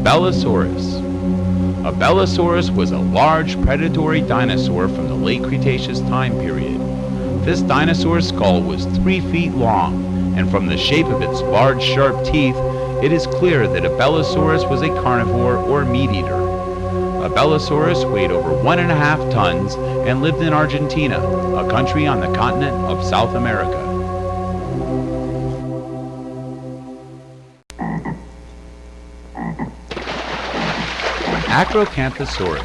Abelisaurus. Abelisaurus was a large predatory dinosaur from the late Cretaceous time period. This dinosaur's skull was 3 feet long, and from the shape of its large sharp teeth, it is clear that Abelisaurus was a carnivore or meat-eater. Abelisaurus weighed over 1.5 tons and lived in Argentina, a country on the continent of South America. Acrocanthosaurus.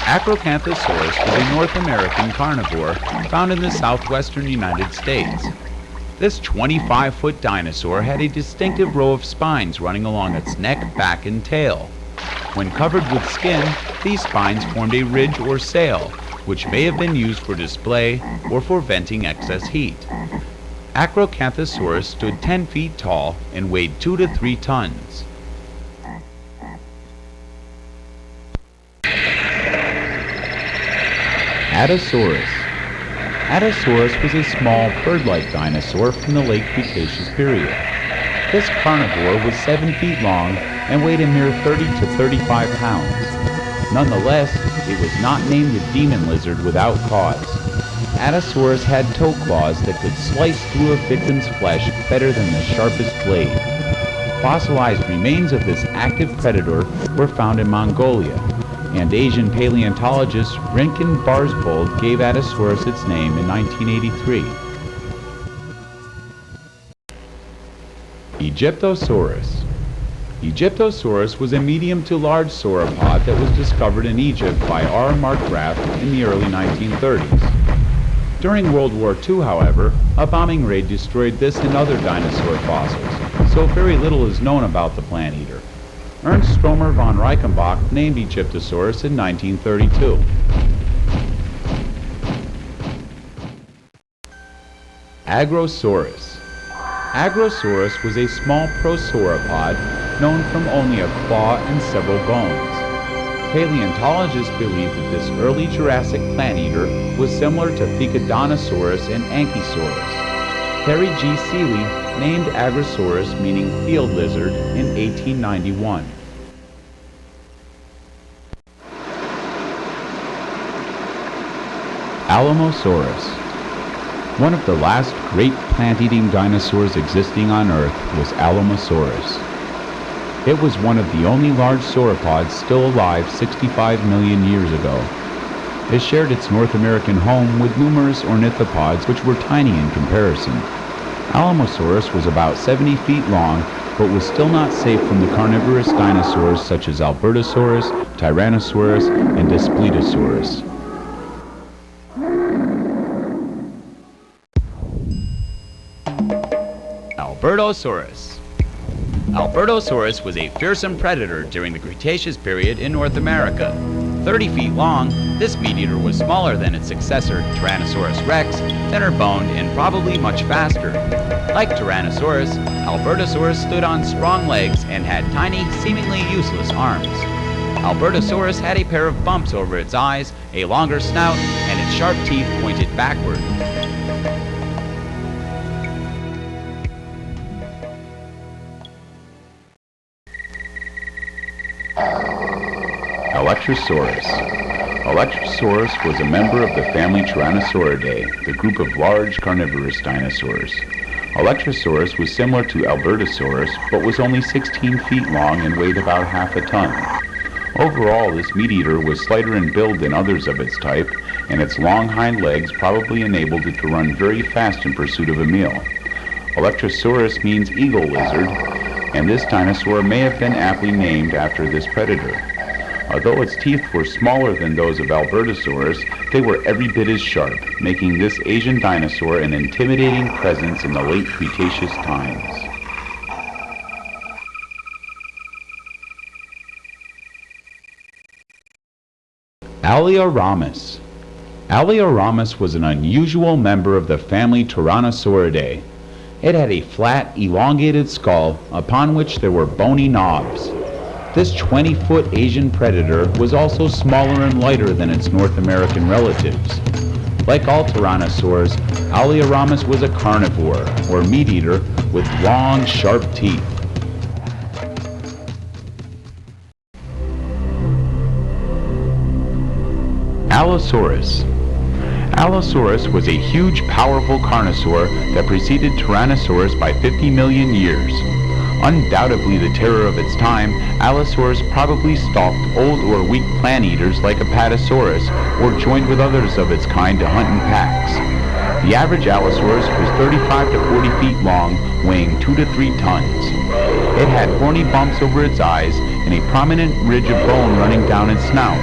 Acrocanthosaurus was a North American carnivore found in the southwestern United States. This 25-foot dinosaur had a distinctive row of spines running along its neck, back, and tail. When covered with skin, these spines formed a ridge or sail, which may have been used for display or for venting excess heat. Acrocanthosaurus stood 10 feet tall and weighed 2 to 3 tons. Adasaurus. Adasaurus was a small bird-like dinosaur from the late Cretaceous period. This carnivore was 7 feet long and weighed a mere 30 to 35 pounds. Nonetheless, it was not named the demon lizard without cause. Adasaurus had toe claws that could slice through a victim's flesh better than the sharpest blade. Fossilized remains of this active predator were found in Mongolia, and Asian paleontologist Rinken Barsbold gave Adasaurus its name in 1983. Egyptosaurus. Egyptosaurus was a medium to large sauropod that was discovered in Egypt by R. Markgraf in the early 1930s. During World War II, however, a bombing raid destroyed this and other dinosaur fossils, so very little is known about the plant-eater. Ernst Stromer von Reichenbach named Egyptosaurus in 1932. Agrosaurus. Agrosaurus was a small prosauropod known from only a claw and several bones. Paleontologists believe that this early Jurassic plant-eater was similar to Phycodontosaurus and Ankylosaurus. Harry G. Seeley named Agrosaurus, meaning field lizard, in 1891. Alamosaurus. One of the last great plant-eating dinosaurs existing on Earth was Alamosaurus. It was one of the only large sauropods still alive 65 million years ago. It shared its North American home with numerous ornithopods which were tiny in comparison. Alamosaurus was about 70 feet long, but was still not safe from the carnivorous dinosaurs such as Albertosaurus, Tyrannosaurus, and Daspletosaurus. Albertosaurus. Albertosaurus was a fearsome predator during the Cretaceous period in North America. 30 feet long, this meat-eater was smaller than its successor, Tyrannosaurus rex, thinner boned, and probably much faster. Like Tyrannosaurus, Albertosaurus stood on strong legs and had tiny, seemingly useless arms. Albertosaurus had a pair of bumps over its eyes, a longer snout, and its sharp teeth pointed backward. Electrosaurus. Electrosaurus was a member of the family Tyrannosauridae, the group of large carnivorous dinosaurs. Electrosaurus was similar to Albertosaurus, but was only 16 feet long and weighed about half a ton. Overall, this meat-eater was slighter in build than others of its type, and its long hind legs probably enabled it to run very fast in pursuit of a meal. Electrosaurus means eagle lizard, and this dinosaur may have been aptly named after this predator. Although its teeth were smaller than those of Albertosaurus, they were every bit as sharp, making this Asian dinosaur an intimidating presence in the late Cretaceous times. Abelisaurus. Abelisaurus was an unusual member of the family Tyrannosauridae. It had a flat, elongated skull upon which there were bony knobs. This 20-foot Asian predator was also smaller and lighter than its North American relatives. Like all tyrannosaurs, Abelisaurus was a carnivore, or meat-eater, with long, sharp teeth. Allosaurus. Allosaurus was a huge, powerful carnivore that preceded Tyrannosaurus by 50 million years. Undoubtedly the terror of its time, Allosaurus probably stalked old or weak plant eaters like Apatosaurus, or joined with others of its kind to hunt in packs. The average Allosaurus was 35 to 40 feet long, weighing 2 to 3 tons. It had horny bumps over its eyes and a prominent ridge of bone running down its snout.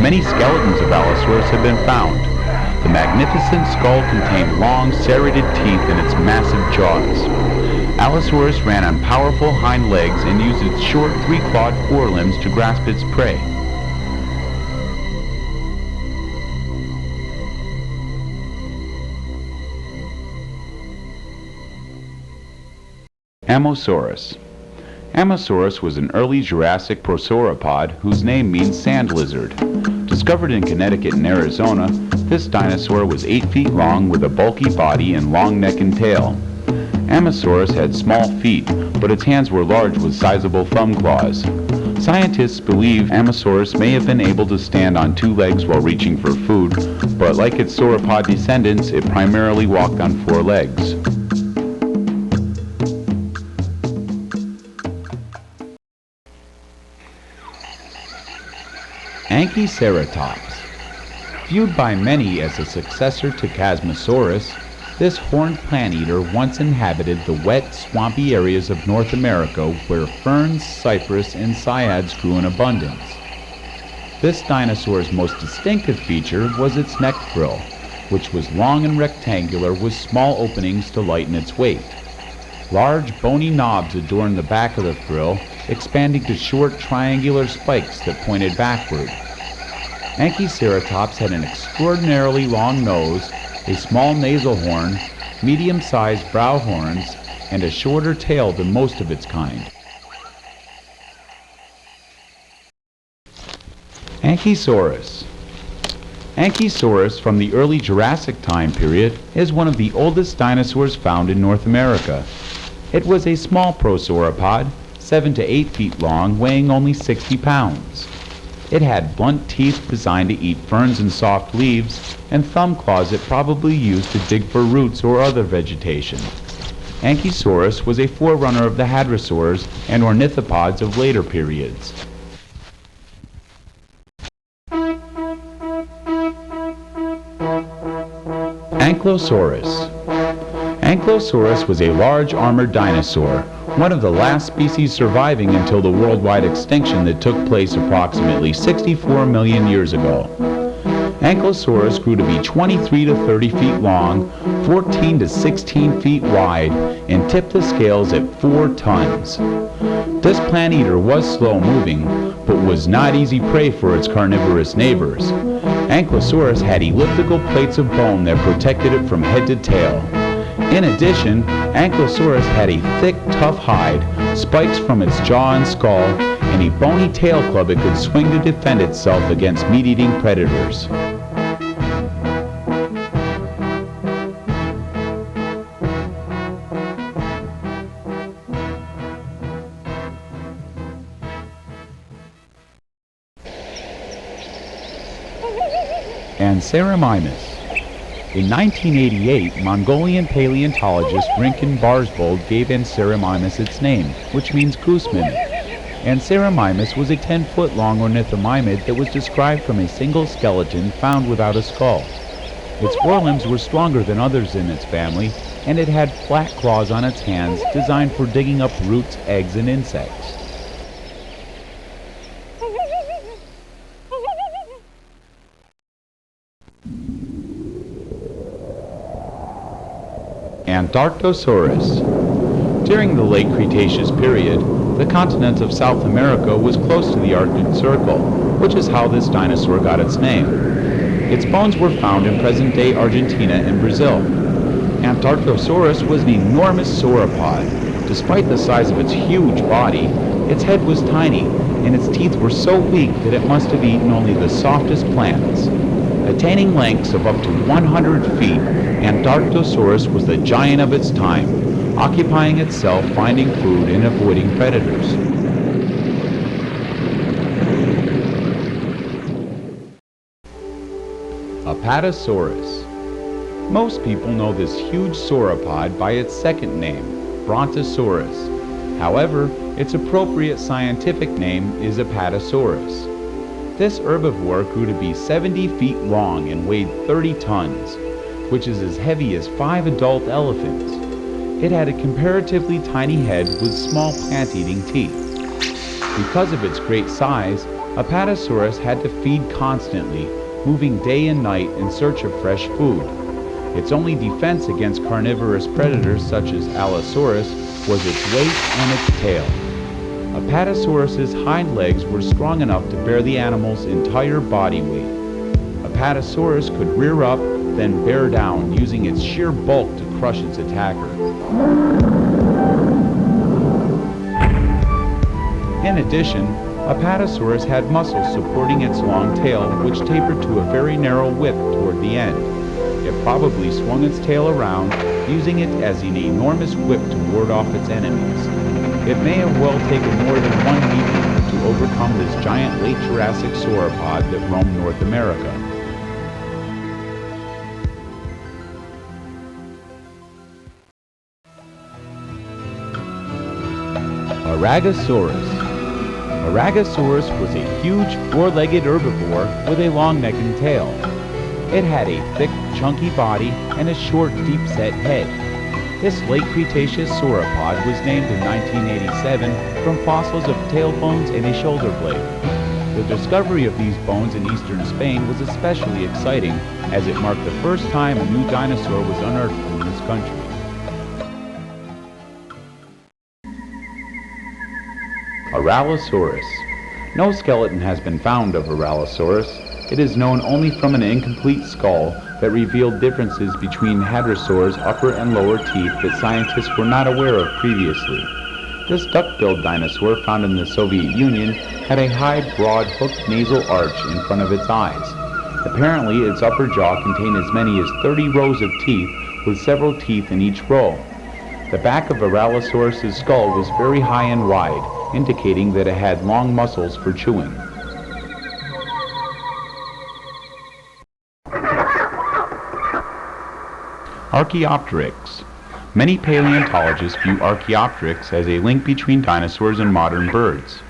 Many skeletons of Allosaurus have been found. The magnificent skull contained long, serrated teeth in its massive jaws. Allosaurus ran on powerful hind legs and used its short, three-clawed forelimbs to grasp its prey. Amosaurus. Amosaurus was an early Jurassic prosauropod whose name means sand lizard. Discovered in Connecticut and Arizona, this dinosaur was 8 feet long with a bulky body and long neck and tail. Amosaurus had small feet, but its hands were large with sizable thumb claws. Scientists believe Amosaurus may have been able to stand on 2 legs while reaching for food, but like its sauropod descendants, it primarily walked on 4 legs. Anchiceratops. Viewed by many as a successor to Chasmosaurus, this horned plant eater once inhabited the wet, swampy areas of North America where ferns, cypress, and cycads grew in abundance. This dinosaur's most distinctive feature was its neck frill, which was long and rectangular with small openings to lighten its weight. Large, bony knobs adorned the back of the frill, expanding to short, triangular spikes that pointed backward. Anchiceratops had an extraordinarily long nose, a small nasal horn, medium-sized brow horns, and a shorter tail than most of its kind. Anchisaurus. Anchisaurus from the early Jurassic time period is one of the oldest dinosaurs found in North America. It was a small prosauropod, 7 to 8 feet long, weighing only 60 pounds. It had blunt teeth designed to eat ferns and soft leaves, and thumb claws it probably used to dig for roots or other vegetation. Anchisaurus was a forerunner of the hadrosaurs and ornithopods of later periods. Ankylosaurus. Ankylosaurus was a large armored dinosaur, one of the last species surviving until the worldwide extinction that took place approximately 64 million years ago. Ankylosaurus grew to be 23 to 30 feet long, 14 to 16 feet wide, and tipped the scales at 4 tons. This plant eater was slow moving, but was not easy prey for its carnivorous neighbors. Ankylosaurus had elliptical plates of bone that protected it from head to tail. In addition, Ankylosaurus had a thick, tough hide, spikes from its jaw and skull, and a bony tail club it could swing to defend itself against meat-eating predators. Anseramimus. In 1988, Mongolian paleontologist Rinken Barsbold gave Anseramimus its name, which means goose mimic. Anseramimus was a 10-foot-long ornithomimid that was described from a single skeleton found without a skull. Its forelimbs were stronger than others in its family, and it had flat claws on its hands designed for digging up roots, eggs, and insects. Antarctosaurus. During the late Cretaceous period, the continent of South America was close to the Arctic Circle, which is how this dinosaur got its name. Its bones were found in present-day Argentina and Brazil. Antarctosaurus was an enormous sauropod. Despite the size of its huge body, its head was tiny, and its teeth were so weak that it must have eaten only the softest plants. Attaining lengths of up to 100 feet, Antarctosaurus was the giant of its time, occupying itself, finding food, and avoiding predators. Apatosaurus. Most people know this huge sauropod by its second name, Brontosaurus. However, its appropriate scientific name is Apatosaurus. This herbivore grew to be 70 feet long and weighed 30 tons, which is as heavy as 5 adult elephants. It had a comparatively tiny head with small plant-eating teeth. Because of its great size, Apatosaurus had to feed constantly, moving day and night in search of fresh food. Its only defense against carnivorous predators such as Allosaurus was its weight and its tail. Apatosaurus's hind legs were strong enough to bear the animal's entire body weight. Apatosaurus could rear up, then bear down, using its sheer bulk to crush its attacker. In addition, Apatosaurus had muscles supporting its long tail, which tapered to a very narrow whip toward the end. It probably swung its tail around, using it as an enormous whip to ward off its enemies. It may have well taken more than one meat eater to overcome this giant late Jurassic sauropod that roamed North America. Aragosaurus. Aragosaurus was a huge four-legged herbivore with a long neck and tail. It had a thick, chunky body and a short, deep-set head. This late Cretaceous sauropod was named in 1987 from fossils of tail bones and a shoulder blade. The discovery of these bones in eastern Spain was especially exciting, as it marked the first time a new dinosaur was unearthed in this country. Abelisaurus. No skeleton has been found of Abelisaurus. It is known only from an incomplete skull that revealed differences between hadrosaurs' upper and lower teeth that scientists were not aware of previously. This duck-billed dinosaur found in the Soviet Union had a high, broad, hooked nasal arch in front of its eyes. Apparently, its upper jaw contained as many as 30 rows of teeth, with several teeth in each row. The back of Abelisaurus' skull was very high and wide, indicating that it had long muscles for chewing. Archaeopteryx. Many paleontologists view Archaeopteryx as a link between dinosaurs and modern birds.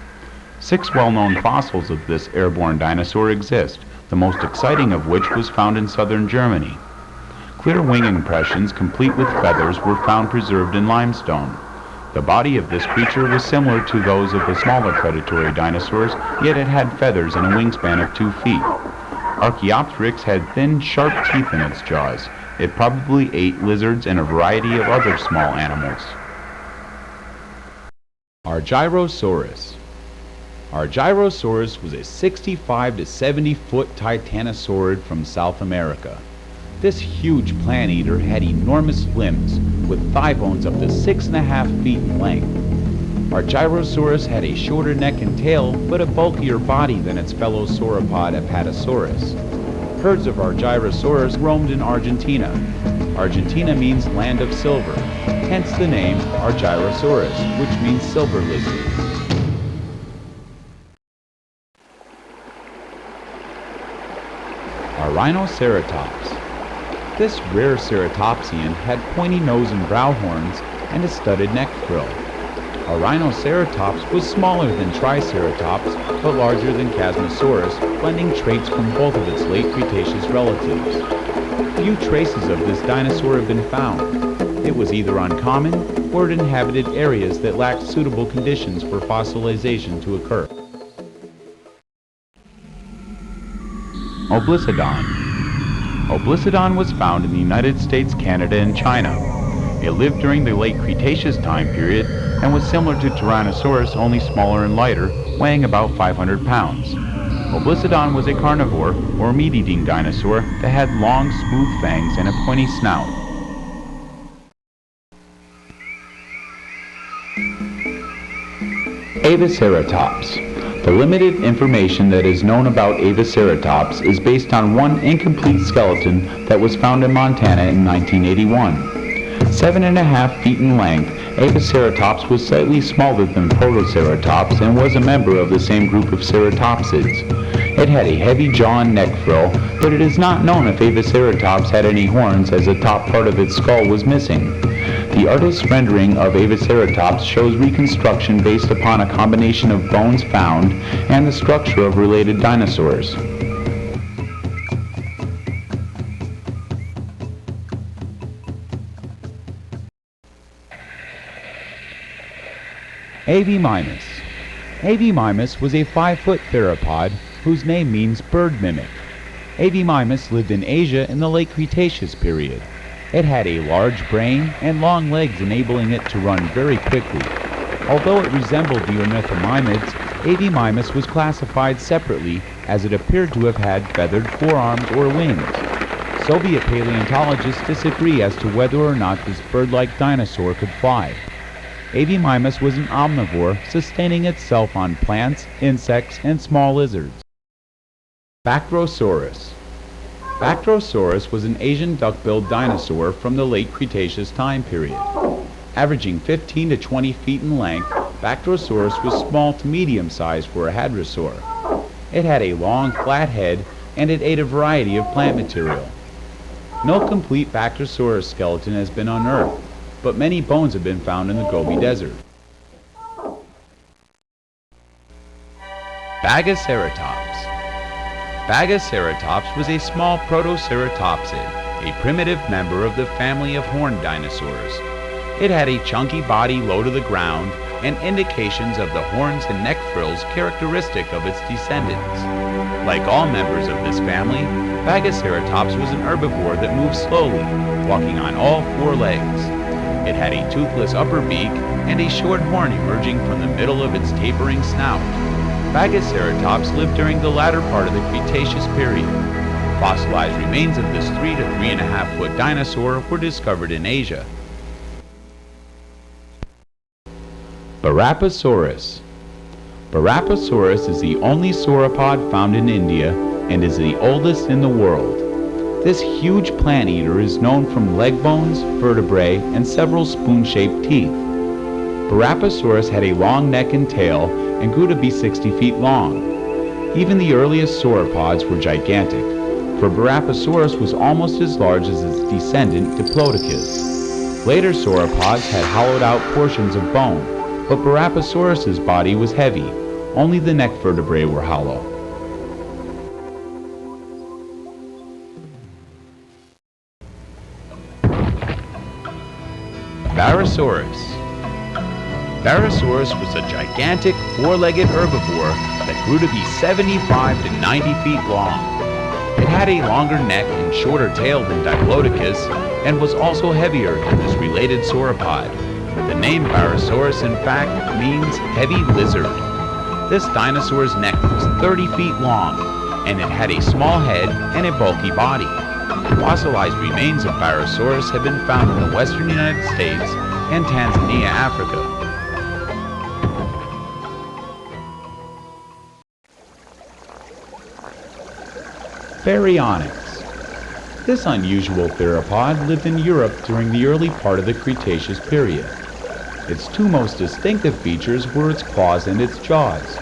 6 well-known fossils of this airborne dinosaur exist, the most exciting of which was found in southern Germany. Clear wing impressions complete with feathers were found preserved in limestone. The body of this creature was similar to those of the smaller predatory dinosaurs, yet it had feathers and a wingspan of 2 feet. Archaeopteryx had thin, sharp teeth in its jaws. It probably ate lizards and a variety of other small animals. Argyrosaurus. Argyrosaurus was a 65 to 70 foot titanosaurid from South America. This huge plant eater had enormous limbs with thigh bones up to 6.5 feet in length. Argyrosaurus had a shorter neck and tail, but a bulkier body than its fellow sauropod Apatosaurus. Herds of Argyrosaurus roamed in Argentina. Argentina means land of silver, hence the name Argyrosaurus, which means silver lizard. Rhinoceratops. This rare ceratopsian had pointy nose and brow horns and a studded neck frill. A Rhinoceratops was smaller than Triceratops, but larger than Chasmosaurus, blending traits from both of its late Cretaceous relatives. Few traces of this dinosaur have been found. It was either uncommon or it inhabited areas that lacked suitable conditions for fossilization to occur. Oblisodon. Oblisodon was found in the United States, Canada, and China. It lived during the late Cretaceous time period and was similar to Tyrannosaurus, only smaller and lighter, weighing about 500 pounds. Oblisodon was a carnivore, or meat-eating dinosaur, that had long, smooth fangs and a pointy snout. Abelisaurus. The limited information that is known about Abelisaurus is based on one incomplete skeleton that was found in Montana in 1981. 7.5 feet in length, Abelisaurus was slightly smaller than Protoceratops and was a member of the same group of ceratopsids. It had a heavy jaw and neck frill, but it is not known if Aviceratops had any horns, as the top part of its skull was missing. The artist's rendering of Aviceratops shows reconstruction based upon a combination of bones found and the structure of related dinosaurs. Avimimus. Avimimus was a 5-foot theropod whose name means bird mimic. Avimimus lived in Asia in the late Cretaceous period. It had a large brain and long legs enabling it to run very quickly. Although it resembled the ornithomimids, Avimimus was classified separately as it appeared to have had feathered forearms or wings. Soviet paleontologists disagree as to whether or not this bird-like dinosaur could fly. Avimimus was an omnivore, sustaining itself on plants, insects, and small lizards. Bactrosaurus. Bactrosaurus was an Asian duck-billed dinosaur from the late Cretaceous time period. Averaging 15 to 20 feet in length, Bactrosaurus was small to medium-sized for a hadrosaur. It had a long, flat head, and it ate a variety of plant material. No complete Bactrosaurus skeleton has been unearthed, but many bones have been found in the Gobi Desert. Bagaceratops. Bagaceratops was a small protoceratopsid, a primitive member of the family of horned dinosaurs. It had a chunky body low to the ground and indications of the horns and neck frills characteristic of its descendants. Like all members of this family, Bagaceratops was an herbivore that moved slowly, walking on all 4 legs. It had a toothless upper beak and a short horn emerging from the middle of its tapering snout. Bagaceratops lived during the latter part of the Cretaceous period. Fossilized remains of this 3 to 3.5 foot dinosaur were discovered in Asia. Barapasaurus. Barapasaurus is the only sauropod found in India and is the oldest in the world. This huge plant eater is known from leg bones, vertebrae, and several spoon-shaped teeth. Barapasaurus had a long neck and tail and grew to be 60 feet long. Even the earliest sauropods were gigantic, for Barapasaurus was almost as large as its descendant Diplodocus. Later sauropods had hollowed out portions of bone, but Barapasaurus's body was heavy. Only the neck vertebrae were hollow. Barosaurus. Barosaurus was a gigantic 4-legged herbivore that grew to be 75 to 90 feet long. It had a longer neck and shorter tail than Diplodocus and was also heavier than this related sauropod. The name Barosaurus in fact means heavy lizard. This dinosaur's neck was 30 feet long and it had a small head and a bulky body. Fossilized remains of Barosaurus have been found in the western United States and Tanzania, Africa. Baryonyx. This unusual theropod lived in Europe during the early part of the Cretaceous period. Its 2 most distinctive features were its claws and its jaws.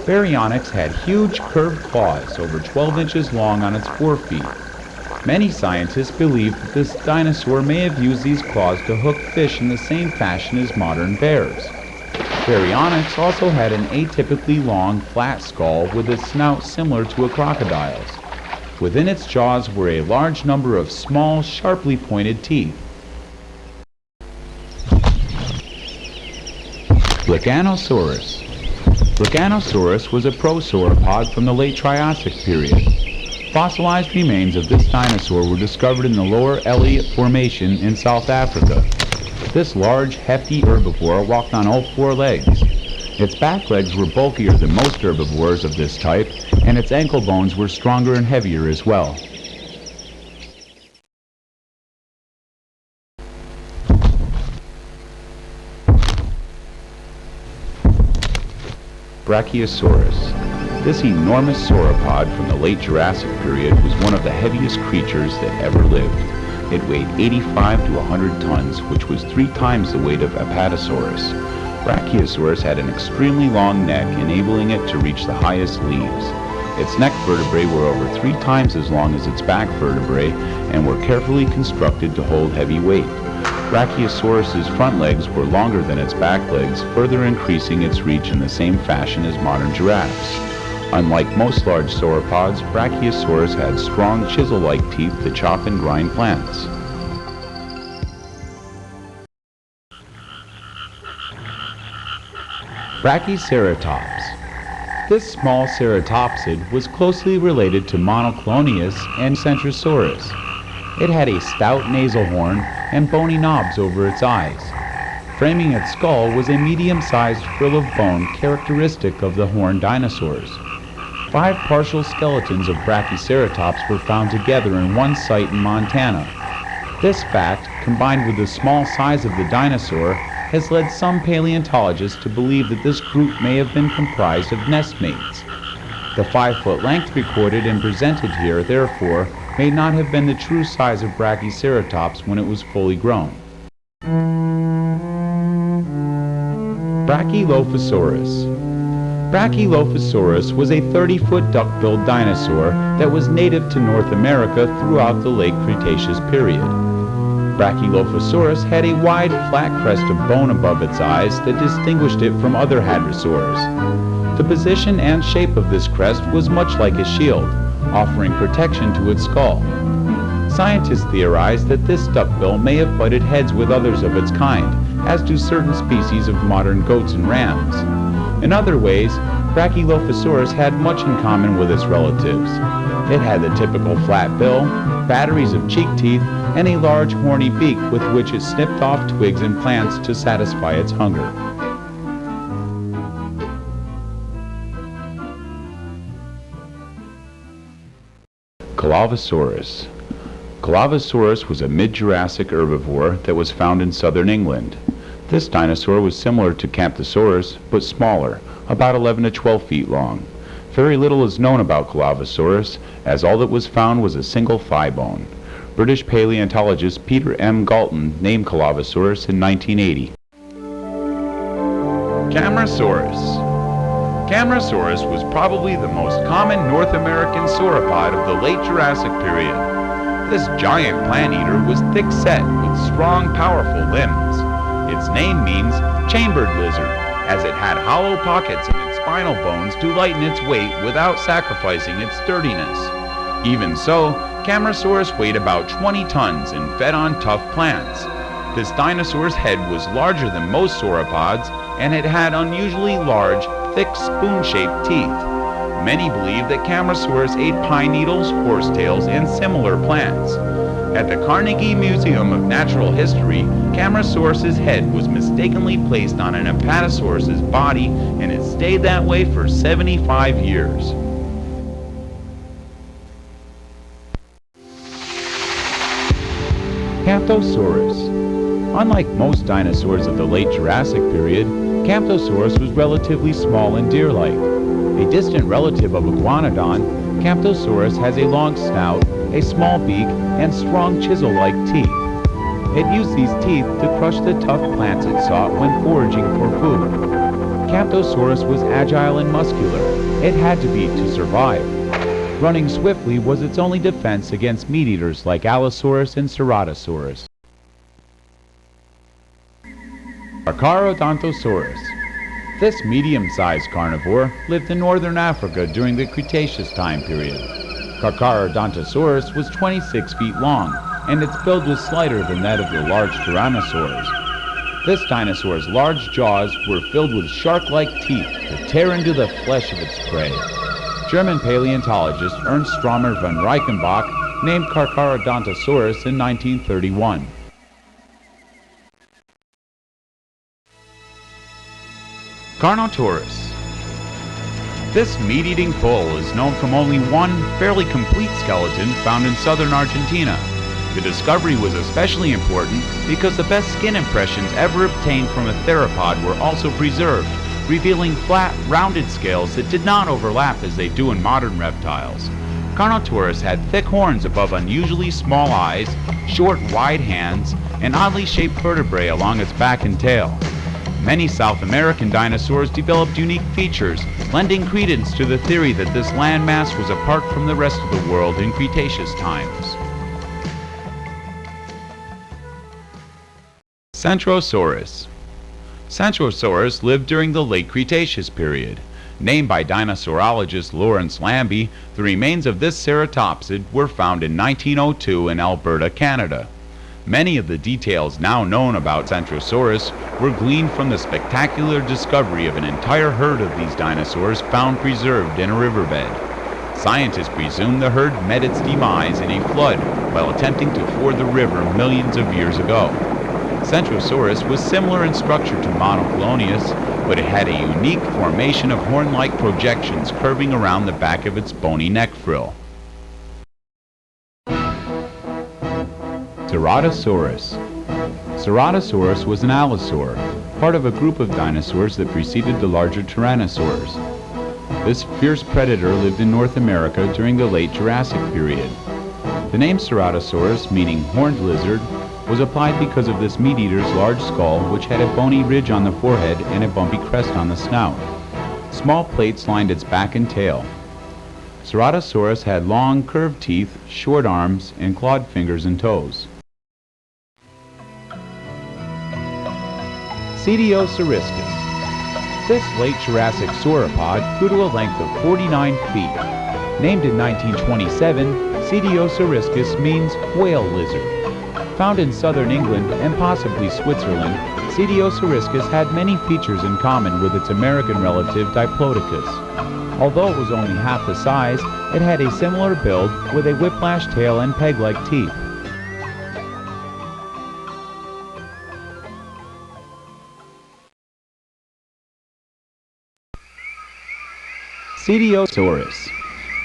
Baryonyx had huge curved claws over 12 inches long on its forefeet. Many scientists believe that this dinosaur may have used these claws to hook fish in the same fashion as modern bears. Baryonyx also had an atypically long, flat skull with a snout similar to a crocodile's. Within its jaws were a large number of small, sharply pointed teeth. Licanosaurus. Licanosaurus was a prosauropod from the late Triassic period. Fossilized remains of this dinosaur were discovered in the Lower Elliott Formation in South Africa. This large, hefty herbivore walked on all 4 legs. Its back legs were bulkier than most herbivores of this type, and its ankle bones were stronger and heavier as well. Brachiosaurus. This enormous sauropod from the late Jurassic period was one of the heaviest creatures that ever lived. It weighed 85 to 100 tons, which was 3 times the weight of Apatosaurus. Brachiosaurus had an extremely long neck, enabling it to reach the highest leaves. Its neck vertebrae were over 3 times as long as its back vertebrae and were carefully constructed to hold heavy weight. Brachiosaurus's front legs were longer than its back legs, further increasing its reach in the same fashion as modern giraffes. Unlike most large sauropods, Brachiosaurus had strong chisel-like teeth to chop and grind plants. Brachyceratops. This small ceratopsid was closely related to Monoclonius and Centrosaurus. It had a stout nasal horn and bony knobs over its eyes. Framing its skull was a medium-sized frill of bone characteristic of the horned dinosaurs. 5 partial skeletons of Brachyceratops were found together in one site in Montana. This fact, combined with the small size of the dinosaur, has led some paleontologists to believe that this group may have been comprised of nestmates. The 5-foot length recorded and presented here, therefore, may not have been the true size of Brachyceratops when it was fully grown. Brachylophosaurus. Brachylophosaurus was a 30-foot duck-billed dinosaur that was native to North America throughout the late Cretaceous period. Brachylophosaurus had a wide, flat crest of bone above its eyes that distinguished it from other hadrosaurs. The position and shape of this crest was much like a shield, offering protection to its skull. Scientists theorize that this duckbill may have butted heads with others of its kind, as do certain species of modern goats and rams. In other ways, Brachylophosaurus had much in common with its relatives. It had the typical flat bill, batteries of cheek teeth, and a large horny beak with which it snipped off twigs and plants to satisfy its hunger. Calavosaurus. Calavosaurus was a mid-Jurassic herbivore that was found in southern England. This dinosaur was similar to Camptosaurus, but smaller, about 11 to 12 feet long. Very little is known about Calavosaurus, as all that was found was a single thigh bone. British paleontologist Peter M. Galton named Calavosaurus in 1980. Camarasaurus. Camarasaurus was probably the most common North American sauropod of the late Jurassic period. This giant plant-eater was thick-set with strong, powerful limbs. Its name means chambered lizard, as it had hollow pockets in its spinal bones to lighten its weight without sacrificing its sturdiness. Even so, Camarasaurus weighed about 20 tons and fed on tough plants. This dinosaur's head was larger than most sauropods, and it had unusually large, thick spoon-shaped teeth. Many believe that Camarasaurus ate pine needles, horsetails, and similar plants. At the Carnegie Museum of Natural History, Camarasaurus's head was mistakenly placed on an Apatosaurus's body, and it stayed that way for 75 years. Camptosaurus. Unlike most dinosaurs of the late Jurassic period, Camptosaurus was relatively small and deer-like. A distant relative of Iguanodon, Camptosaurus has a long snout, a small beak, and strong chisel-like teeth. It used these teeth to crush the tough plants it sought when foraging for food. Camptosaurus was agile and muscular. It had to be to survive. Running swiftly was its only defense against meat-eaters like Allosaurus and Ceratosaurus. Carcharodontosaurus. This medium-sized carnivore lived in northern Africa during the Cretaceous time period. Carcharodontosaurus was 26 feet long, and its build was slighter than that of the large tyrannosaurs. This dinosaur's large jaws were filled with shark-like teeth to tear into the flesh of its prey. German paleontologist Ernst Stromer von Reichenbach named Carcharodontosaurus in 1931. Carnotaurus. This meat-eating bull is known from only one fairly complete skeleton found in southern Argentina. The discovery was especially important because the best skin impressions ever obtained from a theropod were also preserved, revealing flat, rounded scales that did not overlap as they do in modern reptiles. Carnotaurus had thick horns above unusually small eyes, short, wide hands, and oddly shaped vertebrae along its back and tail. Many South American dinosaurs developed unique features, lending credence to the theory that this landmass was apart from the rest of the world in Cretaceous times. Centrosaurus. Centrosaurus lived during the late Cretaceous period. Named by dinosaurologist Lawrence Lambie, the remains of this ceratopsid were found in 1902 in Alberta, Canada. Many of the details now known about Centrosaurus were gleaned from the spectacular discovery of an entire herd of these dinosaurs found preserved in a riverbed. Scientists presume the herd met its demise in a flood while attempting to ford the river millions of years ago. Centrosaurus was similar in structure to Monoclonius, but it had a unique formation of horn-like projections curving around the back of its bony neck frill. Ceratosaurus. Ceratosaurus was an allosaur, part of a group of dinosaurs that preceded the larger tyrannosaurs. This fierce predator lived in North America during the late Jurassic period. The name Ceratosaurus, meaning horned lizard, was applied because of this meat-eater's large skull, which had a bony ridge on the forehead and a bumpy crest on the snout. Small plates lined its back and tail. Ceratosaurus had long, curved teeth, short arms, and clawed fingers and toes. Cetiosaurus. This late Jurassic sauropod grew to a length of 49 feet. Named in 1927, Cetiosaurus means whale lizard. Found in southern England and possibly Switzerland, Cetiosaurus had many features in common with its American relative Diplodocus. Although it was only half the size, it had a similar build with a whiplash tail and peg-like teeth. Cetiosaurus.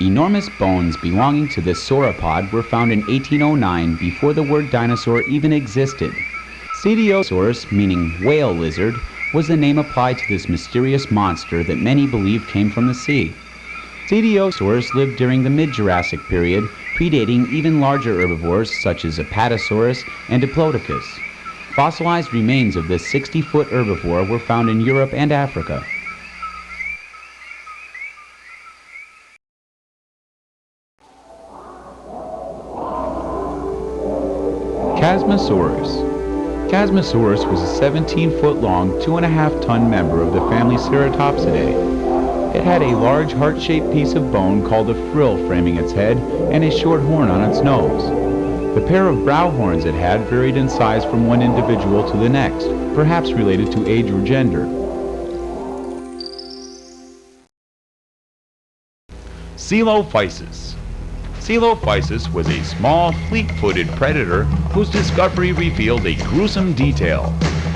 Enormous bones belonging to this sauropod were found in 1809 before the word dinosaur even existed. Cetiosaurus, meaning whale lizard, was the name applied to this mysterious monster that many believe came from the sea. Cetiosaurus lived during the mid-Jurassic period, predating even larger herbivores such as Abelisaurus and Diplodocus. Fossilized remains of this 60-foot herbivore were found in Europe and Africa. Chasmosaurus. Chasmosaurus was a 17-foot-long, 2.5-ton member of the family Ceratopsidae. It had a large heart-shaped piece of bone called a frill framing its head and a short horn on its nose. The pair of brow horns it had varied in size from one individual to the next, perhaps related to age or gender. Coelophysis. Coelophysis was a small, fleet-footed predator whose discovery revealed a gruesome detail.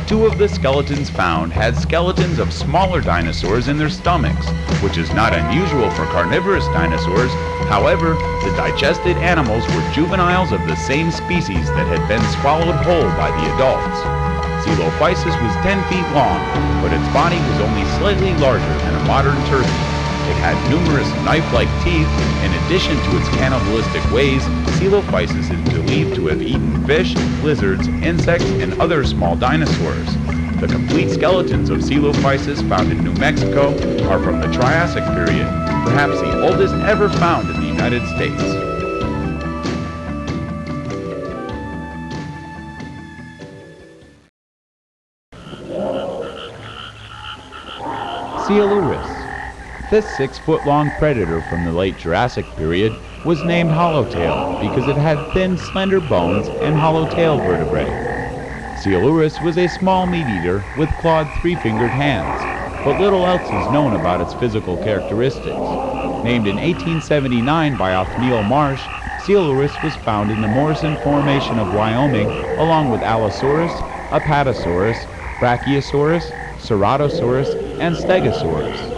Two of the skeletons found had skeletons of smaller dinosaurs in their stomachs, which is not unusual for carnivorous dinosaurs. However, the digested animals were juveniles of the same species that had been swallowed whole by the adults. Coelophysis was 10 feet long, but its body was only slightly larger than a modern turkey. It had numerous knife-like teeth. In addition to its cannibalistic ways, Coelophysis is believed to have eaten fish, lizards, insects, and other small dinosaurs. The complete skeletons of Coelophysis found in New Mexico are from the Triassic period, perhaps the oldest ever found in the United States. Coelurus. This 6-foot-long predator from the late Jurassic period was named Hollowtail because it had thin, slender bones and hollow-tail vertebrae. Coelurus was a small meat-eater with clawed 3-fingered hands, but little else is known about its physical characteristics. Named in 1879 by Othniel Marsh, Coelurus was found in the Morrison Formation of Wyoming along with Allosaurus, Apatosaurus, Brachiosaurus, Ceratosaurus, and Stegosaurus.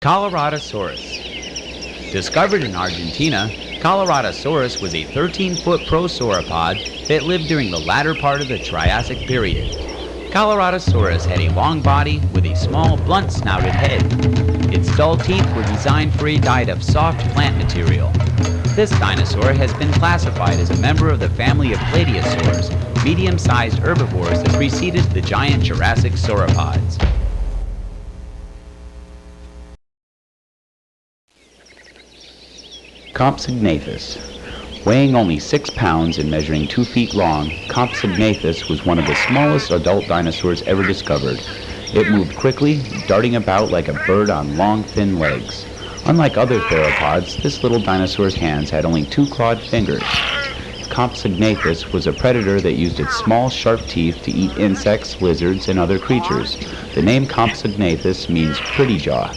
Coloradosaurus. Discovered in Argentina, Coloradosaurus was a 13-foot prosauropod that lived during the latter part of the Triassic period. Coloradosaurus had a long body with a small, blunt-snouted head. Its dull teeth were designed for a diet of soft plant material. This dinosaur has been classified as a member of the family of Plateosaurs, medium-sized herbivores that preceded the giant Jurassic sauropods. Compsognathus. Weighing only 6 pounds and measuring 2 feet long, Compsognathus was one of the smallest adult dinosaurs ever discovered. It moved quickly, darting about like a bird on long, thin legs. Unlike other theropods, this little dinosaur's hands had only 2 clawed fingers. Compsognathus was a predator that used its small, sharp teeth to eat insects, lizards, and other creatures. The name Compsognathus means pretty jaw.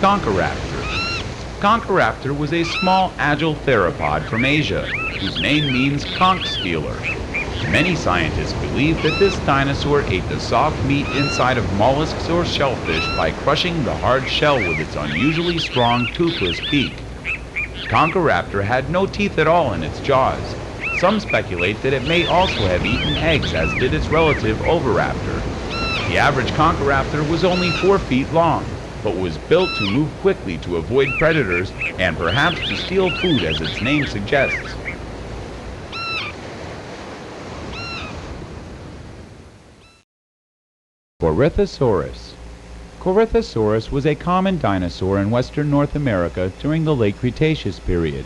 Conchoraptor. Conchoraptor was a small, agile theropod from Asia, whose name means conch stealer. Many scientists believe that this dinosaur ate the soft meat inside of mollusks or shellfish by crushing the hard shell with its unusually strong, toothless beak. Conchoraptor had no teeth at all in its jaws. Some speculate that it may also have eaten eggs, as did its relative Oviraptor. The average Conchoraptor was only 4 feet long, but was built to move quickly to avoid predators and perhaps to steal food, as its name suggests. Corythosaurus. Corythosaurus was a common dinosaur in western North America during the late Cretaceous period.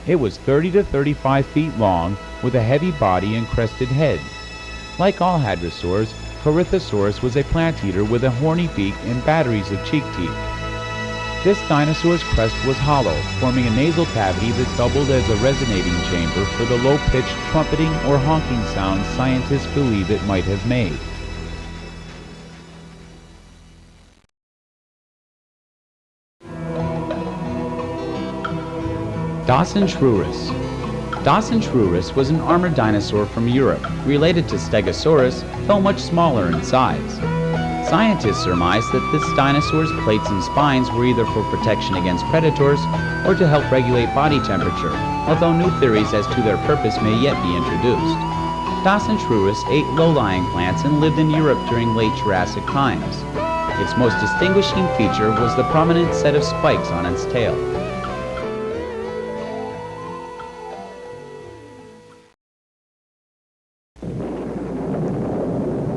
It was 30 to 35 feet long with a heavy body and crested head. Like all hadrosaurs, Corythosaurus was a plant eater with a horny beak and batteries of cheek teeth. This dinosaur's crest was hollow, forming a nasal cavity that doubled as a resonating chamber for the low-pitched trumpeting or honking sounds scientists believe it might have made. Dinosaurus. Dinosaurus was an armored dinosaur from Europe, related to Stegosaurus, though much smaller in size. Scientists surmise that this dinosaur's plates and spines were either for protection against predators or to help regulate body temperature, although new theories as to their purpose may yet be introduced. Dinosaurus ate low-lying plants and lived in Europe during late Jurassic times. Its most distinguishing feature was the prominent set of spikes on its tail.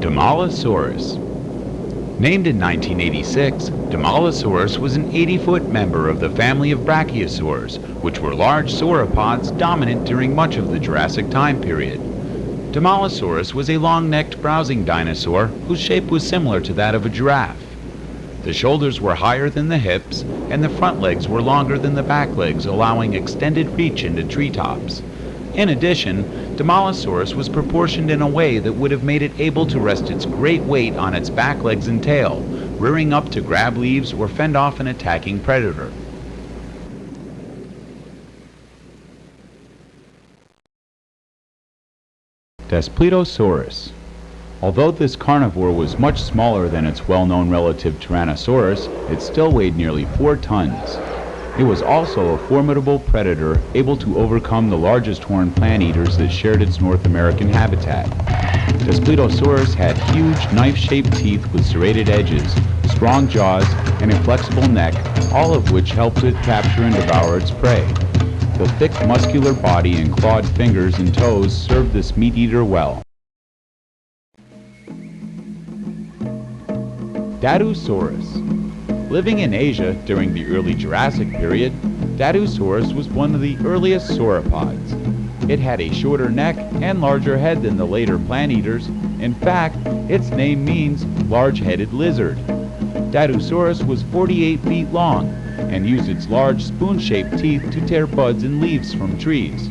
Abelisaurus. Named in 1986, Abelisaurus was an 80-foot member of the family of brachiosaurs, which were large sauropods dominant during much of the Jurassic time period. Abelisaurus was a long-necked browsing dinosaur whose shape was similar to that of a giraffe. The shoulders were higher than the hips, and the front legs were longer than the back legs, allowing extended reach into treetops. In addition, Abelisaurus was proportioned in a way that would have made it able to rest its great weight on its back legs and tail, rearing up to grab leaves or fend off an attacking predator. Daspletosaurus. Although this carnivore was much smaller than its well-known relative Tyrannosaurus, it still weighed nearly 4 tons. It was also a formidable predator, able to overcome the largest horned plant eaters that shared its North American habitat. Daspletosaurus had huge knife-shaped teeth with serrated edges, strong jaws, and a flexible neck, all of which helped it capture and devour its prey. The thick, muscular body and clawed fingers and toes served this meat eater well. Dinosaurus. Living in Asia during the early Jurassic period, Dinosaurus was one of the earliest sauropods. It had a shorter neck and larger head than the later plant eaters. In fact, its name means large-headed lizard. Dinosaurus was 48 feet long and used its large spoon-shaped teeth to tear buds and leaves from trees.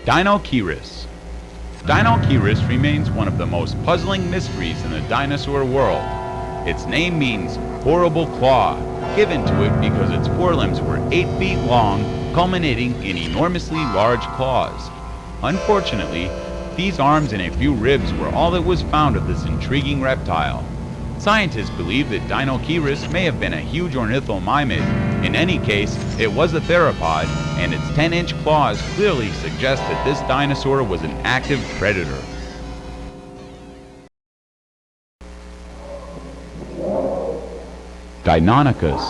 Dinosaurus. Dinosaurus remains one of the most puzzling mysteries in the dinosaur world. Its name means horrible claw, given to it because its forelimbs were 8 feet long, culminating in enormously large claws. Unfortunately, these arms and a few ribs were all that was found of this intriguing reptile. Scientists believe that Dinosaurus may have been a huge ornithomimid. In any case, it was a theropod, and its 10-inch claws clearly suggest that this dinosaur was an active predator. Deinonychus.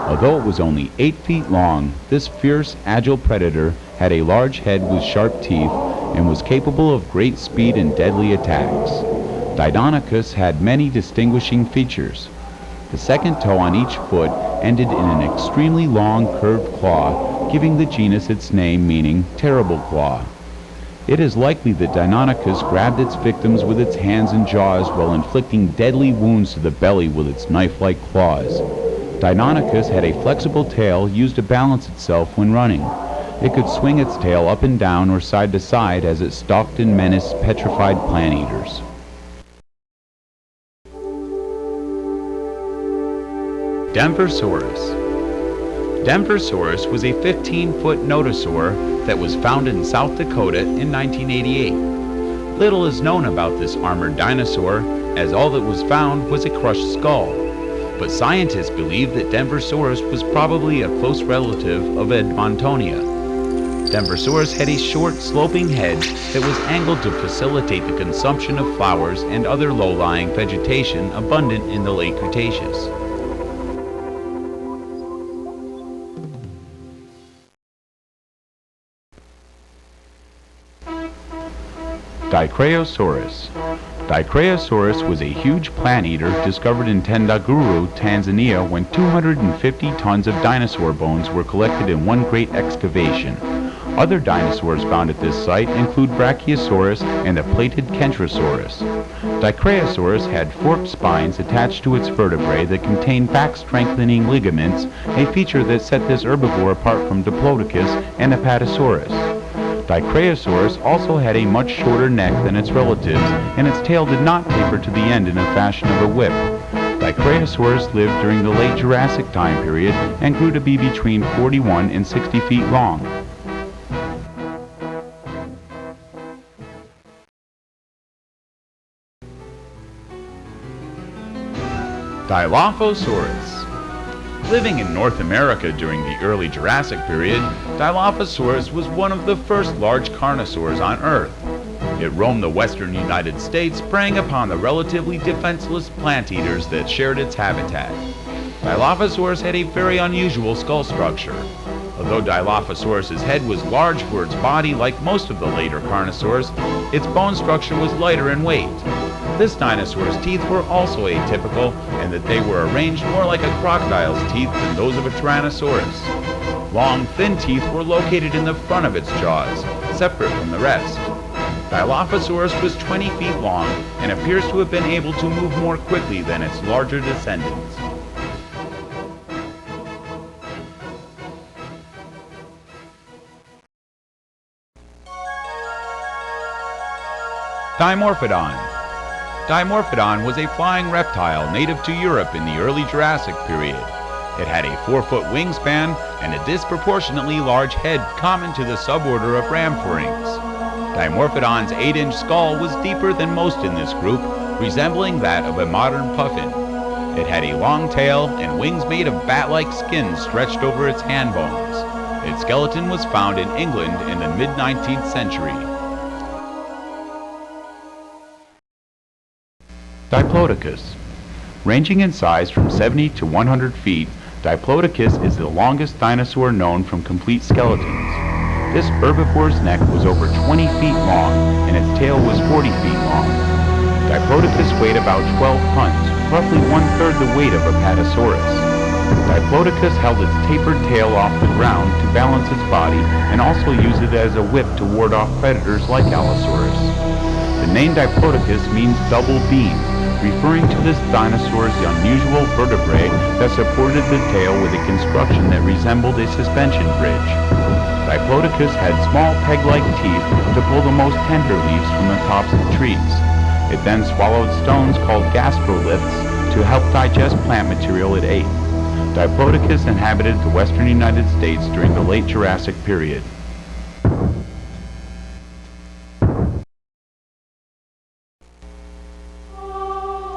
Although it was only 8 feet long, this fierce, agile predator had a large head with sharp teeth and was capable of great speed and deadly attacks. Deinonychus had many distinguishing features. The second toe on each foot ended in an extremely long curved claw, giving the genus its name meaning terrible claw. It is likely that Deinonychus grabbed its victims with its hands and jaws while inflicting deadly wounds to the belly with its knife-like claws. Deinonychus had a flexible tail used to balance itself when running. It could swing its tail up and down or side to side as it stalked and menaced petrified plant-eaters. Denversaurus. Denversaurus was a 15-foot nodosaur that was found in South Dakota in 1988. Little is known about this armored dinosaur, as all that was found was a crushed skull. But scientists believe that Denversaurus was probably a close relative of Edmontonia. Denversaurus had a short, sloping head that was angled to facilitate the consumption of flowers and other low-lying vegetation abundant in the late Cretaceous. Dicraeosaurus. Dicraeosaurus was a huge plant-eater discovered in Tendaguru, Tanzania when 250 tons of dinosaur bones were collected in one great excavation. Other dinosaurs found at this site include Brachiosaurus and the plated Kentrosaurus. Dicraeosaurus had forked spines attached to its vertebrae that contained back-strengthening ligaments, a feature that set this herbivore apart from Diplodocus and Apatosaurus. Dicraeosaurus also had a much shorter neck than its relatives, and its tail did not taper to the end in the fashion of a whip. Dicraeosaurus lived during the late Jurassic time period and grew to be between 41 and 60 feet long. Dilophosaurus. Living in North America during the early Jurassic period, Dilophosaurus was one of the first large carnosaurs on Earth. It roamed the western United States, preying upon the relatively defenseless plant-eaters that shared its habitat. Dilophosaurus had a very unusual skull structure. Although Dilophosaurus's head was large for its body like most of the later carnosaurs, its bone structure was lighter in weight. This dinosaur's teeth were also atypical, in that they were arranged more like a crocodile's teeth than those of a Tyrannosaurus. Long, thin teeth were located in the front of its jaws, separate from the rest. Dilophosaurus was 20 feet long and appears to have been able to move more quickly than its larger descendants. Dimorphodon. Dimorphodon was a flying reptile native to Europe in the early Jurassic period. It had a 4-foot wingspan and a disproportionately large head common to the suborder of rhamphorhynchs. Dimorphodon's 8-inch skull was deeper than most in this group, resembling that of a modern puffin. It had a long tail and wings made of bat-like skin stretched over its hand bones. Its skeleton was found in England in the mid-19th century. Diplodocus. Ranging in size from 70 to 100 feet, Diplodocus is the longest dinosaur known from complete skeletons. This herbivore's neck was over 20 feet long, and its tail was 40 feet long. Diplodocus weighed about 12 tons, roughly 1/3 the weight of Apatosaurus. Diplodocus held its tapered tail off the ground to balance its body, and also used it as a whip to ward off predators like Allosaurus. The name Diplodocus means double beam, referring to this dinosaur's unusual vertebrae that supported the tail with a construction that resembled a suspension bridge. Diplodocus had small peg-like teeth to pull the most tender leaves from the tops of trees. It then swallowed stones called gastroliths to help digest plant material it ate. Diplodocus inhabited the western United States during the late Jurassic period.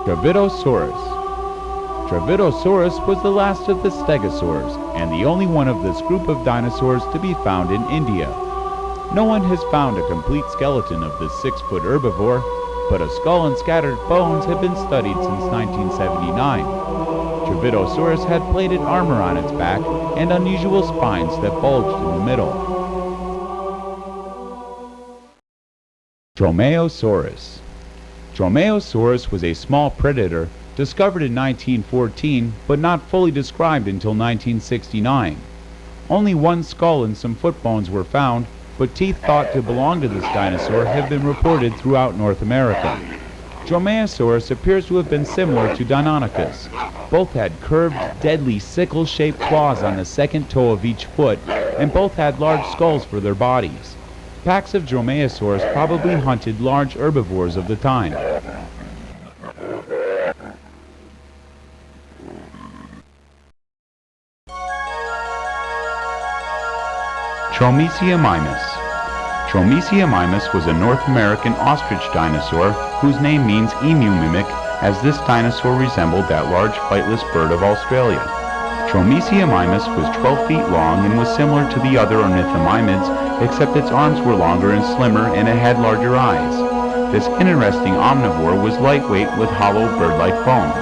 Dravitosaurus. Dravitosaurus was the last of the stegosaurs and the only one of this group of dinosaurs to be found in India. No one has found a complete skeleton of this 6-foot herbivore, but a skull and scattered bones have been studied since 1979. Zephyrosaurus had plated armor on its back and unusual spines that bulged in the middle. Dromaeosaurus. Dromaeosaurus was a small predator discovered in 1914 but not fully described until 1969. Only one skull and some foot bones were found, but teeth thought to belong to this dinosaur have been reported throughout North America. Dromaeosaurus appears to have been similar to Deinonychus. Both had curved, deadly sickle-shaped claws on the second toe of each foot, and both had large skulls for their bodies. Packs of Dromaeosaurs probably hunted large herbivores of the time. Tromesiamimus. Tromesiamimus was a North American ostrich dinosaur whose name means emu mimic, as this dinosaur resembled that large flightless bird of Australia. Tromesiamimus was 12 feet long and was similar to the other ornithomimids, except its arms were longer and slimmer and it had larger eyes. This interesting omnivore was lightweight with hollow bird-like bones.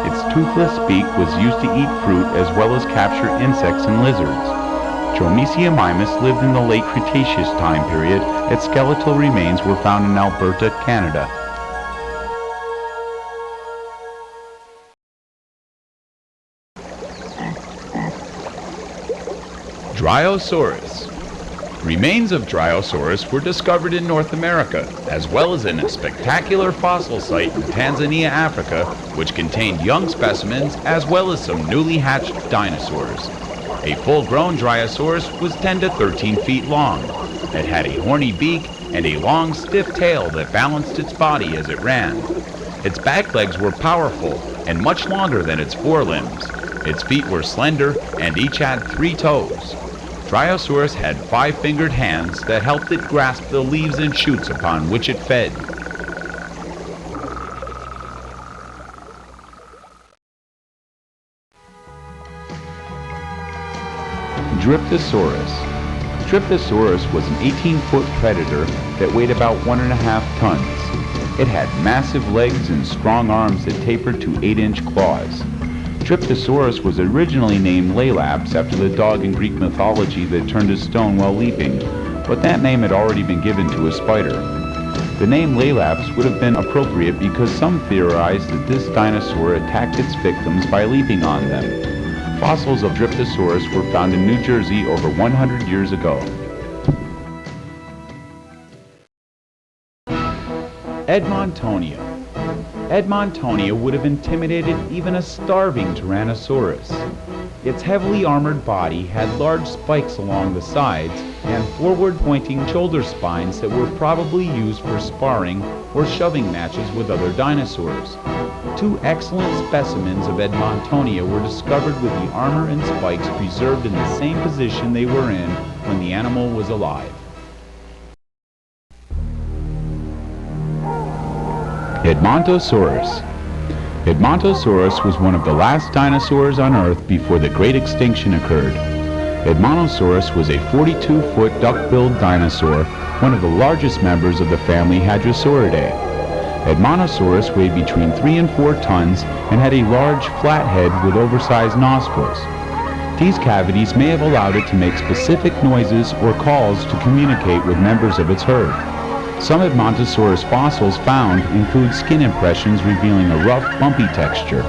Its toothless beak was used to eat fruit as well as capture insects and lizards. Tromesiamimus lived in the late Cretaceous time period. Its skeletal remains were found in Alberta, Canada. Dryosaurus. Remains of Dryosaurus were discovered in North America, as well as in a spectacular fossil site in Tanzania, Africa, which contained young specimens as well as some newly hatched dinosaurs. A full-grown Dryosaurus was 10 to 13 feet long. It had a horny beak and a long, stiff tail that balanced its body as it ran. Its back legs were powerful and much longer than its forelimbs. Its feet were slender and each had 3 toes. Dryosaurus had 5-fingered hands that helped it grasp the leaves and shoots upon which it fed. Dryptosaurus. Dryptosaurus was an 18-foot predator that weighed about 1.5 tons. It had massive legs and strong arms that tapered to 8-inch claws. Dryptosaurus was originally named Laelaps after the dog in Greek mythology that turned to stone while leaping, but that name had already been given to a spider. The name Laelaps would have been appropriate because some theorized that this dinosaur attacked its victims by leaping on them. Fossils of Dryptosaurus were found in New Jersey over 100 years ago. Edmontonia. Edmontonia would have intimidated even a starving Tyrannosaurus. Its heavily armored body had large spikes along the sides and forward-pointing shoulder spines that were probably used for sparring or shoving matches with other dinosaurs. 2 excellent specimens of Edmontonia were discovered with the armor and spikes preserved in the same position they were in when the animal was alive. Edmontosaurus. Edmontosaurus was one of the last dinosaurs on Earth before the Great Extinction occurred. Edmontosaurus was a 42-foot duck-billed dinosaur, one of the largest members of the family Hadrosauridae. Edmontosaurus weighed between 3 and 4 tons and had a large, flat head with oversized nostrils. These cavities may have allowed it to make specific noises or calls to communicate with members of its herd. Some Edmontosaurus fossils found include skin impressions revealing a rough, bumpy texture.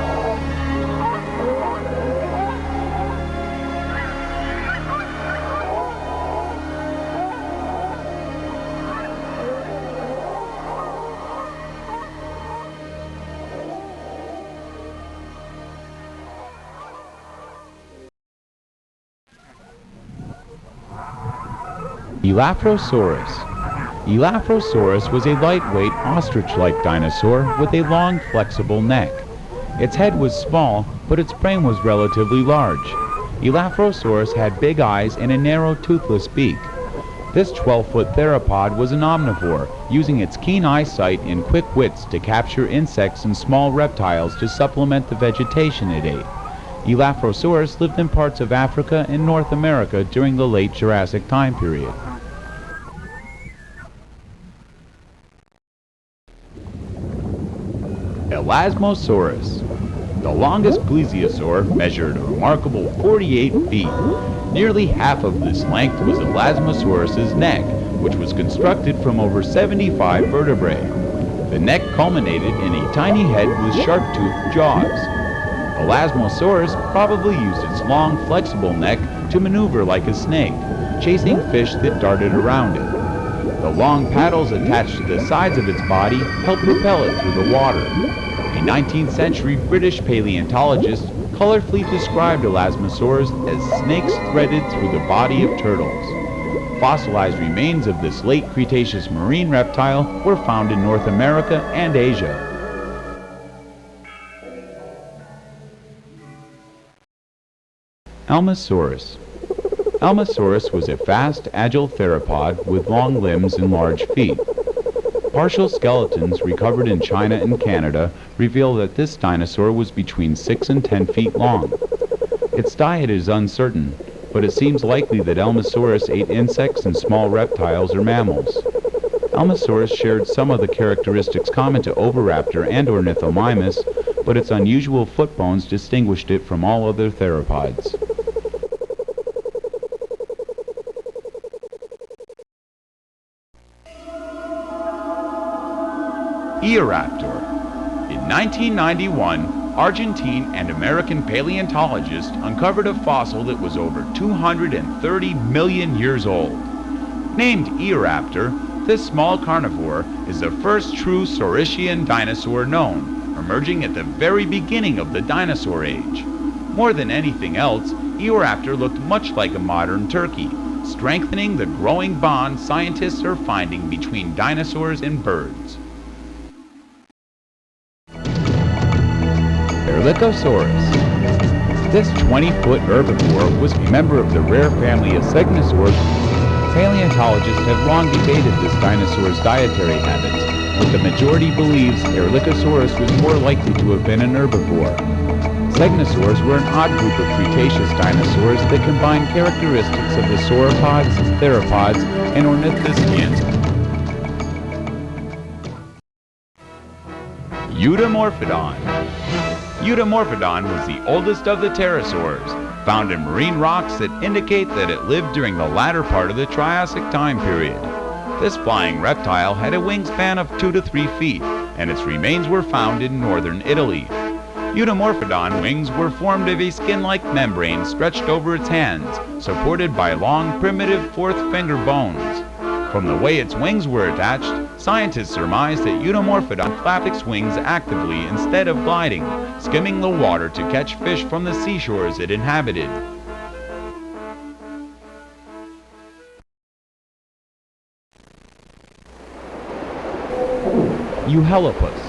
Elafrosaurus. Elafrosaurus was a lightweight, ostrich-like dinosaur with a long, flexible neck. Its head was small, but its brain was relatively large. Elafrosaurus had big eyes and a narrow, toothless beak. This 12-foot theropod was an omnivore, using its keen eyesight and quick wits to capture insects and small reptiles to supplement the vegetation it ate. Elafrosaurus lived in parts of Africa and North America during the late Jurassic time period. Elasmosaurus. The longest plesiosaur measured a remarkable 48 feet. Nearly half of this length was Elasmosaurus's neck, which was constructed from over 75 vertebrae. The neck culminated in a tiny head with sharp-toothed jaws. Elasmosaurus probably used its long, flexible neck to maneuver like a snake, chasing fish that darted around it. The long paddles attached to the sides of its body helped propel it through the water. A 19th century British paleontologist colorfully described Elasmosaurus as snakes threaded through the body of turtles. Fossilized remains of this late Cretaceous marine reptile were found in North America and Asia. Elmosaurus. Elmosaurus was a fast, agile theropod with long limbs and large feet. Partial skeletons recovered in China and Canada reveal that this dinosaur was between 6 and 10 feet long. Its diet is uncertain, but it seems likely that Elmosaurus ate insects and small reptiles or mammals. Elmosaurus shared some of the characteristics common to Oviraptor and Ornithomimus, but its unusual foot bones distinguished it from all other theropods. Eoraptor. In 1991, Argentine and American paleontologists uncovered a fossil that was over 230 million years old. Named Eoraptor, this small carnivore is the first true Saurischian dinosaur known, emerging at the very beginning of the dinosaur age. More than anything else, Eoraptor looked much like a modern turkey, strengthening the growing bond scientists are finding between dinosaurs and birds. Erlikosaurus. This 20-foot herbivore was a member of the rare family of Segnosaurs. Paleontologists have long debated this dinosaur's dietary habits, but the majority believes Erlikosaurus was more likely to have been an herbivore. Segnosaurs were an odd group of Cretaceous dinosaurs that combined characteristics of the sauropods, theropods, and ornithischians. Eudomorphodon. Eudomorphodon was the oldest of the pterosaurs, found in marine rocks that indicate that it lived during the latter part of the Triassic time period. This flying reptile had a wingspan of 2 to 3 feet, and its remains were found in northern Italy. Eudomorphodon wings were formed of a skin-like membrane stretched over its hands, supported by long primitive fourth finger bones. From the way its wings were attached, scientists surmised that Eudomorphodon flapped its wings actively instead of gliding, skimming the water to catch fish from the seashores it inhabited. Euhelopus.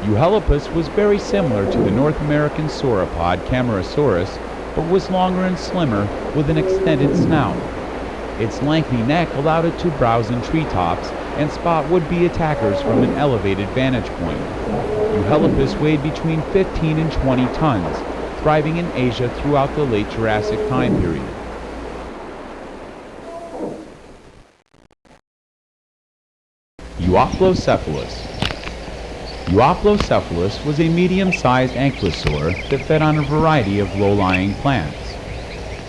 Euhelopus was very similar to the North American sauropod Camarasaurus, but was longer and slimmer with an extended snout. Its lengthy neck allowed it to browse in treetops and spot would-be attackers from an elevated vantage point. Euhelopus weighed between 15 and 20 tons, thriving in Asia throughout the late Jurassic time period. Euoplocephalus. Euoplocephalus was a medium-sized ankylosaur that fed on a variety of low-lying plants.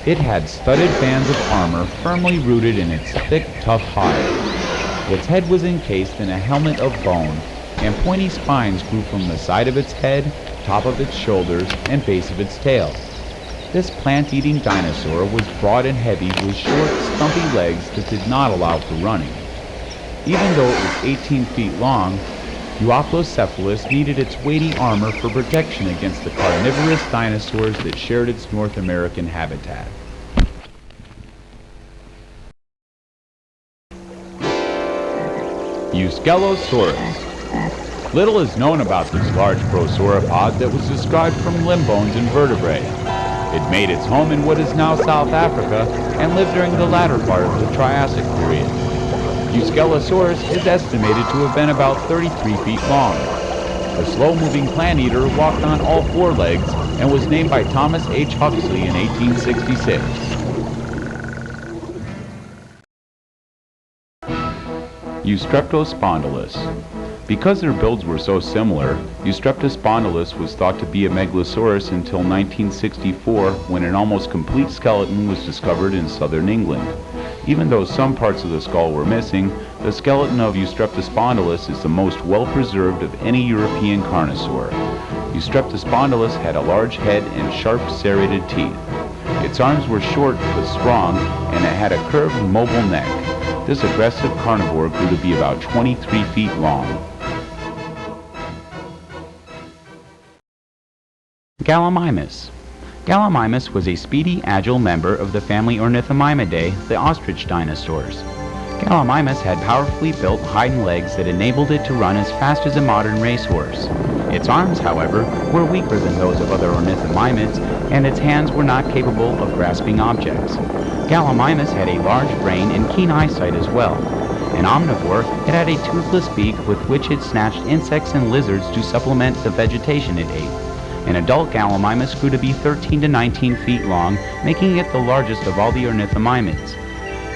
It had studded bands of armor firmly rooted in its thick, tough hide. Its head was encased in a helmet of bone, and pointy spines grew from the side of its head, top of its shoulders, and base of its tail. This plant-eating dinosaur was broad and heavy with short, stumpy legs that did not allow for running. Even though it was 18 feet long, Euoplocephalus needed its weighty armor for protection against the carnivorous dinosaurs that shared its North American habitat. Euskellosaurus. Little is known about this large prosauropod that was described from limb bones and vertebrae. It made its home in what is now South Africa and lived during the latter part of the Triassic period. Euskellosaurus is estimated to have been about 33 feet long. The slow-moving plant-eater walked on all 4 legs and was named by Thomas H. Huxley in 1866. Eustreptospondylus. Because their builds were so similar, Eustreptospondylus was thought to be a megalosaurus until 1964, when an almost complete skeleton was discovered in southern England. Even though some parts of the skull were missing, the skeleton of Eustreptospondylus is the most well-preserved of any European carnosaur. Eustreptospondylus had a large head and sharp serrated teeth. Its arms were short but strong, and it had a curved, mobile neck. This aggressive carnivore grew to be about 23 feet long. Gallimimus. Gallimimus was a speedy, agile member of the family Ornithomimidae, the ostrich dinosaurs. Gallimimus had powerfully built hind legs that enabled it to run as fast as a modern racehorse. Its arms, however, were weaker than those of other ornithomimids, and its hands were not capable of grasping objects. Gallimimus had a large brain and keen eyesight as well. An omnivore, it had a toothless beak with which it snatched insects and lizards to supplement the vegetation it ate. An adult Gallimimus grew to be 13 to 19 feet long, making it the largest of all the ornithomimids.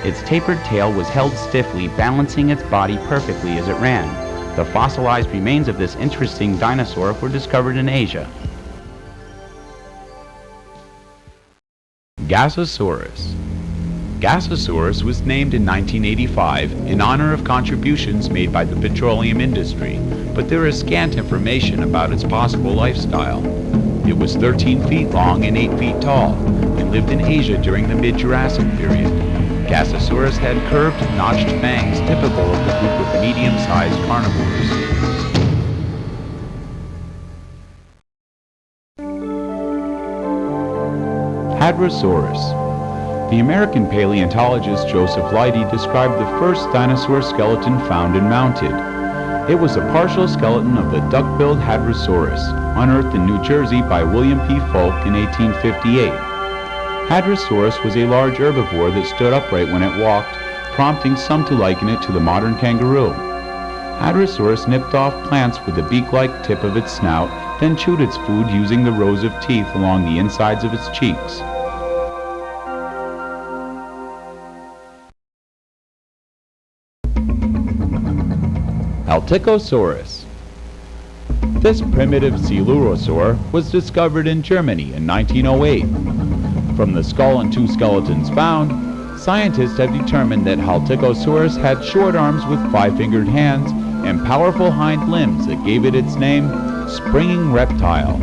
Its tapered tail was held stiffly, balancing its body perfectly as it ran. The fossilized remains of this interesting dinosaur were discovered in Asia. Gasosaurus. Gasosaurus was named in 1985 in honor of contributions made by the petroleum industry, but there is scant information about its possible lifestyle. It was 13 feet long and 8 feet tall, and lived in Asia during the mid-Jurassic period. Gasosaurus had curved, notched fangs typical of the group of medium-sized carnivores. Hadrosaurus. The American paleontologist Joseph Leidy described the first dinosaur skeleton found and mounted. It was a partial skeleton of the duck-billed Hadrosaurus, unearthed in New Jersey by William P. Folk in 1858. Hadrosaurus was a large herbivore that stood upright when it walked, prompting some to liken it to the modern kangaroo. Hadrosaurus nipped off plants with the beak-like tip of its snout, then chewed its food using the rows of teeth along the insides of its cheeks. Alticosaurus. This primitive coelurosaur was discovered in Germany in 1908. From the skull and two skeletons found, scientists have determined that Alticosaurus had short arms with five-fingered hands and powerful hind limbs that gave it its name, springing reptile.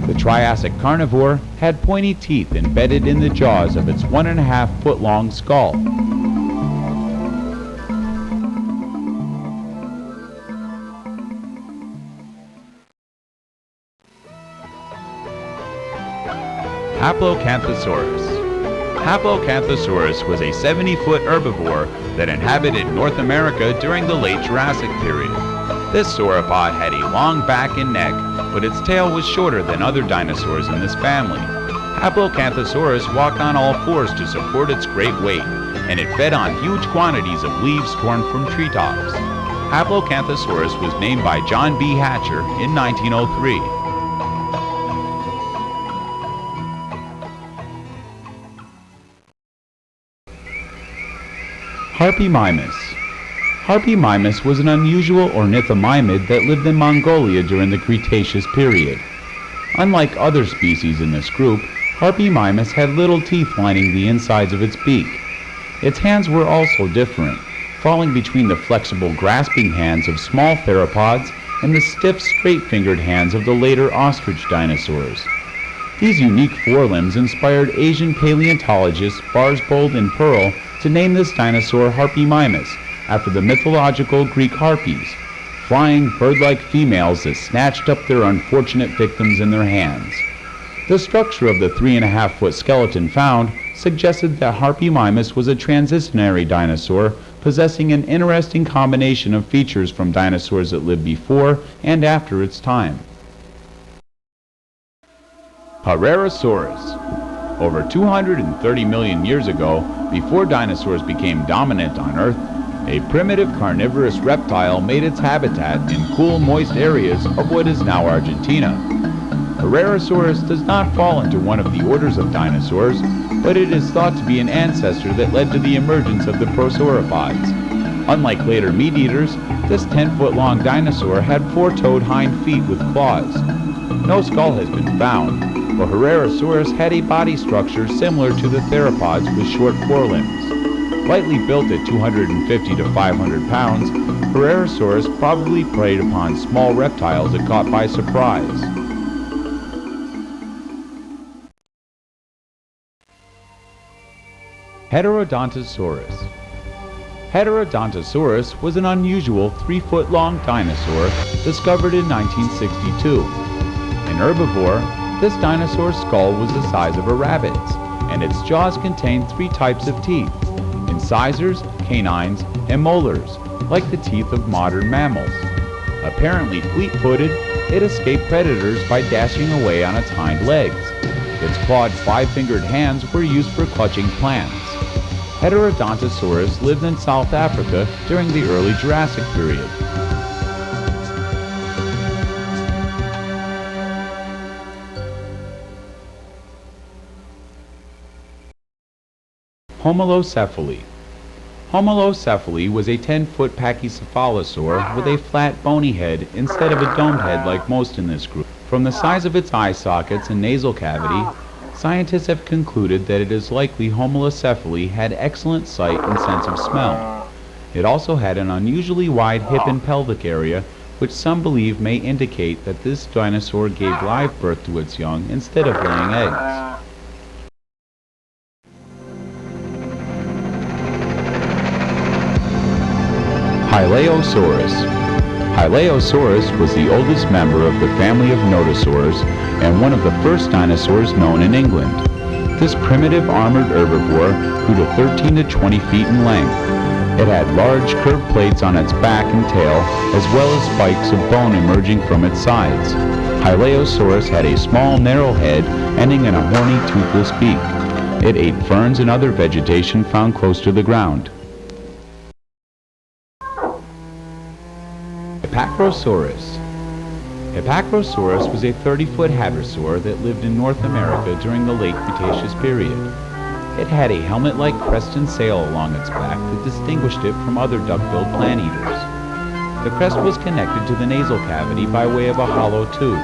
The Triassic carnivore had pointy teeth embedded in the jaws of its 1.5-foot-long skull. Haplocanthosaurus. Haplocanthosaurus was a 70-foot herbivore that inhabited North America during the late Jurassic period. This sauropod had a long back and neck, but its tail was shorter than other dinosaurs in this family. Haplocanthosaurus walked on all fours to support its great weight, and it fed on huge quantities of leaves torn from treetops. Haplocanthosaurus was named by John B. Hatcher in 1903. Harpymimus. Harpymimus was an unusual ornithomimid that lived in Mongolia during the Cretaceous period. Unlike other species in this group, Harpymimus had little teeth lining the insides of its beak. Its hands were also different, falling between the flexible grasping hands of small theropods and the stiff straight-fingered hands of the later ostrich dinosaurs. These unique forelimbs inspired Asian paleontologists Barsbold and Pearl to name this dinosaur Harpymimus, after the mythological Greek harpies, flying bird-like females that snatched up their unfortunate victims in their hands. The structure of the 3.5-foot skeleton found suggested that Harpymimus was a transitionary dinosaur possessing an interesting combination of features from dinosaurs that lived before and after its time. Herrerasaurus. Over 230 million years ago, before dinosaurs became dominant on Earth, a primitive carnivorous reptile made its habitat in cool, moist areas of what is now Argentina. Herrerasaurus does not fall into one of the orders of dinosaurs, but it is thought to be an ancestor that led to the emergence of the prosauropods. Unlike later meat-eaters, this 10-foot-long dinosaur had 4-toed hind feet with claws. No skull has been found, but Herrerasaurus had a body structure similar to the theropods with short forelimbs. Lightly built at 250 to 500 pounds, Herrerasaurus probably preyed upon small reptiles it caught by surprise. Heterodontosaurus. Heterodontosaurus was an unusual 3-foot-long dinosaur discovered in 1962. An herbivore, this dinosaur's skull was the size of a rabbit's, and its jaws contained 3 types of teeth: incisors, canines, and molars, like the teeth of modern mammals. Apparently fleet-footed, it escaped predators by dashing away on its hind legs. Its clawed 5-fingered hands were used for clutching plants. Heterodontosaurus lived in South Africa during the early Jurassic period. Homalocephaly. Homalocephaly was a 10-foot pachycephalosaur with a flat, bony head instead of a domed head like most in this group. From the size of its eye sockets and nasal cavity, scientists have concluded that it is likely Homalocephaly had excellent sight and sense of smell. It also had an unusually wide hip and pelvic area, which some believe may indicate that this dinosaur gave live birth to its young instead of laying eggs. Hylaeosaurus. Hylaeosaurus was the oldest member of the family of nodosaurs and one of the first dinosaurs known in England. This primitive armored herbivore grew to 13 to 20 feet in length. It had large curved plates on its back and tail, as well as spikes of bone emerging from its sides. Hylaeosaurus had a small, narrow head ending in a horny, toothless beak. It ate ferns and other vegetation found close to the ground. Hipacrosaurus. Hipacrosaurus was a 30-foot hadrosaur that lived in North America during the late Cretaceous period. It had a helmet-like crest and sail along its back that distinguished it from other duck-billed plant-eaters. The crest was connected to the nasal cavity by way of a hollow tube.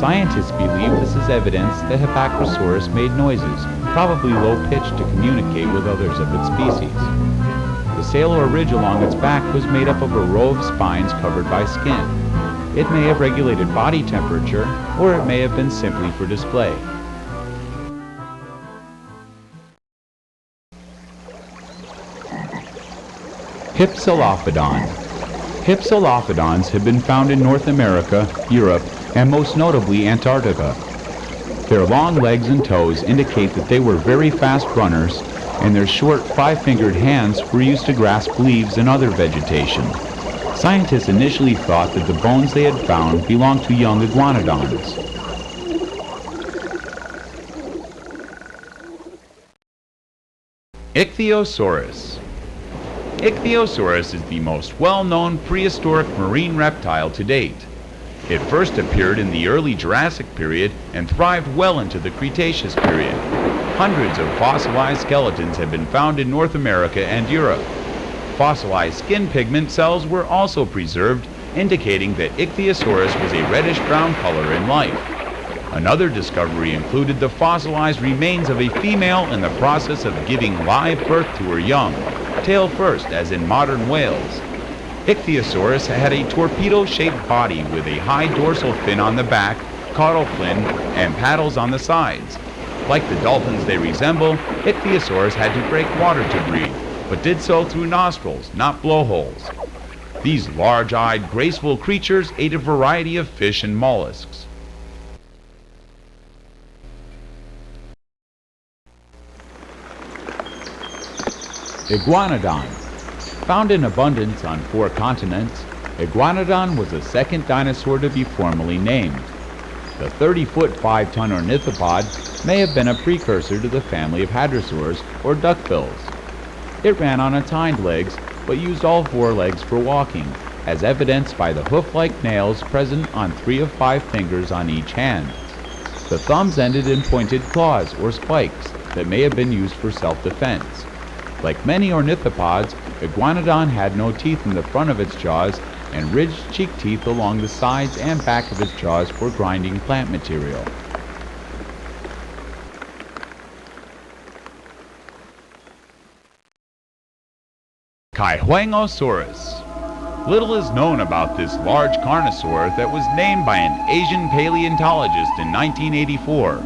Scientists believe this is evidence that Hipacrosaurus made noises, probably low-pitched, to communicate with others of its species. The sail or ridge along its back was made up of a row of spines covered by skin. It may have regulated body temperature, or it may have been simply for display. Hypsilophodon. Hypsilophodons have been found in North America, Europe, and most notably Antarctica. Their long legs and toes indicate that they were very fast runners, and their short 5-fingered hands were used to grasp leaves and other vegetation. Scientists initially thought that the bones they had found belonged to young iguanodons. Ichthyosaurus. Ichthyosaurus is the most well-known prehistoric marine reptile to date. It first appeared in the early Jurassic period and thrived well into the Cretaceous period. Hundreds of fossilized skeletons have been found in North America and Europe. Fossilized skin pigment cells were also preserved, indicating that Ichthyosaurus was a reddish-brown color in life. Another discovery included the fossilized remains of a female in the process of giving live birth to her young, tail first, as in modern whales. Ichthyosaurus had a torpedo-shaped body with a high dorsal fin on the back, caudal fin, and paddles on the sides. Like the dolphins they resemble, Ichthyosaurus had to break water to breathe, but did so through nostrils, not blowholes. These large-eyed, graceful creatures ate a variety of fish and mollusks. Iguanodon. Found in abundance on 4 continents, Iguanodon was the second dinosaur to be formally named. The 30-foot 5-ton ornithopod may have been a precursor to the family of hadrosaurs, or duckbills. It ran on its hind legs, but used all 4 legs for walking, as evidenced by the hoof-like nails present on 3 of 5 fingers on each hand. The thumbs ended in pointed claws, or spikes, that may have been used for self-defense. Like many ornithopods, Iguanodon had no teeth in the front of its jaws and ridged cheek teeth along the sides and back of its jaws for grinding plant material. Kaihuengosaurus. Little is known about this large carnivore that was named by an Asian paleontologist in 1984.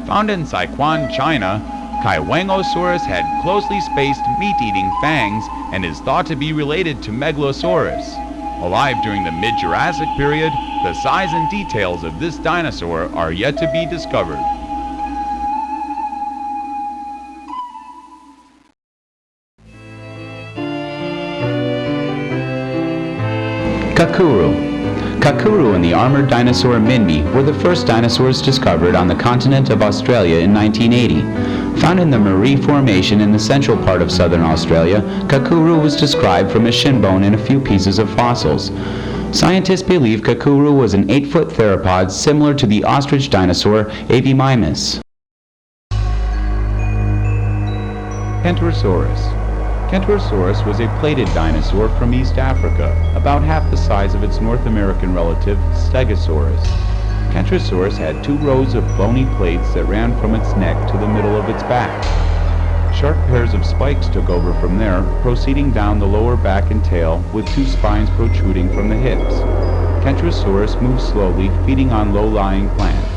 Found in Sichuan, China, Kaihuengosaurus had closely spaced meat-eating fangs and is thought to be related to Megalosaurus. Alive during the mid-Jurassic period, the size and details of this dinosaur are yet to be discovered. Kakuru. Kakuru and the armored dinosaur Minmi were the first dinosaurs discovered on the continent of Australia in 1980. Found in the Marie Formation in the central part of southern Australia, Kakuru was described from a shin bone and a few pieces of fossils. Scientists believe Kakuru was an 8-foot theropod similar to the ostrich dinosaur Abelisaurus. Kentrosaurus. Kentrosaurus was a plated dinosaur from East Africa, about half the size of its North American relative, Stegosaurus. Kentrosaurus had 2 rows of bony plates that ran from its neck to the middle of its back. Sharp pairs of spikes took over from there, proceeding down the lower back and tail with 2 spines protruding from the hips. Kentrosaurus moved slowly, feeding on low-lying plants.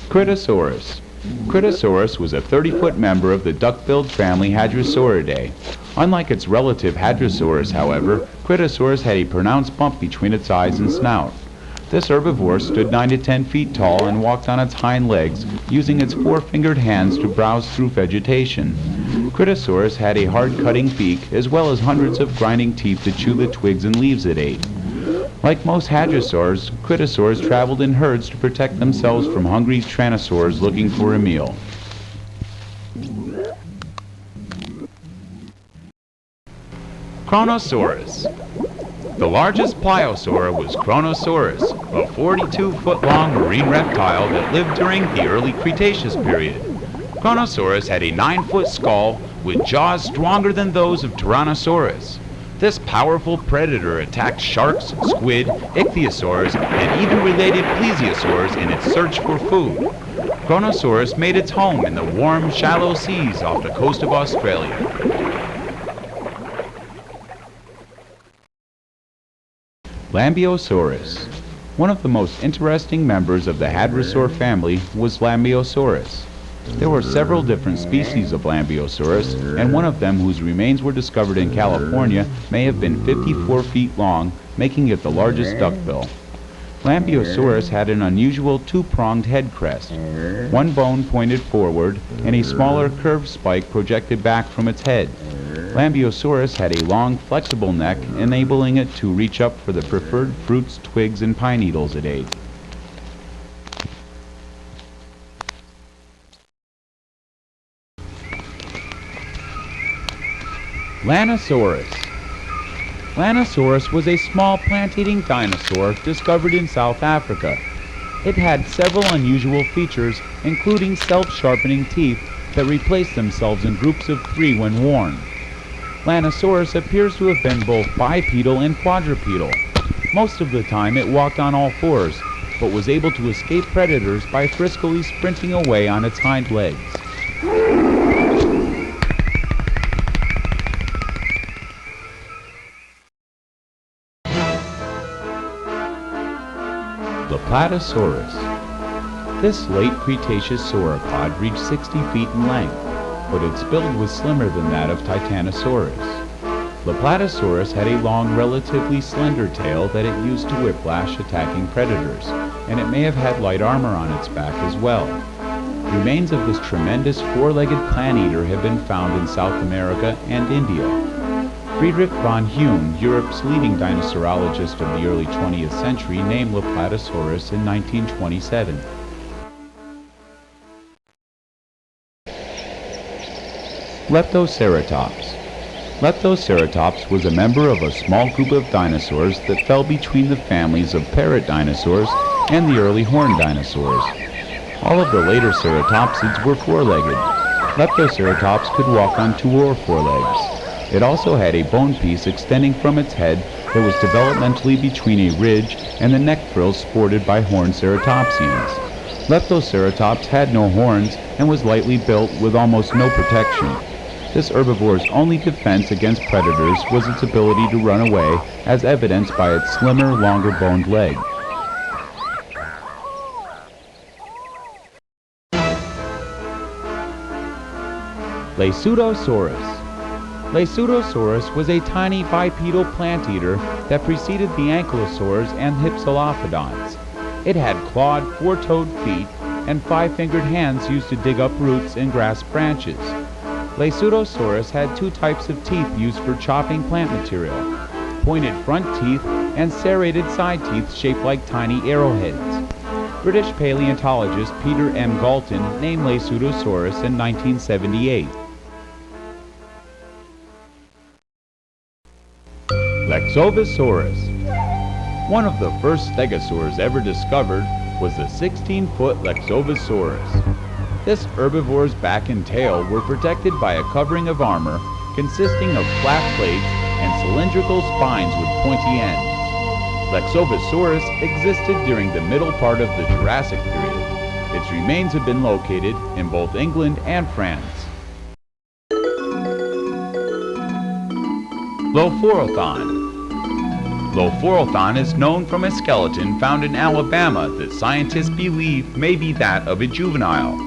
Critosaurus. Critosaurus was a 30-foot member of the duck-billed family Hadrosauridae. Unlike its relative Hadrosaurus, however, Critosaurus had a pronounced bump between its eyes and snout. This herbivore stood 9 to 10 feet tall and walked on its hind legs, using its 4-fingered hands to browse through vegetation. Critosaurus had a hard-cutting beak, as well as hundreds of grinding teeth to chew the twigs and leaves it ate. Like most hadrosaurs, critosaurs traveled in herds to protect themselves from hungry tyrannosaurs looking for a meal. Kronosaurus. The largest pliosaur was Kronosaurus, a 42-foot-long marine reptile that lived during the early Cretaceous period. Kronosaurus had a 9-foot skull with jaws stronger than those of Tyrannosaurus. This powerful predator attacked sharks, squid, ichthyosaurs, and even related plesiosaurs in its search for food. Kronosaurus made its home in the warm, shallow seas off the coast of Australia. Lambeosaurus. One of the most interesting members of the hadrosaur family was Lambeosaurus. There were several different species of Lambeosaurus, and one of them whose remains were discovered in California may have been 54 feet long, making it the largest duckbill. Lambeosaurus had an unusual 2-pronged head crest. One bone pointed forward, and a smaller curved spike projected back from its head. Lambeosaurus had a long, flexible neck, enabling it to reach up for the preferred fruits, twigs, and pine needles it ate. Lanosaurus. Lanosaurus was a small plant-eating dinosaur discovered in South Africa. It had several unusual features, including self-sharpening teeth that replaced themselves in groups of 3 when worn. Lanosaurus appears to have been both bipedal and quadrupedal. Most of the time it walked on all 4s, but was able to escape predators by friskily sprinting away on its hind legs. Leplatosaurus. This late Cretaceous sauropod reached 60 feet in length, but its build was slimmer than that of Titanosaurus. Leplatosaurus had a long, relatively slender tail that it used to whiplash attacking predators, and it may have had light armor on its back as well. Remains of this tremendous 4-legged plant-eater have been found in South America and India. Friedrich von Huene, Europe's leading dinosaurologist of the early 20th century, named Leplatosaurus in 1927. Leptoceratops. Leptoceratops was a member of a small group of dinosaurs that fell between the families of parrot dinosaurs and the early horned dinosaurs. All of the later ceratopsids were four-legged. Leptoceratops could walk on two or four legs. It also had a bone piece extending from its head that was developmentally between a ridge and the neck frills sported by horned ceratopsians. Leptoceratops had no horns and was lightly built with almost no protection. This herbivore's only defense against predators was its ability to run away, as evidenced by its slimmer, longer-boned leg. Lesutosaurus. Lesutosaurus was a tiny bipedal plant eater that preceded the ankylosaurs and hypsilophodons. It had clawed, four-toed feet and five-fingered hands used to dig up roots and grass branches. Lesutosaurus had two types of teeth used for chopping plant material: pointed front teeth and serrated side teeth shaped like tiny arrowheads. British paleontologist Peter M. Galton named Lesutosaurus in 1978. Lexovisaurus. One of the first stegosaurs ever discovered was the 16-foot Lexovisaurus. This herbivore's back and tail were protected by a covering of armor consisting of flat plates and cylindrical spines with pointy ends. Lexovisaurus existed during the middle part of the Jurassic period. Its remains have been located in both England and France. Lophorodon. Lophorodon is known from a skeleton found in Alabama that scientists believe may be that of a juvenile.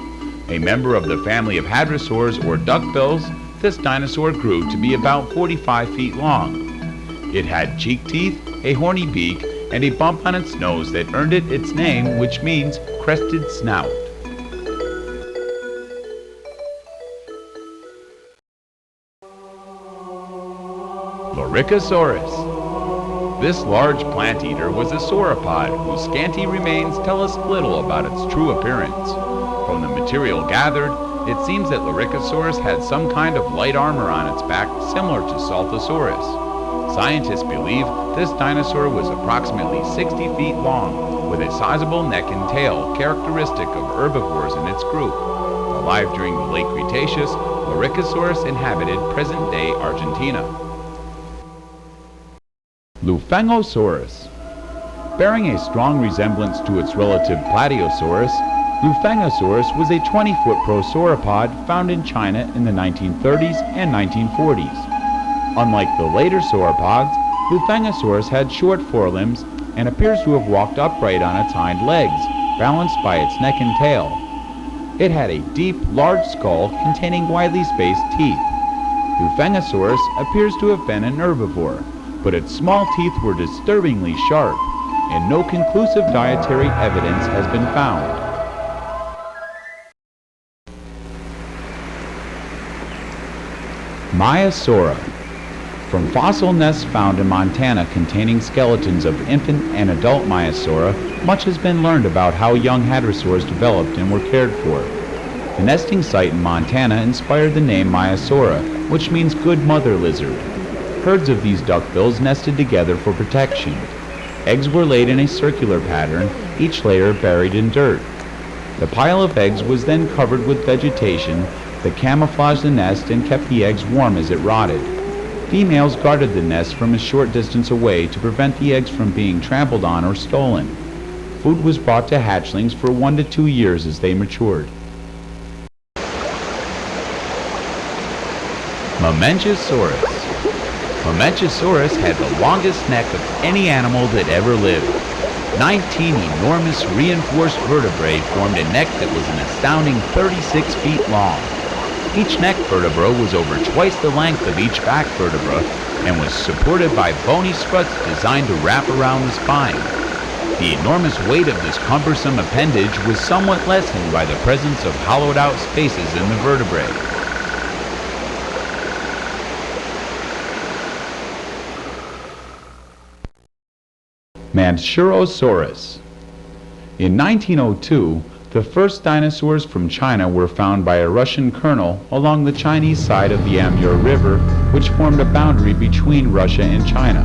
A member of the family of hadrosaurs or duckbills, this dinosaur grew to be about 45 feet long. It had cheek teeth, a horny beak, and a bump on its nose that earned it its name, which means crested snout. Loricasaurus. This large plant eater was a sauropod whose scanty remains tell us little about its true appearance. From the material gathered, it seems that Loricasaurus had some kind of light armor on its back similar to Saltosaurus. Scientists believe this dinosaur was approximately 60 feet long, with a sizable neck and tail characteristic of herbivores in its group. Alive during the late Cretaceous, Loricasaurus inhabited present-day Argentina. Lufengosaurus. Bearing a strong resemblance to its relative Plateosaurus, Lufengosaurus was a 20-foot prosauropod found in China in the 1930s and 1940s. Unlike the later sauropods, Lufengosaurus had short forelimbs and appears to have walked upright on its hind legs, balanced by its neck and tail. It had a deep, large skull containing widely spaced teeth. Lufengosaurus appears to have been an herbivore, but its small teeth were disturbingly sharp, and no conclusive dietary evidence has been found. Maiasaura. From fossil nests found in Montana containing skeletons of infant and adult Maiasaura, much has been learned about how young hadrosaurs developed and were cared for. The nesting site in Montana inspired the name Maiasaura, which means good mother lizard. Herds of these duckbills nested together for protection. Eggs were laid in a circular pattern, each layer buried in dirt. The pile of eggs was then covered with vegetation that camouflaged the nest and kept the eggs warm as it rotted. Females guarded the nest from a short distance away to prevent the eggs from being trampled on or stolen. Food was brought to hatchlings for 1 to 2 years as they matured. Mamenchisaurus. Mamenchisaurus had the longest neck of any animal that ever lived. 19 enormous reinforced vertebrae formed a neck that was an astounding 36 feet long. Each neck vertebra was over twice the length of each back vertebra and was supported by bony struts designed to wrap around the spine. The enormous weight of this cumbersome appendage was somewhat lessened by the presence of hollowed-out spaces in the vertebrae. Manchurosaurus. In 1902, the first dinosaurs from China were found by a Russian colonel along the Chinese side of the Amur River, which formed a boundary between Russia and China.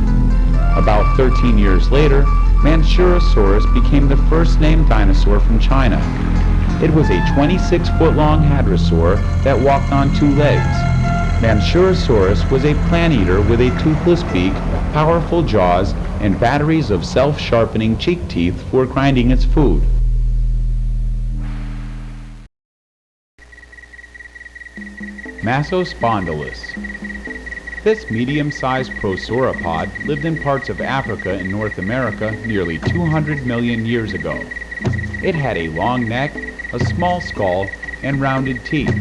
About 13 years later, Manchurosaurus became the first named dinosaur from China. It was a 26-foot-long hadrosaur that walked on two legs. Manchurosaurus was a plant-eater with a toothless beak, powerful jaws, and batteries of self-sharpening cheek teeth for grinding its food. Massospondylus. This medium-sized prosauropod lived in parts of Africa and North America nearly 200 million years ago. It had a long neck, a small skull, and rounded teeth.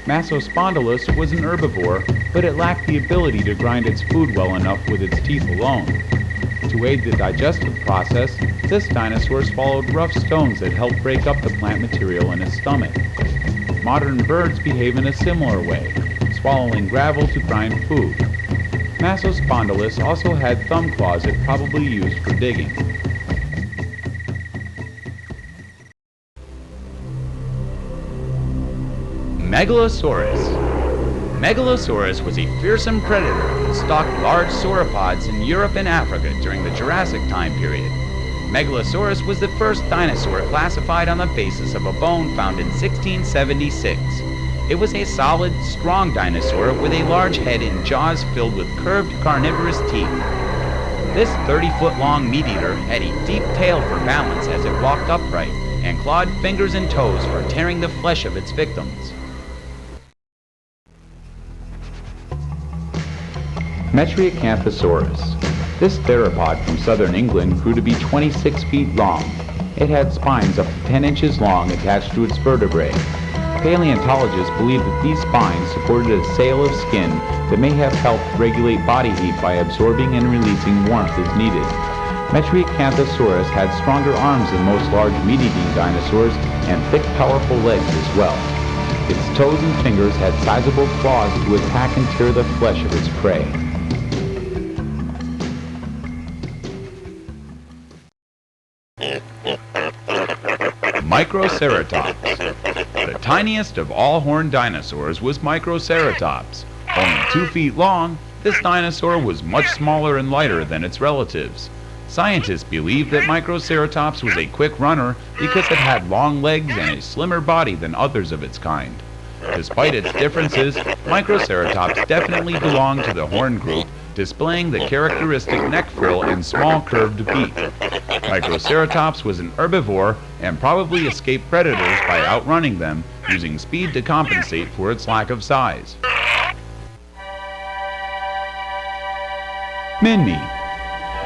Massospondylus was an herbivore, but it lacked the ability to grind its food well enough with its teeth alone. To aid the digestive process, this dinosaur swallowed rough stones that helped break up the plant material in its stomach. Modern birds behave in a similar way, swallowing gravel to grind food. Massospondylus also had thumb claws it probably used for digging. Megalosaurus. Megalosaurus was a fearsome predator that stalked large sauropods in Europe and Africa during the Jurassic time period. Megalosaurus was the first dinosaur classified on the basis of a bone found in 1676. It was a solid, strong dinosaur with a large head and jaws filled with curved carnivorous teeth. This 30-foot-long meat-eater had a deep tail for balance as it walked upright, and clawed fingers and toes for tearing the flesh of its victims. Metriacanthosaurus. This theropod from southern England grew to be 26 feet long. It had spines up to 10 inches long attached to its vertebrae. Paleontologists believe that these spines supported a sail of skin that may have helped regulate body heat by absorbing and releasing warmth as needed. Metriacanthosaurus had stronger arms than most large meat-eating dinosaurs and thick, powerful legs as well. Its toes and fingers had sizable claws to attack and tear the flesh of its prey. Microceratops. The tiniest of all horned dinosaurs was Microceratops. Only 2 feet long, this dinosaur was much smaller and lighter than its relatives. Scientists believe that Microceratops was a quick runner because it had long legs and a slimmer body than others of its kind. Despite its differences, Microceratops definitely belonged to the horn group, displaying the characteristic neck frill and small curved beak. Microceratops was an herbivore and probably escaped predators by outrunning them, using speed to compensate for its lack of size. Minmi.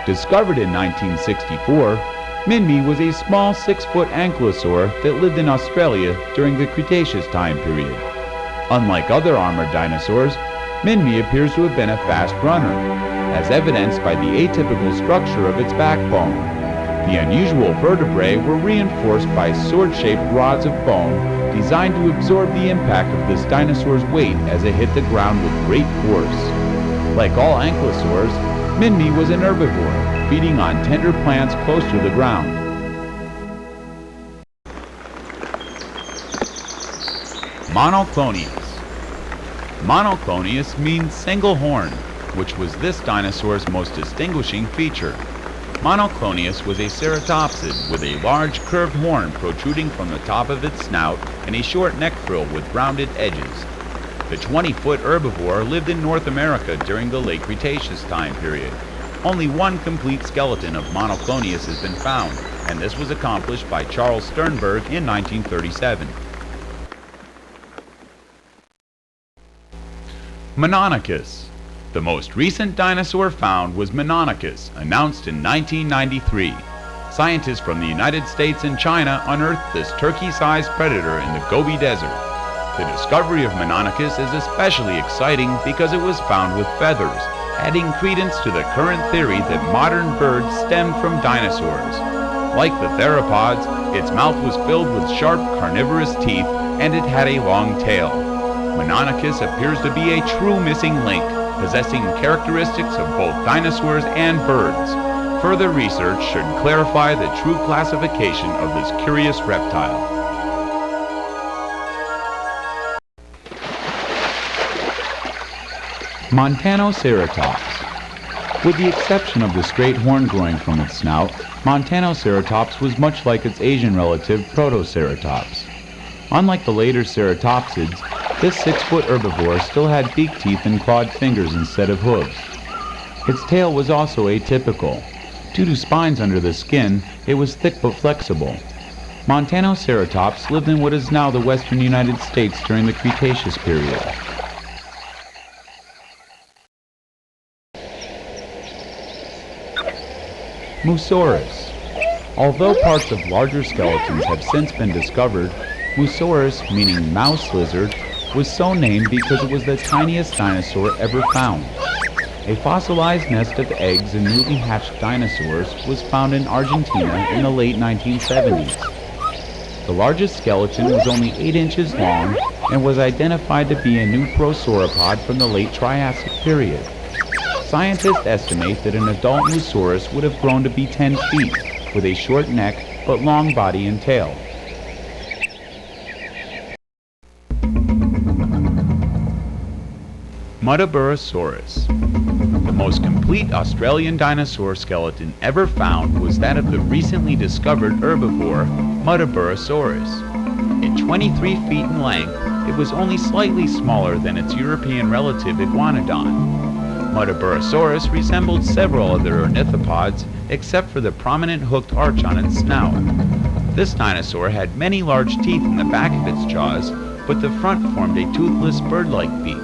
Discovered in 1964, Minmi was a small 6-foot ankylosaur that lived in Australia during the Cretaceous time period. Unlike other armored dinosaurs, Minmi appears to have been a fast runner, as evidenced by the atypical structure of its backbone. The unusual vertebrae were reinforced by sword-shaped rods of bone designed to absorb the impact of this dinosaur's weight as it hit the ground with great force. Like all ankylosaurs, Minmi was an herbivore, feeding on tender plants close to the ground. Monoclonius. Monoclonius means single horn, which was this dinosaur's most distinguishing feature. Monoclonius was a ceratopsid with a large curved horn protruding from the top of its snout and a short neck frill with rounded edges. The 20-foot herbivore lived in North America during the late Cretaceous time period. Only one complete skeleton of Monoclonius has been found, and this was accomplished by Charles Sternberg in 1937. Mononychus. The most recent dinosaur found was Mononychus, announced in 1993. Scientists from the United States and China unearthed this turkey-sized predator in the Gobi Desert. The discovery of Mononychus is especially exciting because it was found with feathers, adding credence to the current theory that modern birds stemmed from dinosaurs. Like the theropods, its mouth was filled with sharp carnivorous teeth and it had a long tail. Mononychus appears to be a true missing link, possessing characteristics of both dinosaurs and birds. Further research should clarify the true classification of this curious reptile. Montanoceratops. With the exception of the straight horn growing from its snout, Montanoceratops was much like its Asian relative Protoceratops. Unlike the later ceratopsids, this 6-foot herbivore still had beak teeth and clawed fingers instead of hooves. Its tail was also atypical. Due to spines under the skin, it was thick but flexible. Montanoceratops lived in what is now the western United States during the Cretaceous period. Moosaurus. Although parts of larger skeletons have since been discovered, Moosaurus, meaning mouse lizard, was so named because it was the tiniest dinosaur ever found. A fossilized nest of eggs and newly hatched dinosaurs was found in Argentina in the late 1970s. The largest skeleton was only 8 inches long and was identified to be a new prosauropod from the late Triassic period. Scientists estimate that an adult Moosaurus would have grown to be 10 feet, with a short neck but long body and tail. Abelisaurus. The most complete Australian dinosaur skeleton ever found was that of the recently discovered herbivore, Abelisaurus. At 23 feet in length, it was only slightly smaller than its European relative Iguanodon. Abelisaurus resembled several other ornithopods except for the prominent hooked arch on its snout. This dinosaur had many large teeth in the back of its jaws, but the front formed a toothless bird-like beak.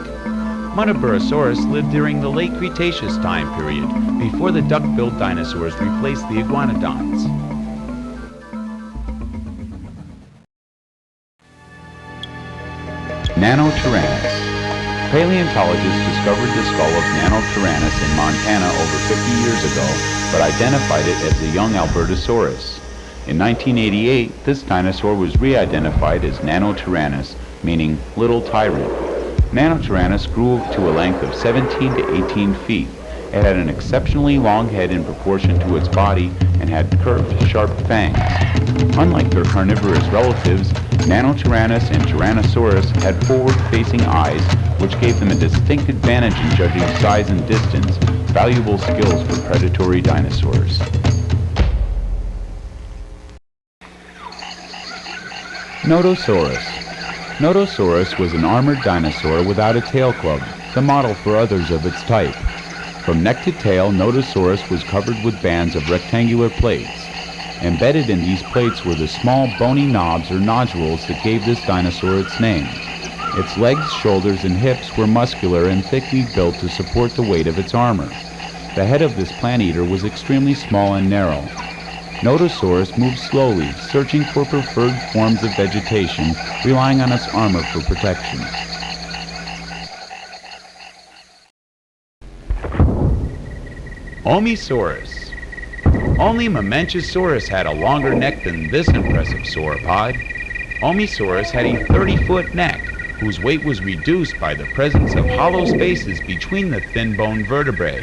Abelisaurus lived during the late Cretaceous time period, before the duck-billed dinosaurs replaced the iguanodons. Nanotyrannus. Paleontologists discovered the skull of Nanotyrannus in Montana over 50 years ago, but identified it as the young Abelisaurus. In 1988, this dinosaur was re-identified as Nanotyrannus, meaning little tyrant. Nanotyrannus grew to a length of 17 to 18 feet. It had an exceptionally long head in proportion to its body and had curved, sharp fangs. Unlike their carnivorous relatives, Nanotyrannus and Tyrannosaurus had forward-facing eyes, which gave them a distinct advantage in judging size and distance, valuable skills for predatory dinosaurs. Nodosaurus. Nodosaurus was an armored dinosaur without a tail club, the model for others of its type. From neck to tail, Nodosaurus was covered with bands of rectangular plates. Embedded in these plates were the small bony knobs or nodules that gave this dinosaur its name. Its legs, shoulders, and hips were muscular and thickly built to support the weight of its armor. The head of this plant eater was extremely small and narrow. Nodosaurus moved slowly, searching for preferred forms of vegetation, relying on its armor for protection. Omisaurus. Only Mamenchisaurus had a longer neck than this impressive sauropod. Omisaurus had a 30-foot neck, whose weight was reduced by the presence of hollow spaces between the thin-boned vertebrae.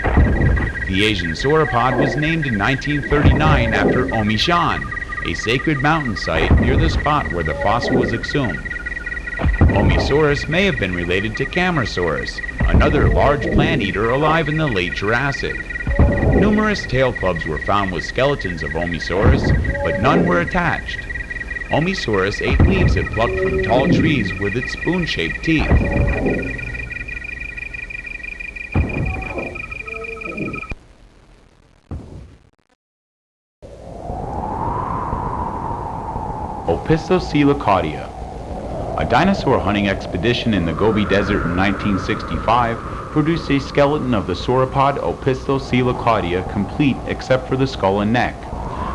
The Asian sauropod was named in 1939 after Omishan, a sacred mountain site near the spot where the fossil was exhumed. Omisaurus may have been related to Camarasaurus, another large plant eater alive in the late Jurassic. Numerous tail clubs were found with skeletons of Omisaurus, but none were attached. Omisaurus ate leaves it plucked from tall trees with its spoon-shaped teeth. Opisthocoelicaudia. A dinosaur hunting expedition in the Gobi Desert in 1965 produced a skeleton of the sauropod Opisthocoelicaudia complete except for the skull and neck.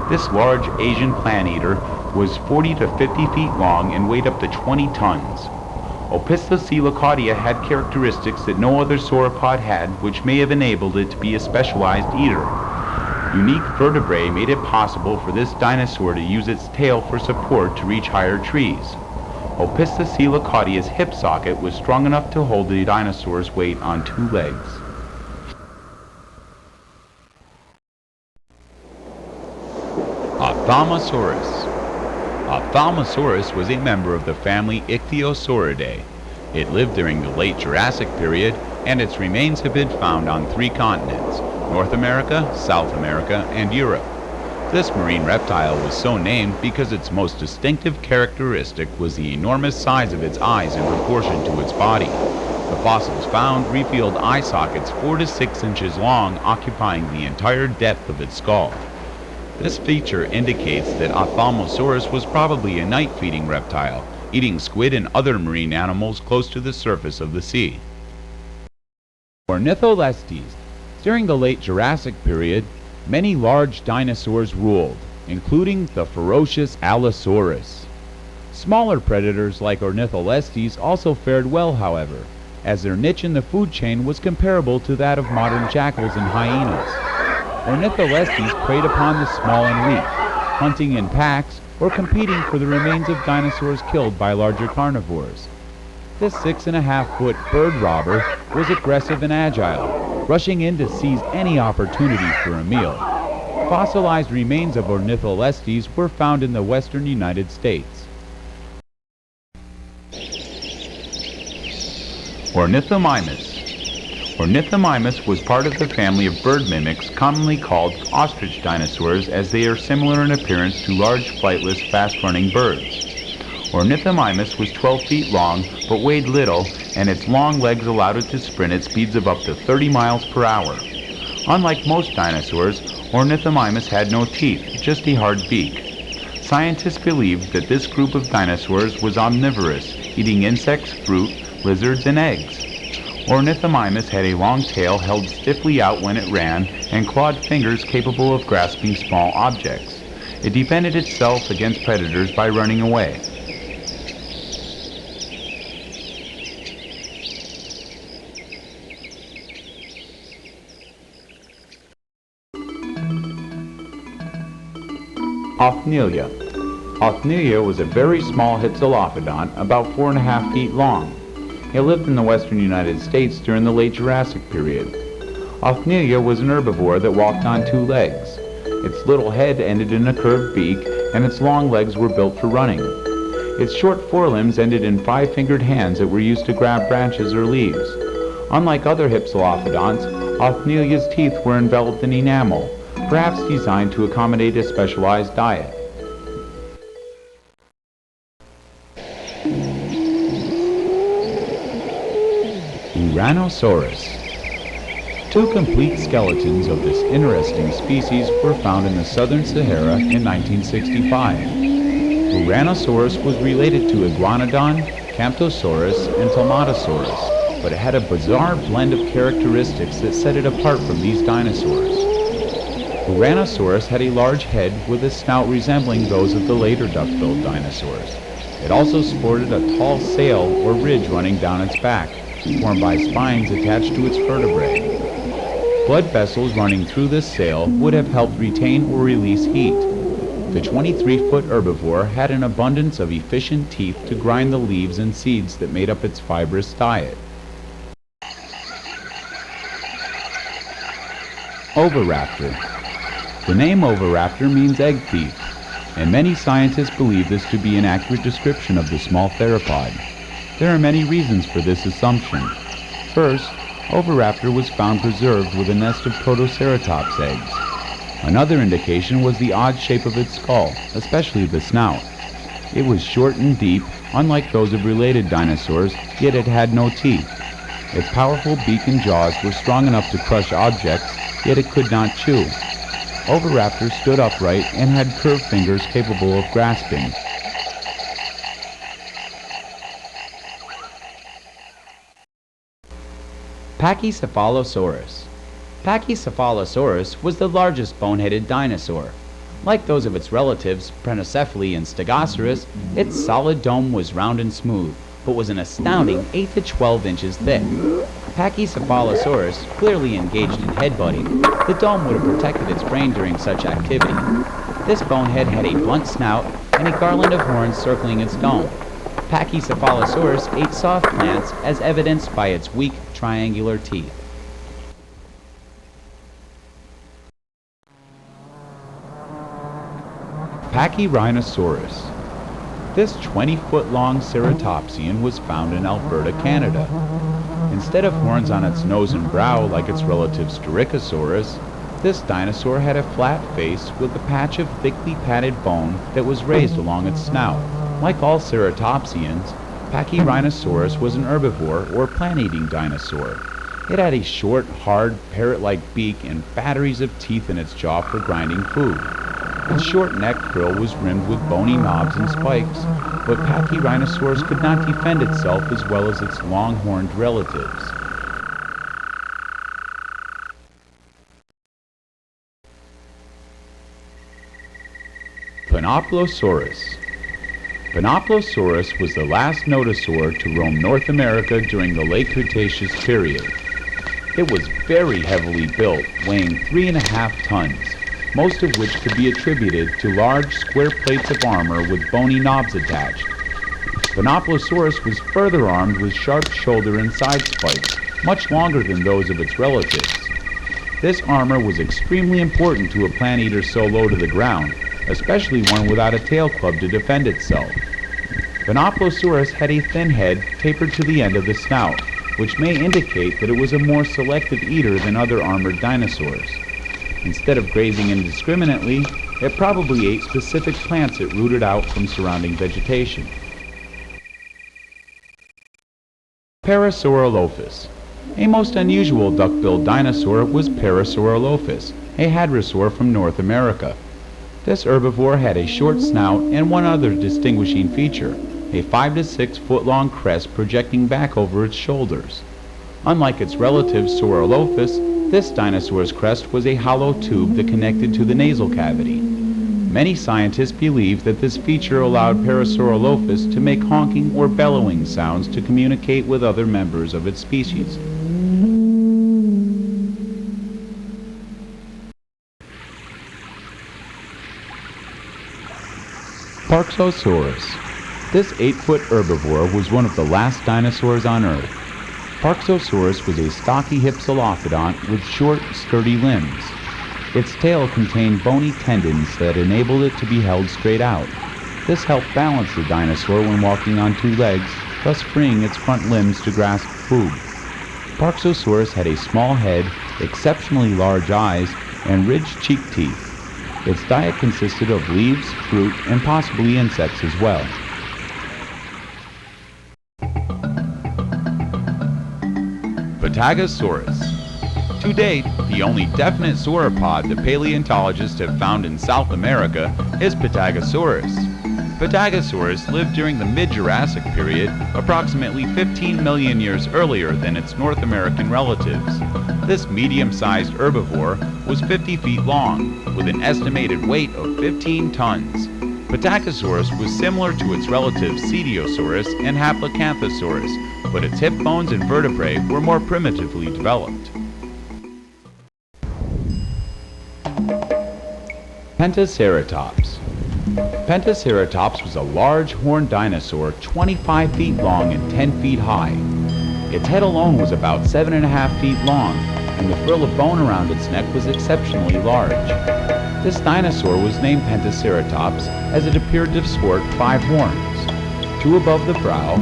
This large Asian plant eater was 40 to 50 feet long and weighed up to 20 tons. Opisthocoelicaudia had characteristics that no other sauropod had, which may have enabled it to be a specialized eater. Unique vertebrae made it possible for this dinosaur to use its tail for support to reach higher trees. Opisthocoelicaudia's hip socket was strong enough to hold the dinosaur's weight on 2 legs. Ophthalmosaurus. Ophthalmosaurus was a member of the family Ichthyosauridae. It lived during the late Jurassic period, and its remains have been found on 3 continents: North America, South America, and Europe. This marine reptile was so named because its most distinctive characteristic was the enormous size of its eyes in proportion to its body. The fossils found revealed eye sockets 4 to 6 inches long, occupying the entire depth of its skull. This feature indicates that Ophthalmosaurus was probably a night-feeding reptile, eating squid and other marine animals close to the surface of the sea. Ornitholestes. During the late Jurassic period, many large dinosaurs ruled, including the ferocious Allosaurus. Smaller predators like Ornitholestes also fared well, however, as their niche in the food chain was comparable to that of modern jackals and hyenas. Ornitholestes preyed upon the small and weak, hunting in packs or competing for the remains of dinosaurs killed by larger carnivores. This 6.5-foot bird robber was aggressive and agile, rushing in to seize any opportunity for a meal. Fossilized remains of Ornitholestes were found in the western United States. Ornithomimus. Ornithomimus was part of the family of bird mimics commonly called ostrich dinosaurs, as they are similar in appearance to large flightless fast-running birds. Ornithomimus was 12 feet long but weighed little, and its long legs allowed it to sprint at speeds of up to 30 miles per hour. Unlike most dinosaurs, Ornithomimus had no teeth, just a hard beak. Scientists believed that this group of dinosaurs was omnivorous, eating insects, fruit, lizards, and eggs. Ornithomimus had a long tail held stiffly out when it ran and clawed fingers capable of grasping small objects. It defended itself against predators by running away. Othnielia. Othnielia was a very small hypsilophodont, about 4.5 feet long. It lived in the western United States during the late Jurassic period. Othnielia was an herbivore that walked on 2 legs. Its little head ended in a curved beak, and its long legs were built for running. Its short forelimbs ended in 5-fingered hands that were used to grab branches or leaves. Unlike other hypsilophodonts, Othnelia's teeth were enveloped in enamel, perhaps designed to accommodate a specialized diet. Uranosaurus. 2 complete skeletons of this interesting species were found in the southern Sahara in 1965. Uranosaurus was related to Iguanodon, Camptosaurus, and Telmatosaurus, but it had a bizarre blend of characteristics that set it apart from these dinosaurs. Uranosaurus had a large head with a snout resembling those of the later duck-billed dinosaurs. It also sported a tall sail or ridge running down its back, formed by spines attached to its vertebrae. Blood vessels running through this sail would have helped retain or release heat. The 23-foot herbivore had an abundance of efficient teeth to grind the leaves and seeds that made up its fibrous diet. Oviraptor. The name Oviraptor means egg thief, and many scientists believe this to be an accurate description of the small theropod. There are many reasons for this assumption. First, Oviraptor was found preserved with a nest of Protoceratops eggs. Another indication was the odd shape of its skull, especially the snout. It was short and deep, unlike those of related dinosaurs, yet it had no teeth. Its powerful beak and jaws were strong enough to crush objects, yet it could not chew. Oviraptor stood upright and had curved fingers capable of grasping. Pachycephalosaurus. Pachycephalosaurus was the largest bone-headed dinosaur. Like those of its relatives, Prenocephaly and Stegosaurus, its solid dome was round and smooth, but was an astounding 8 to 12 inches thick. Pachycephalosaurus clearly engaged in headbutting. The dome would have protected its brain during such activity. This bonehead had a blunt snout and a garland of horns circling its dome. Pachycephalosaurus ate soft plants, as evidenced by its weak, triangular teeth. Pachyrhinosaurus. This 20-foot-long ceratopsian was found in Alberta, Canada. Instead of horns on its nose and brow like its relative Styracosaurus, This dinosaur had a flat face with a patch of thickly padded bone that was raised along its snout. Like all ceratopsians, Pachyrhinosaurus was an herbivore or plant-eating dinosaur. It had a short, hard, parrot-like beak and batteries of teeth in its jaw for grinding food. Its short neck frill was rimmed with bony knobs and spikes, but Pachyrhinosaurus could not defend itself as well as its long-horned relatives. Panoplosaurus. Panoplosaurus was the last nodosaur to roam North America during the late Cretaceous period. It was very heavily built, weighing 3.5 tons, most of which could be attributed to large square plates of armor with bony knobs attached. Panoplosaurus was further armed with sharp shoulder and side spikes, much longer than those of its relatives. This armor was extremely important to a plant eater so low to the ground, especially one without a tail club to defend itself. Panoplosaurus had a thin head tapered to the end of the snout, which may indicate that it was a more selective eater than other armored dinosaurs. Instead of grazing indiscriminately, it probably ate specific plants it rooted out from surrounding vegetation. Parasaurolophus. A most unusual duck-billed dinosaur was Parasaurolophus, a hadrosaur from North America. This herbivore had a short snout and one other distinguishing feature, a 5 to 6 foot long crest projecting back over its shoulders. Unlike its relative Saurolophus, this dinosaur's crest was a hollow tube that connected to the nasal cavity. Many scientists believe that this feature allowed Parasaurolophus to make honking or bellowing sounds to communicate with other members of its species. Parksosaurus. This 8-foot herbivore was one of the last dinosaurs on Earth. Parksosaurus was a stocky hypsilophodont with short, sturdy limbs. Its tail contained bony tendons that enabled it to be held straight out. This helped balance the dinosaur when walking on 2 legs, thus freeing its front limbs to grasp food. Parksosaurus had a small head, exceptionally large eyes, and ridged cheek teeth. Its diet consisted of leaves, fruit, and possibly insects as well. Patagosaurus. To date, the only definite sauropod that paleontologists have found in South America is Patagosaurus. Patagosaurus lived during the mid-Jurassic period, approximately 15 million years earlier than its North American relatives. This medium-sized herbivore was 50 feet long, with an estimated weight of 15 tons. Patagosaurus was similar to its relatives Cetiosaurus and Haplocanthosaurus, but its hip bones and vertebrae were more primitively developed. Pentaceratops. Pentaceratops was a large horned dinosaur 25 feet long and 10 feet high. Its head alone was about 7.5 feet long, and the frill of bone around its neck was exceptionally large. This dinosaur was named Pentaceratops as it appeared to sport 5 horns, 2 above the brow,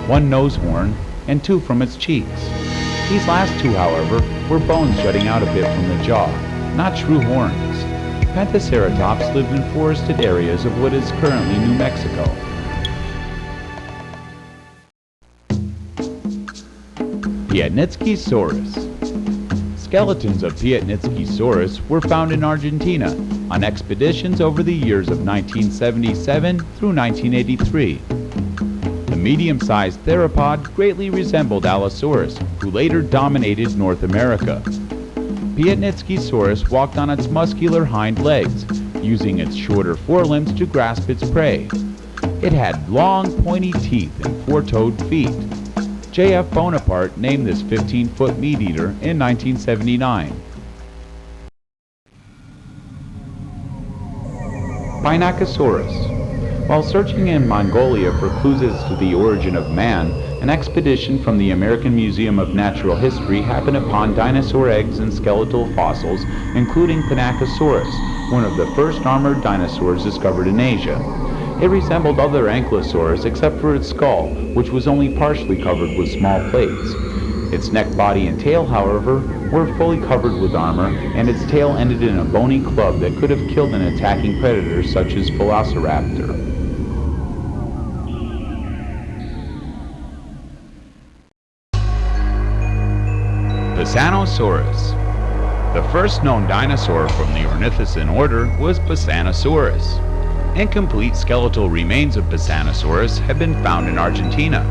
1 nose horn, and 2 from its cheeks. These last 2, however, were bones jutting out a bit from the jaw, not true horns. Pentaceratops lived in forested areas of what is currently New Mexico. Piatnitskysaurus. Skeletons of Piatnitskysaurus were found in Argentina on expeditions over the years of 1977 through 1983. The medium-sized theropod greatly resembled Allosaurus, who later dominated North America. Piatnitskysaurus walked on its muscular hind legs, using its shorter forelimbs to grasp its prey. It had long, pointy teeth and 4-toed feet. J.F. Bonaparte named this 15-foot meat-eater in 1979. Pinacosaurus. While searching in Mongolia for clues as to the origin of man, an expedition from the American Museum of Natural History happened upon dinosaur eggs and skeletal fossils, including Pinacosaurus, one of the first armored dinosaurs discovered in Asia. It resembled other ankylosaurs except for its skull, which was only partially covered with small plates. Its neck, body, and tail, however, were fully covered with armor, and its tail ended in a bony club that could have killed an attacking predator such as Velociraptor. Pisanosaurus. The first known dinosaur from the ornithocene order was Pisanosaurus. Incomplete skeletal remains of Pisanosaurus have been found in Argentina.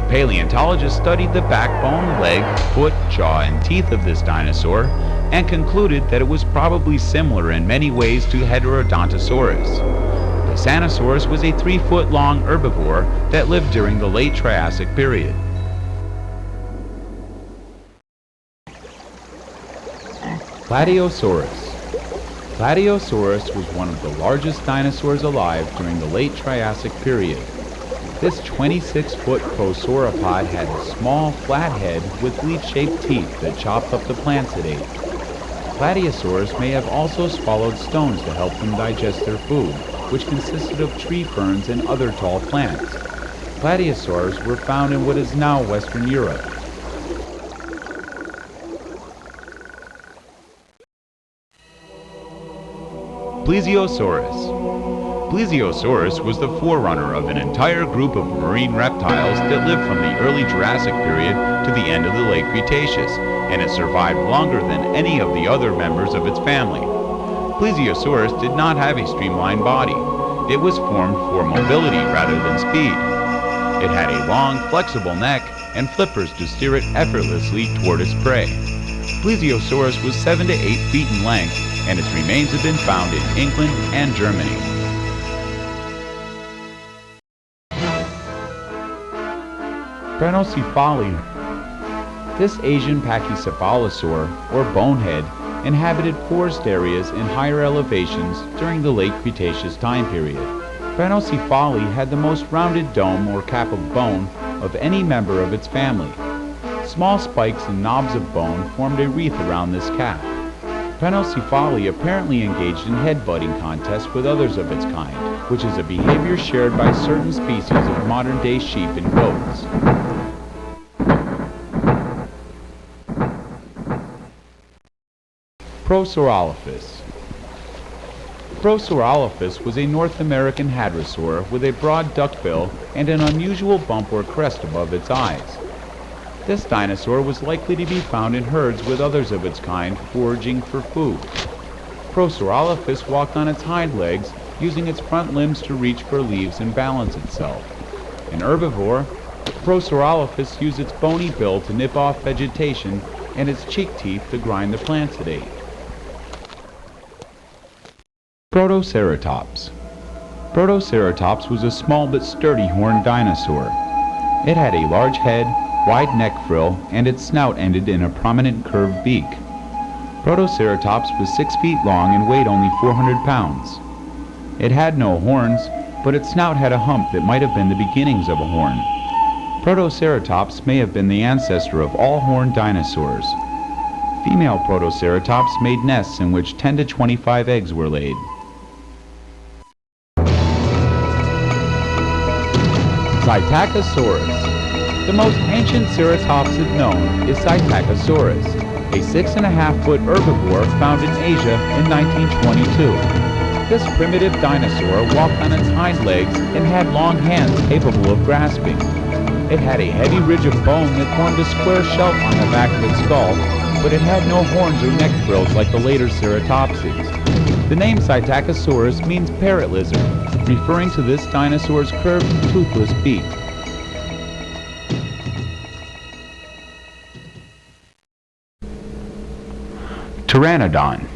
Paleontologists studied the backbone, leg, foot, jaw, and teeth of this dinosaur and concluded that it was probably similar in many ways to Heterodontosaurus. Pisanosaurus was a 3-foot-long herbivore that lived during the late Triassic period. Plateosaurus. Plateosaurus was one of the largest dinosaurs alive during the late Triassic period. This 26-foot prosauropod had a small, flat head with leaf-shaped teeth that chopped up the plants it ate. Plateosaurs may have also swallowed stones to help them digest their food, which consisted of tree ferns and other tall plants. Plateosaurs were found in what is now Western Europe. Plesiosaurus. Plesiosaurus was the forerunner of an entire group of marine reptiles that lived from the early Jurassic period to the end of the late Cretaceous, and it survived longer than any of the other members of its family. Plesiosaurus did not have a streamlined body. It was formed for mobility rather than speed. It had a long, flexible neck and flippers to steer it effortlessly toward its prey. Plesiosaurus was 7 to 8 feet in length, and its remains have been found in England and Germany. Prenocephali. This Asian pachycephalosaur, or bonehead, inhabited forest areas in higher elevations during the late Cretaceous time period. Prenocephali had the most rounded dome or cap of bone of any member of its family. Small spikes and knobs of bone formed a wreath around this cap. Prenocephali apparently engaged in head-butting contests with others of its kind, which is a behavior shared by certain species of modern-day sheep and goats. Prosaurolophus. Prosaurolophus was a North American hadrosaur with a broad duckbill and an unusual bump or crest above its eyes. This dinosaur was likely to be found in herds with others of its kind foraging for food. Prosaurolophus walked on its hind legs, using its front limbs to reach for leaves and balance itself. An herbivore, Prosaurolophus used its bony bill to nip off vegetation and its cheek teeth to grind the plants it ate. Protoceratops. Protoceratops was a small but sturdy horned dinosaur. It had a large head, wide neck frill, and its snout ended in a prominent curved beak. Protoceratops was 6 feet long and weighed only 400 pounds. It had no horns, but its snout had a hump that might have been the beginnings of a horn. Protoceratops may have been the ancestor of all horned dinosaurs. Female Protoceratops made nests in which 10 to 25 eggs were laid. Psittacosaurus. The most ancient ceratopsid known is Psittacosaurus, a 6.5-foot herbivore found in Asia in 1922. This primitive dinosaur walked on its hind legs and had long hands capable of grasping. It had a heavy ridge of bone that formed a square shelf on the back of its skull, but it had no horns or neck frills like the later ceratopsids. The name Psittacosaurus means parrot lizard, referring to this dinosaur's curved, toothless beak. Pteranodon.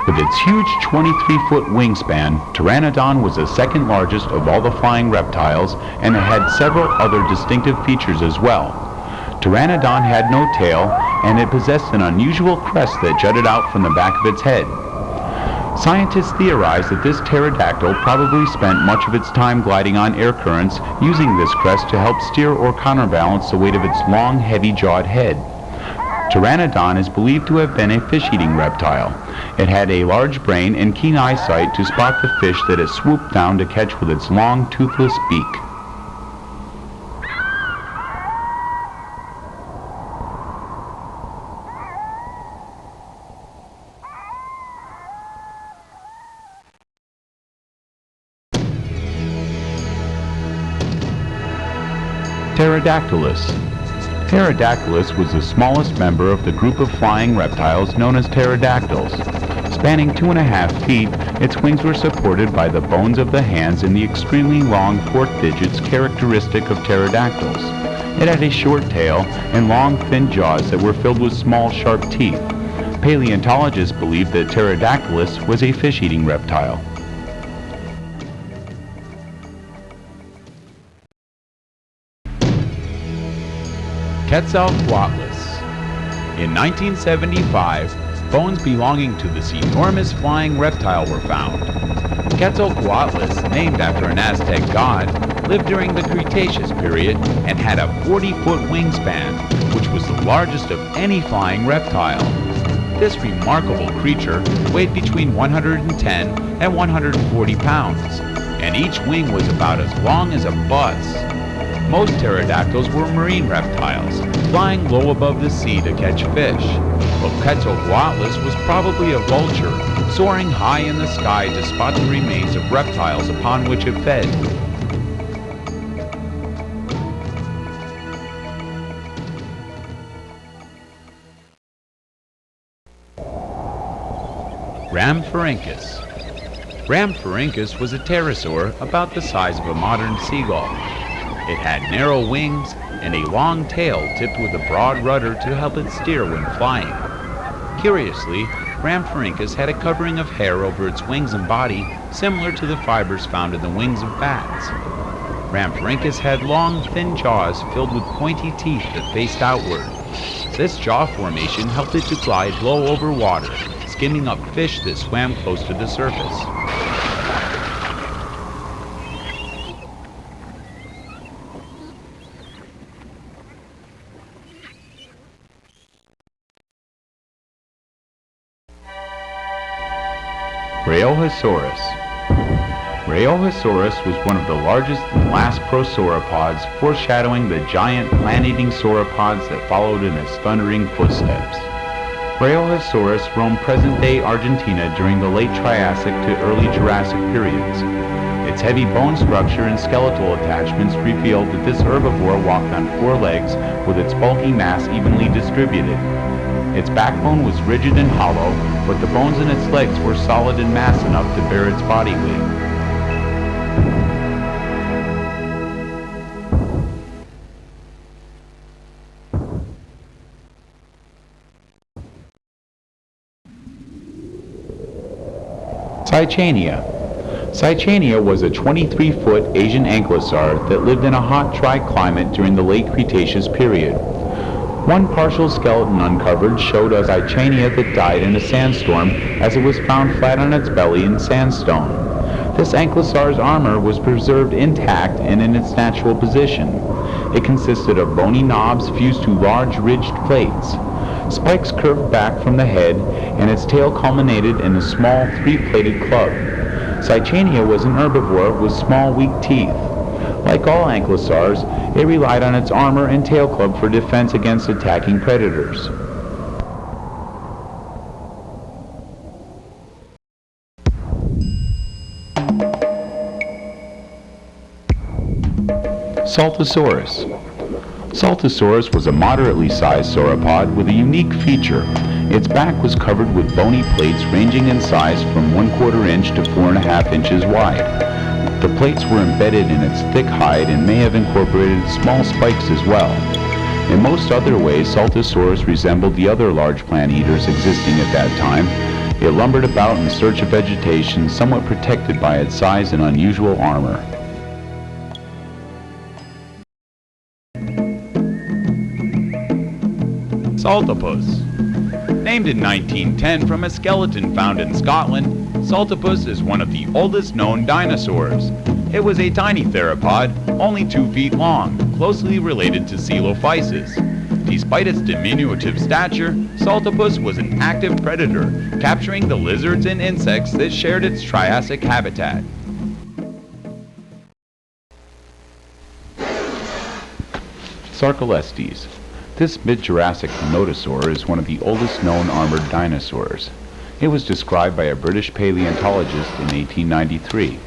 With its huge 23-foot wingspan, Pteranodon was the second largest of all the flying reptiles, and it had several other distinctive features as well. Pteranodon had no tail, and it possessed an unusual crest that jutted out from the back of its head. Scientists theorize that this pterodactyl probably spent much of its time gliding on air currents, using this crest to help steer or counterbalance the weight of its long, heavy-jawed head. Pteranodon is believed to have been a fish-eating reptile. It had a large brain and keen eyesight to spot the fish that it swooped down to catch with its long, toothless beak. Pterodactylus. Pterodactylus was the smallest member of the group of flying reptiles known as pterodactyls. Spanning 2.5 feet, its wings were supported by the bones of the hands and the extremely long forked digits characteristic of pterodactyls. It had a short tail and long, thin jaws that were filled with small, sharp teeth. Paleontologists believe that Pterodactylus was a fish-eating reptile. Quetzalcoatlus. In 1975, bones belonging to this enormous flying reptile were found. Quetzalcoatlus, named after an Aztec god, lived during the Cretaceous period and had a 40-foot wingspan, which was the largest of any flying reptile. This remarkable creature weighed between 110 and 140 pounds, and each wing was about as long as a bus. Most pterodactyls were marine reptiles, flying low above the sea to catch fish, but Quetzalcoatlus was probably a vulture, soaring high in the sky to spot the remains of reptiles upon which it fed. Rhamphorhynchus. Rhamphorhynchus was a pterosaur about the size of a modern seagull. It had narrow wings and a long tail tipped with a broad rudder to help it steer when flying. Curiously, Rhamphorhynchus had a covering of hair over its wings and body similar to the fibers found in the wings of bats. Rhamphorhynchus had long, thin jaws filled with pointy teeth that faced outward. This jaw formation helped it to glide low over water, skimming up fish that swam close to the surface. Prehistoric. Prehistoric was one of the largest and last prosauropods, foreshadowing the giant plant-eating sauropods that followed in its thundering footsteps. Prehistoric roamed present-day Argentina during the late Triassic to early Jurassic periods. Its heavy bone structure and skeletal attachments revealed that this herbivore walked on 4 legs with its bulky mass evenly distributed. Its backbone was rigid and hollow, but the bones in its legs were solid and mass enough to bear its body weight. Cycania. Cycania was a 23-foot Asian ankylosaur that lived in a hot, dry climate during the late Cretaceous period. One partial skeleton uncovered showed a Cycania that died in a sandstorm as it was found flat on its belly in sandstone. This ankylosaur's armor was preserved intact and in its natural position. It consisted of bony knobs fused to large ridged plates. Spikes curved back from the head, and its tail culminated in a small 3-plated club. Cycania was an herbivore with small, weak teeth. Like all ankylosaurs, it relied on its armor and tail club for defense against attacking predators. Saltosaurus. Saltosaurus was a moderately sized sauropod with a unique feature. Its back was covered with bony plates ranging in size from 1/4 inch to 4.5 inches wide. The plates were embedded in its thick hide and may have incorporated small spikes as well. In most other ways, Saltosaurus resembled the other large plant eaters existing at that time. It lumbered about in search of vegetation, somewhat protected by its size and unusual armor. Saltopus. Named in 1910 from a skeleton found in Scotland, Saltopus is one of the oldest known dinosaurs. It was a tiny theropod, only 2 feet long, closely related to Coelophysis. Despite its diminutive stature, Saltopus was an active predator, capturing the lizards and insects that shared its Triassic habitat. Sarcolestes. This mid-Jurassic nodosaur is one of the oldest known armored dinosaurs. It was described by a British paleontologist in 1893.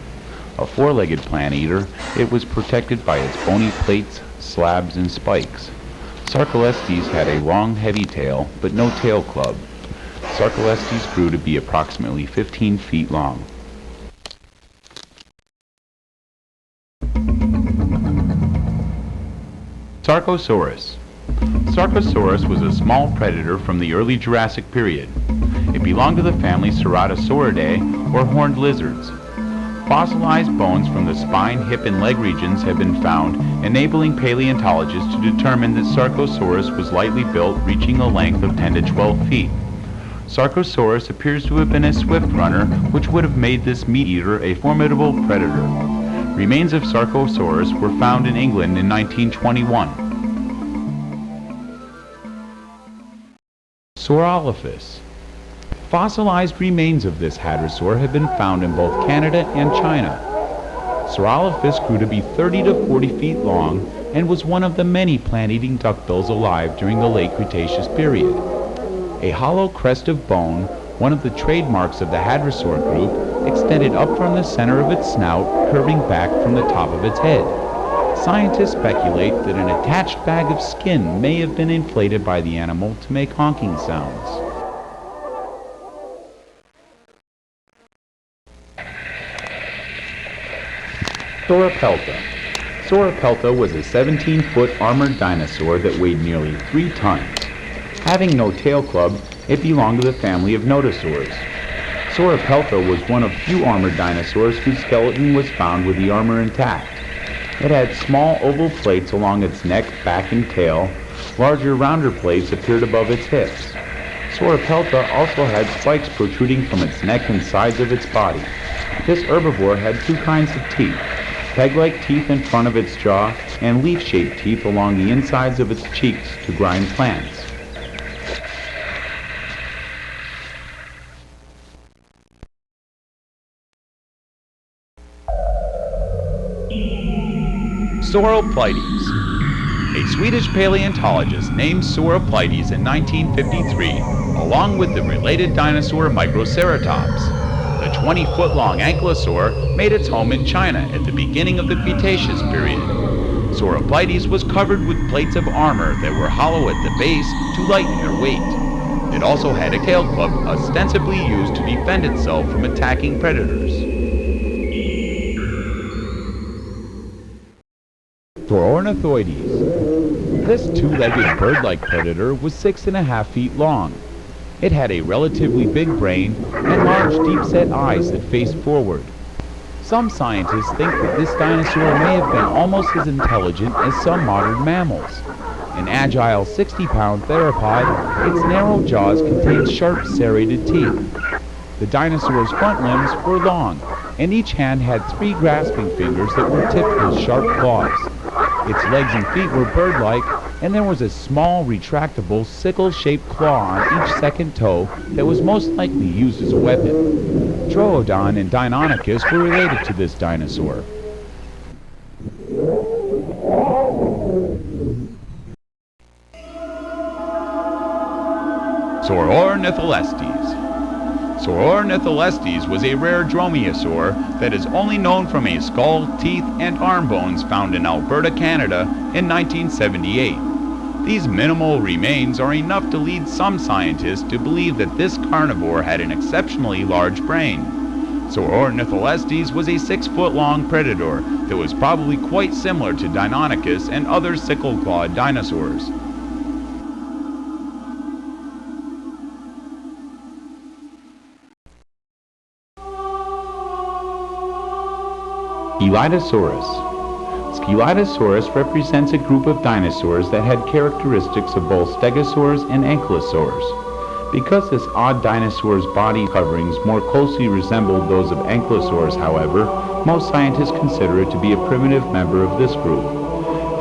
A four-legged plant eater, it was protected by its bony plates, slabs, and spikes. Sarcoleptes had a long, heavy tail, but no tail club. Sarcoleptes grew to be approximately 15 feet long. Sarcosaurus. Sarcosaurus was a small predator from the early Jurassic period. It belonged to the family Ceratosauridae, or horned lizards. Fossilized bones from the spine, hip, and leg regions have been found, enabling paleontologists to determine that Sarcosaurus was lightly built, reaching a length of 10 to 12 feet. Sarcosaurus appears to have been a swift runner, which would have made this meat-eater a formidable predator. Remains of Sarcosaurus were found in England in 1921. Saurolophus. Fossilized remains of this hadrosaur have been found in both Canada and China. Saurolophus grew to be 30 to 40 feet long and was one of the many plant-eating duckbills alive during the late Cretaceous period. A hollow crest of bone, one of the trademarks of the hadrosaur group, extended up from the center of its snout, curving back from the top of its head. Scientists speculate that an attached bag of skin may have been inflated by the animal to make honking sounds. Sauropelta. Sauropelta was a 17-foot armored dinosaur that weighed nearly 3 tons. Having no tail club, it belonged to the family of Nodosaurs. Sauropelta was one of few armored dinosaurs whose skeleton was found with the armor intact. It had small oval plates along its neck, back, and tail. Larger, rounder plates appeared above its hips. Sauropelta also had spikes protruding from its neck and sides of its body. This herbivore had 2 kinds of teeth, peg-like teeth in front of its jaw and leaf-shaped teeth along the insides of its cheeks to grind plants. Sauroplytes. A Swedish paleontologist named Sauroplytes in 1953, along with the related dinosaur Microceratops. The 20-foot-long ankylosaur made its home in China at the beginning of the Cretaceous period. Sauroplytes was covered with plates of armor that were hollow at the base to lighten their weight. It also had a tail club ostensibly used to defend itself from attacking predators. Sauornithoides. This 2-legged bird-like predator was 6.5 feet long. It had a relatively big brain and large deep-set eyes that faced forward. Some scientists think that this dinosaur may have been almost as intelligent as some modern mammals. An agile 60-pound theropod, its narrow jaws contained sharp serrated teeth. The dinosaur's front limbs were long, and each hand had 3 grasping fingers that were tipped with sharp claws. Its legs and feet were bird-like, and there was a small, retractable, sickle-shaped claw on each second toe that was most likely used as a weapon. Troodon and Deinonychus were related to this dinosaur. Sauornitholestes. Sauornitholestes was a rare dromaeosaur that is only known from a skull, teeth, and arm bones found in Alberta, Canada in 1978. These minimal remains are enough to lead some scientists to believe that this carnivore had an exceptionally large brain. Sauornitholestes was a 6-foot-long predator that was probably quite similar to Deinonychus and other sickle-clawed dinosaurs. Scelidosaurus. Scelidosaurus represents a group of dinosaurs that had characteristics of both stegosaurs and ankylosaurs. Because this odd dinosaur's body coverings more closely resembled those of ankylosaurs, however, most scientists consider it to be a primitive member of this group.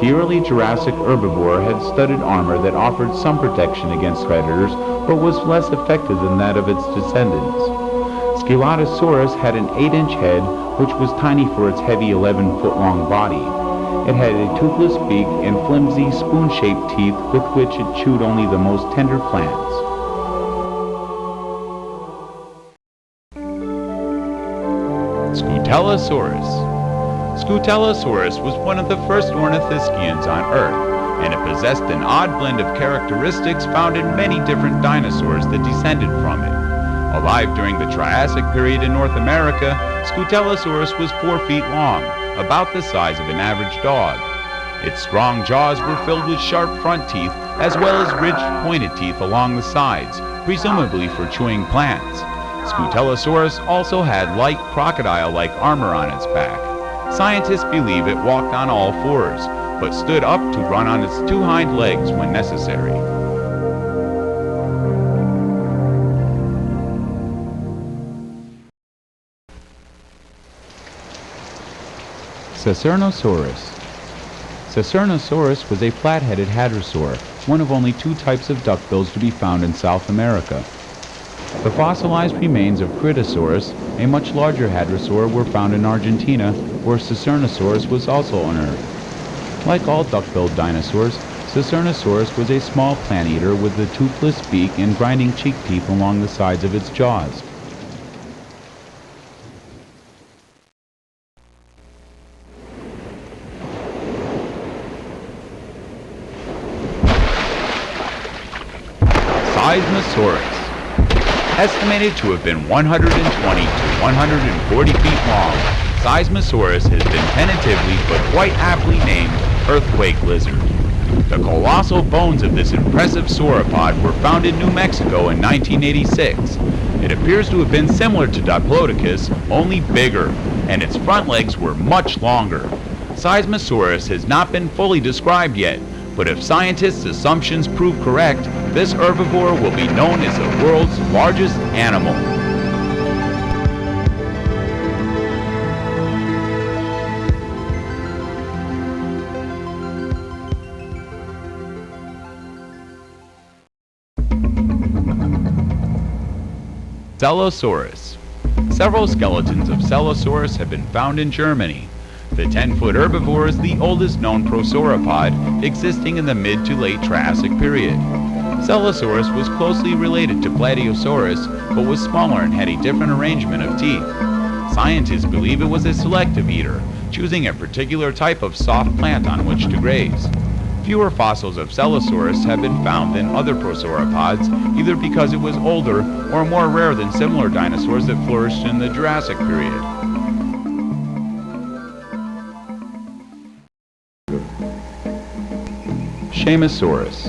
The early Jurassic herbivore had studded armor that offered some protection against predators, but was less effective than that of its descendants. Scelidosaurus had an 8-inch head, which was tiny for its heavy 11-foot-long body. It had a toothless beak and flimsy, spoon-shaped teeth with which it chewed only the most tender plants. Scutellosaurus. Scutellosaurus was one of the first ornithischians on Earth, and it possessed an odd blend of characteristics found in many different dinosaurs that descended from it. Alive during the Triassic period in North America, Scutellosaurus was 4 feet long, about the size of an average dog. Its strong jaws were filled with sharp front teeth, as well as ridged pointed teeth along the sides, presumably for chewing plants. Scutellosaurus also had light crocodile-like armor on its back. Scientists believe it walked on all fours, but stood up to run on its 2 hind legs when necessary. Cacernosaurus. Cacernosaurus was a flat-headed hadrosaur, one of only 2 types of duckbills to be found in South America. The fossilized remains of Prehistoric, a much larger hadrosaur, were found in Argentina, where Cacernosaurus was also unearthed. Like all duck-billed dinosaurs, Cacernosaurus was a small plant-eater with a toothless beak and grinding cheek teeth along the sides of its jaws. Seismosaurus. Estimated to have been 120 to 140 feet long, Seismosaurus has been tentatively but quite aptly named Earthquake Lizard. The colossal bones of this impressive sauropod were found in New Mexico in 1986. It appears to have been similar to Diplodocus, only bigger, and its front legs were much longer. Seismosaurus has not been fully described yet, but if scientists' assumptions prove correct, this herbivore will be known as the world's largest animal. Celosaurus. Several skeletons of Celosaurus have been found in Germany. The 10-foot herbivore is the oldest known prosauropod, existing in the mid to late Triassic period. Celosaurus was closely related to Plateosaurus, but was smaller and had a different arrangement of teeth. Scientists believe it was a selective eater, choosing a particular type of soft plant on which to graze. Fewer fossils of Celosaurus have been found than other prosauropods, either because it was older or more rare than similar dinosaurs that flourished in the Jurassic period. Shamosaurus.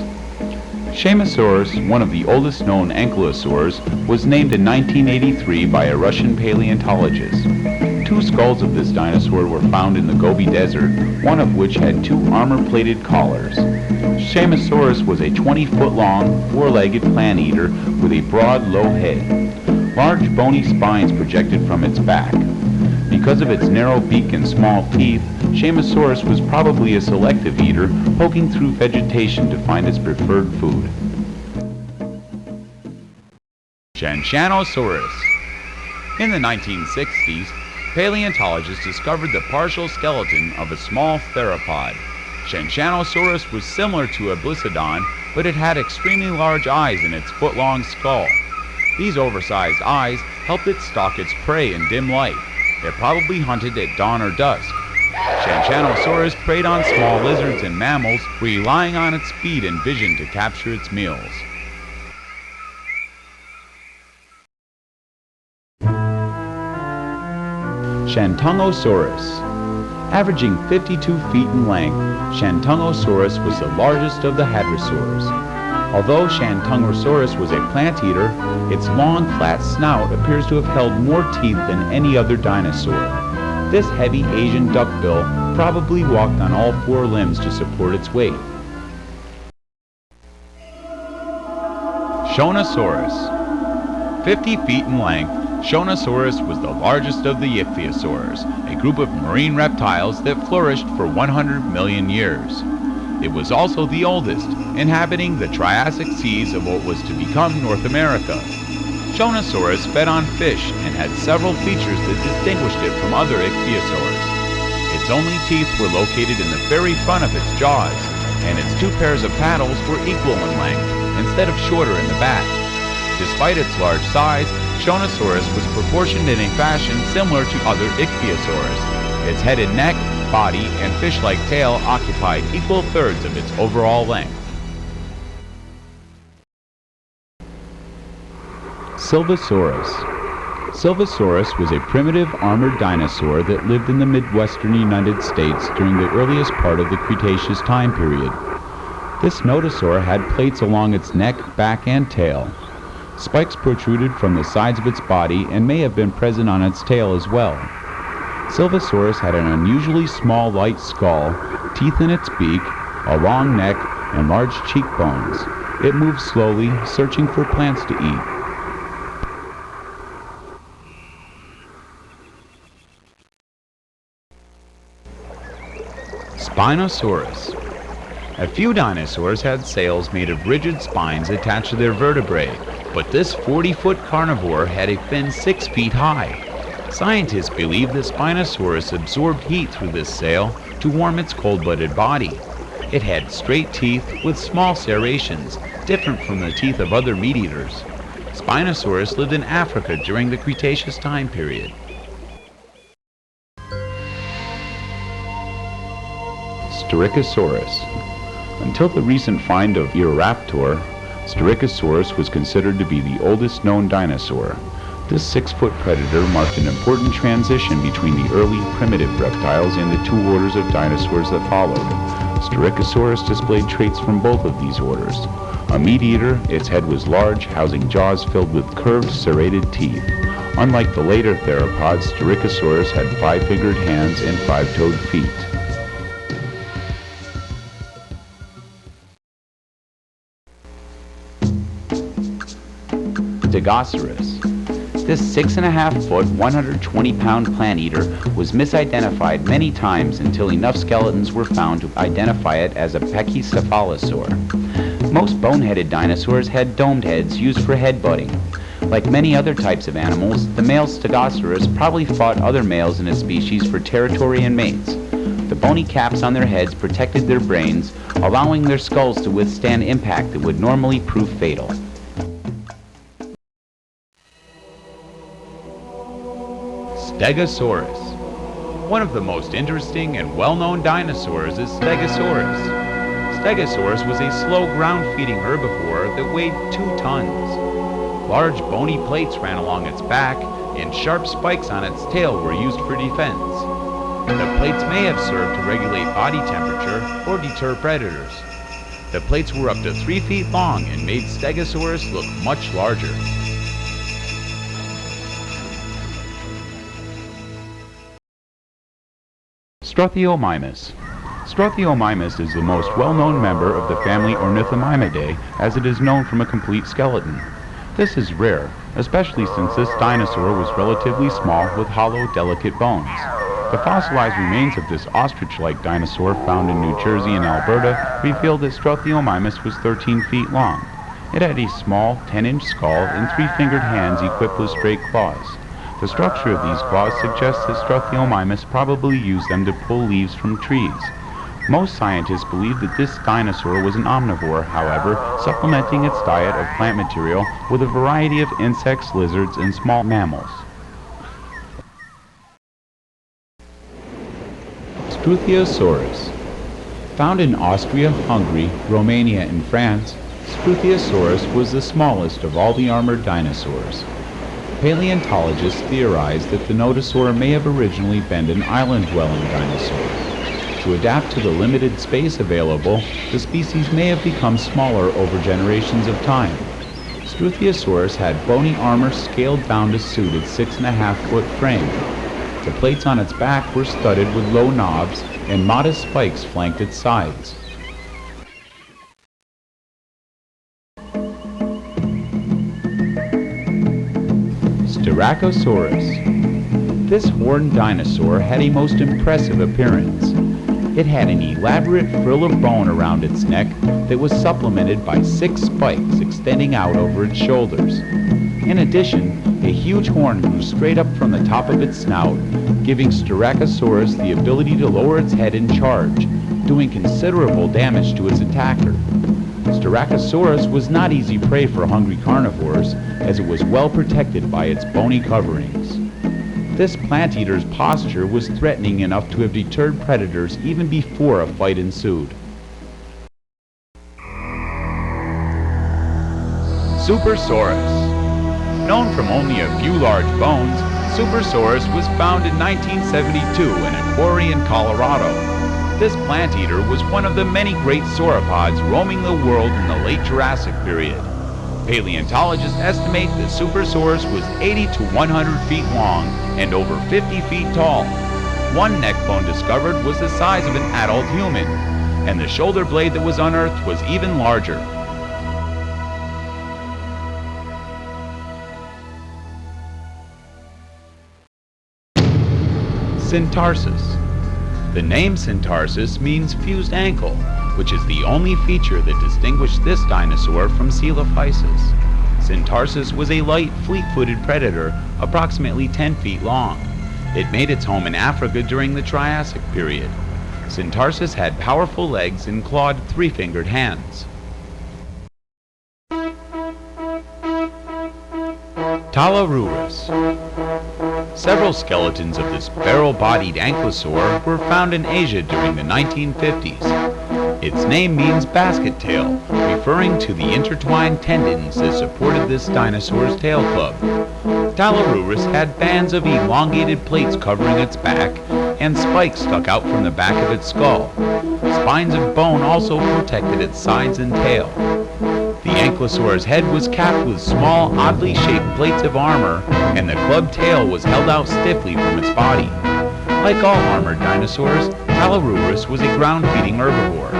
Shamosaurus, one of the oldest known ankylosaurs, was named in 1983 by a Russian paleontologist. 2 skulls of this dinosaur were found in the Gobi Desert, one of which had 2 armor-plated collars. Shamosaurus was a 20-foot-long, 4-legged plant-eater with a broad, low head. Large bony spines projected from its back. Because of its narrow beak and small teeth, Shamosaurus was probably a selective eater, poking through vegetation to find its preferred food. Shanshanosaurus. In the 1960s, paleontologists discovered the partial skeleton of a small theropod. Shanshanosaurus was similar to Abelisaurus, but it had extremely large eyes in its foot-long skull. These oversized eyes helped it stalk its prey in dim light. It probably hunted at dawn or dusk. Shanshanosaurus preyed on small lizards and mammals, relying on its speed and vision to capture its meals. Shantungosaurus. Averaging 52 feet in length, Shantungosaurus was the largest of the hadrosaurs. Although Shantungosaurus was a plant-eater, its long, flat snout appears to have held more teeth than any other dinosaur. This heavy Asian duckbill probably walked on all 4 limbs to support its weight. Shonosaurus. 50 feet in length, Shonosaurus was the largest of the ichthyosaurs, a group of marine reptiles that flourished for 100 million years. It was also the oldest, inhabiting the Triassic seas of what was to become North America. Shonosaurus fed on fish and had several features that distinguished it from other ichthyosaurs. Its only teeth were located in the very front of its jaws, and its 2 pairs of paddles were equal in length, instead of shorter in the back. Despite its large size, Shonosaurus was proportioned in a fashion similar to other ichthyosaurs. Its head and neck, body, and fish-like tail occupied equal thirds of its overall length. Silvosaurus. Silvosaurus was a primitive armored dinosaur that lived in the Midwestern United States during the earliest part of the Cretaceous time period. This nodosaur had plates along its neck, back, and tail. Spikes protruded from the sides of its body and may have been present on its tail as well. Silvosaurus had an unusually small, light skull, teeth in its beak, a long neck, and large cheekbones. It moved slowly, searching for plants to eat. Spinosaurus. A few dinosaurs had sails made of rigid spines attached to their vertebrae, but this 40-foot carnivore had a fin 6 feet high. Scientists believe the Spinosaurus absorbed heat through this sail to warm its cold-blooded body. It had straight teeth with small serrations, different from the teeth of other meat-eaters. Spinosaurus lived in Africa during the Cretaceous time period. Styracosaurus. Until the recent find of Eoraptor, Styracosaurus was considered to be the oldest known dinosaur. This 6-foot predator marked an important transition between the early primitive reptiles and the 2 orders of dinosaurs that followed. Styracosaurus displayed traits from both of these orders. A meat-eater, its head was large, housing jaws filled with curved, serrated teeth. Unlike the later theropods, Styracosaurus had 5-fingered hands and 5-toed feet. Stegosaurus. This 6.5-foot, 120-pound plant-eater was misidentified many times until enough skeletons were found to identify it as a pachycephalosaur. Most bone-headed dinosaurs had domed heads used for headbutting. Like many other types of animals, the male Stegosaurus probably fought other males in his species for territory and mates. The bony caps on their heads protected their brains, allowing their skulls to withstand impact that would normally prove fatal. Stegosaurus. One of the most interesting and well-known dinosaurs is Stegosaurus. Stegosaurus was a slow ground-feeding herbivore that weighed 2 tons. Large bony plates ran along its back, and sharp spikes on its tail were used for defense. The plates may have served to regulate body temperature or deter predators. The plates were up to 3 feet long and made Stegosaurus look much larger. Struthiomimus. Struthiomimus is the most well-known member of the family Ornithomimidae, as it is known from a complete skeleton. This is rare, especially since this dinosaur was relatively small with hollow, delicate bones. The fossilized remains of this ostrich-like dinosaur found in New Jersey and Alberta reveal that Struthiomimus was 13 feet long. It had a small, 10-inch skull and 3-fingered hands equipped with straight claws. The structure of these claws suggests that Struthiomimus probably used them to pull leaves from trees. Most scientists believe that this dinosaur was an omnivore, however, supplementing its diet of plant material with a variety of insects, lizards, and small mammals. Struthiosaurus. Found in Austria, Hungary, Romania, and France, Struthiosaurus was the smallest of all the armored dinosaurs. Paleontologists theorize that the nodosaur may have originally been an island-dwelling dinosaur. To adapt to the limited space available, the species may have become smaller over generations of time. Struthiosaurus had bony armor scaled down to suit its 6.5-foot frame. The plates on its back were studded with low knobs, and modest spikes flanked its sides. Styracosaurus. This horned dinosaur had a most impressive appearance. It had an elaborate frill of bone around its neck that was supplemented by 6 spikes extending out over its shoulders. In addition, a huge horn grew straight up from the top of its snout, giving Styracosaurus the ability to lower its head and charge, doing considerable damage to its attacker. Styracosaurus was not easy prey for hungry carnivores, as it was well protected by its bony coverings. This plant eater's posture was threatening enough to have deterred predators even before a fight ensued. Supersaurus. Known from only a few large bones, Supersaurus was found in 1972 in a quarry in Colorado. This plant eater was one of the many great sauropods roaming the world in the late Jurassic period. Paleontologists estimate that Supersaurus was 80 to 100 feet long and over 50 feet tall. One neck bone discovered was the size of an adult human, and the shoulder blade that was unearthed was even larger. Syntarsus. The name Syntarsus means fused ankle, which is the only feature that distinguished this dinosaur from Coelophysis. Syntarsus was a light, fleet-footed predator, approximately 10 feet long. It made its home in Africa during the Triassic period. Syntarsus had powerful legs and clawed three-fingered hands. Talarurus. Several skeletons of this barrel-bodied ankylosaur were found in Asia during the 1950s. Its name means basket tail, referring to the intertwined tendons that supported this dinosaur's tail club. Talarurus had bands of elongated plates covering its back, and spikes stuck out from the back of its skull. Spines of bone also protected its sides and tail. The ankylosaur's head was capped with small, oddly shaped plates of armor, and the clubbed tail was held out stiffly from its body. Like all armored dinosaurs, Talarurus was a ground-feeding herbivore.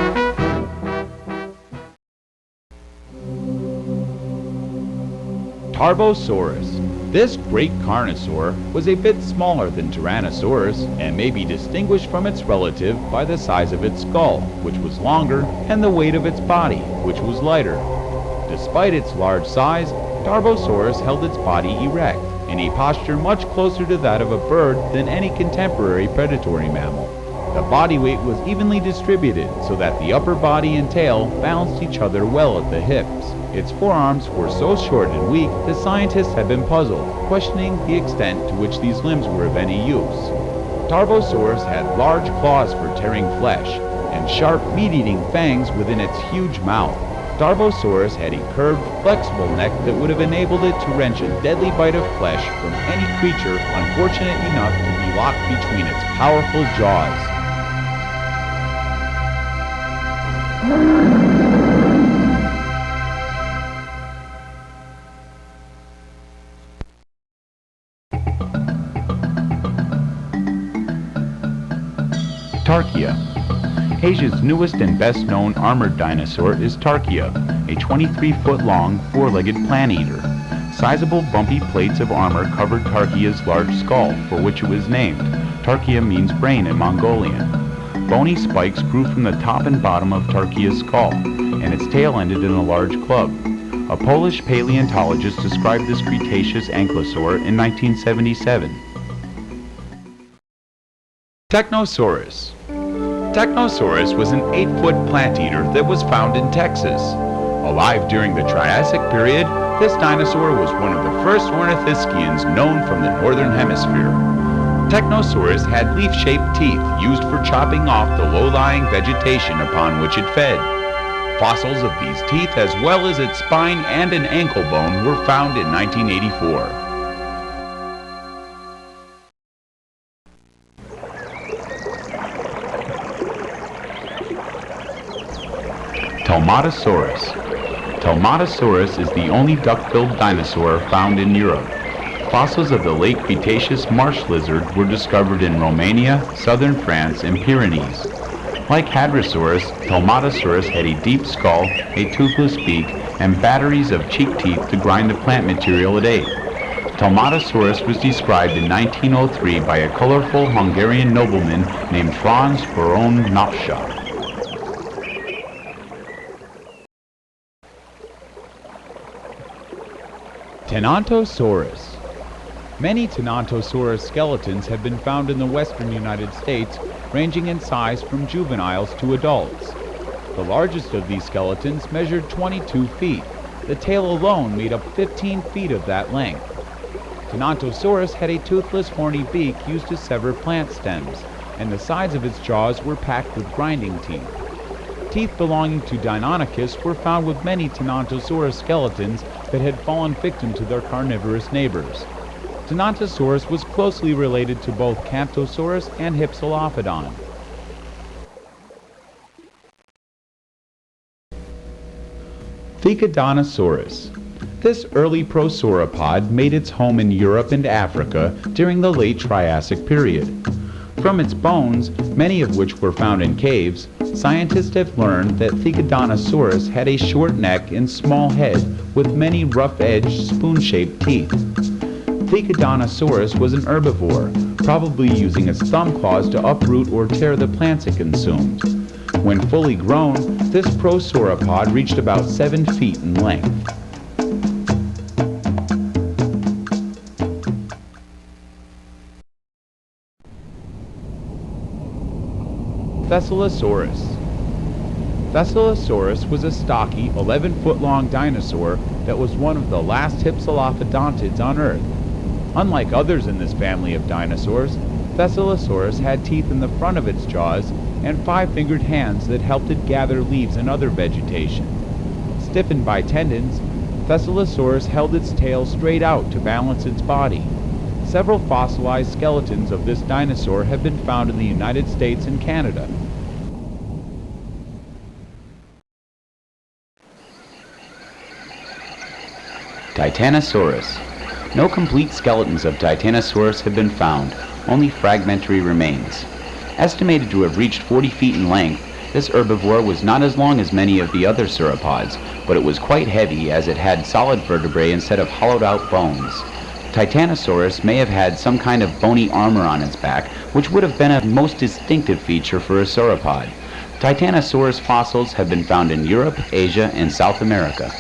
Tarbosaurus. This great carnivore was a bit smaller than Tyrannosaurus and may be distinguished from its relative by the size of its skull, which was longer, and the weight of its body, which was lighter. Despite its large size, Tarbosaurus held its body erect, in a posture much closer to that of a bird than any contemporary predatory mammal. The body weight was evenly distributed so that the upper body and tail balanced each other well at the hips. Its forearms were so short and weak that scientists have been puzzled, questioning the extent to which these limbs were of any use. Tarbosaurus had large claws for tearing flesh, and sharp meat-eating fangs within its huge mouth. Tarbosaurus had a curved, flexible neck that would have enabled it to wrench a deadly bite of flesh from any creature unfortunate enough to be locked between its powerful jaws. Tarchia. Asia's newest and best-known armored dinosaur is Tarchia, a 23-foot-long, four-legged plant eater. Sizable bumpy plates of armor covered Tarchia's large skull, for which it was named. Tarchia means brain in Mongolian. Bony spikes grew from the top and bottom of Tarchia's skull, and its tail ended in a large club. A Polish paleontologist described this Cretaceous ankylosaur in 1977. Technosaurus. Technosaurus was an 8-foot plant eater that was found in Texas. Alive during the Triassic period, this dinosaur was one of the first ornithischians known from the northern hemisphere. Technosaurus had leaf-shaped teeth used for chopping off the low-lying vegetation upon which it fed. Fossils of these teeth, as well as its spine and an ankle bone, were found in 1984. Telmatosaurus. Telmatosaurus is the only duck-billed dinosaur found in Europe. Fossils of the late Cretaceous marsh lizard were discovered in Romania, southern France, and Pyrenees. Like Hadrosaurus, Telmatosaurus had a deep skull, a toothless beak, and batteries of cheek teeth to grind the plant material it ate. Telmatosaurus was described in 1903 by a colorful Hungarian nobleman named Franz Baron Nafsha. Tenontosaurus. Many Tenontosaurus skeletons have been found in the western United States, ranging in size from juveniles to adults. The largest of these skeletons measured 22 feet. The tail alone made up 15 feet of that length. Dinosaurus had a toothless horny beak used to sever plant stems, and the sides of its jaws were packed with grinding teeth. Teeth belonging to Deinonychus were found with many Dinosaurus skeletons that had fallen victim to their carnivorous neighbors. Dinosaurus was closely related to both Camptosaurus and Hypsilophodon. Thecodinosaurus. This early prosauropod made its home in Europe and Africa during the late Triassic period. From its bones, many of which were found in caves, scientists have learned that Thecodinosaurus had a short neck and small head with many rough-edged, spoon-shaped teeth. Thecodinosaurus was an herbivore, probably using its thumb claws to uproot or tear the plants it consumed. When fully grown, this prosauropod reached about 7 feet in length. Abelisaurus. Abelisaurus was a stocky, 11-foot-long dinosaur that was one of the last hypsilophodontids on Earth. Unlike others in this family of dinosaurs, Abelisaurus had teeth in the front of its jaws and 5-fingered hands that helped it gather leaves and other vegetation. Stiffened by tendons, Abelisaurus held its tail straight out to balance its body. Several fossilized skeletons of this dinosaur have been found in the United States and Canada. Titanosaurus. No complete skeletons of Titanosaurus have been found, only fragmentary remains. Estimated to have reached 40 feet in length, this herbivore was not as long as many of the other sauropods, but it was quite heavy as it had solid vertebrae instead of hollowed-out bones. Titanosaurus may have had some kind of bony armor on its back, which would have been a most distinctive feature for a sauropod. Titanosaurus fossils have been found in Europe, Asia, and South America.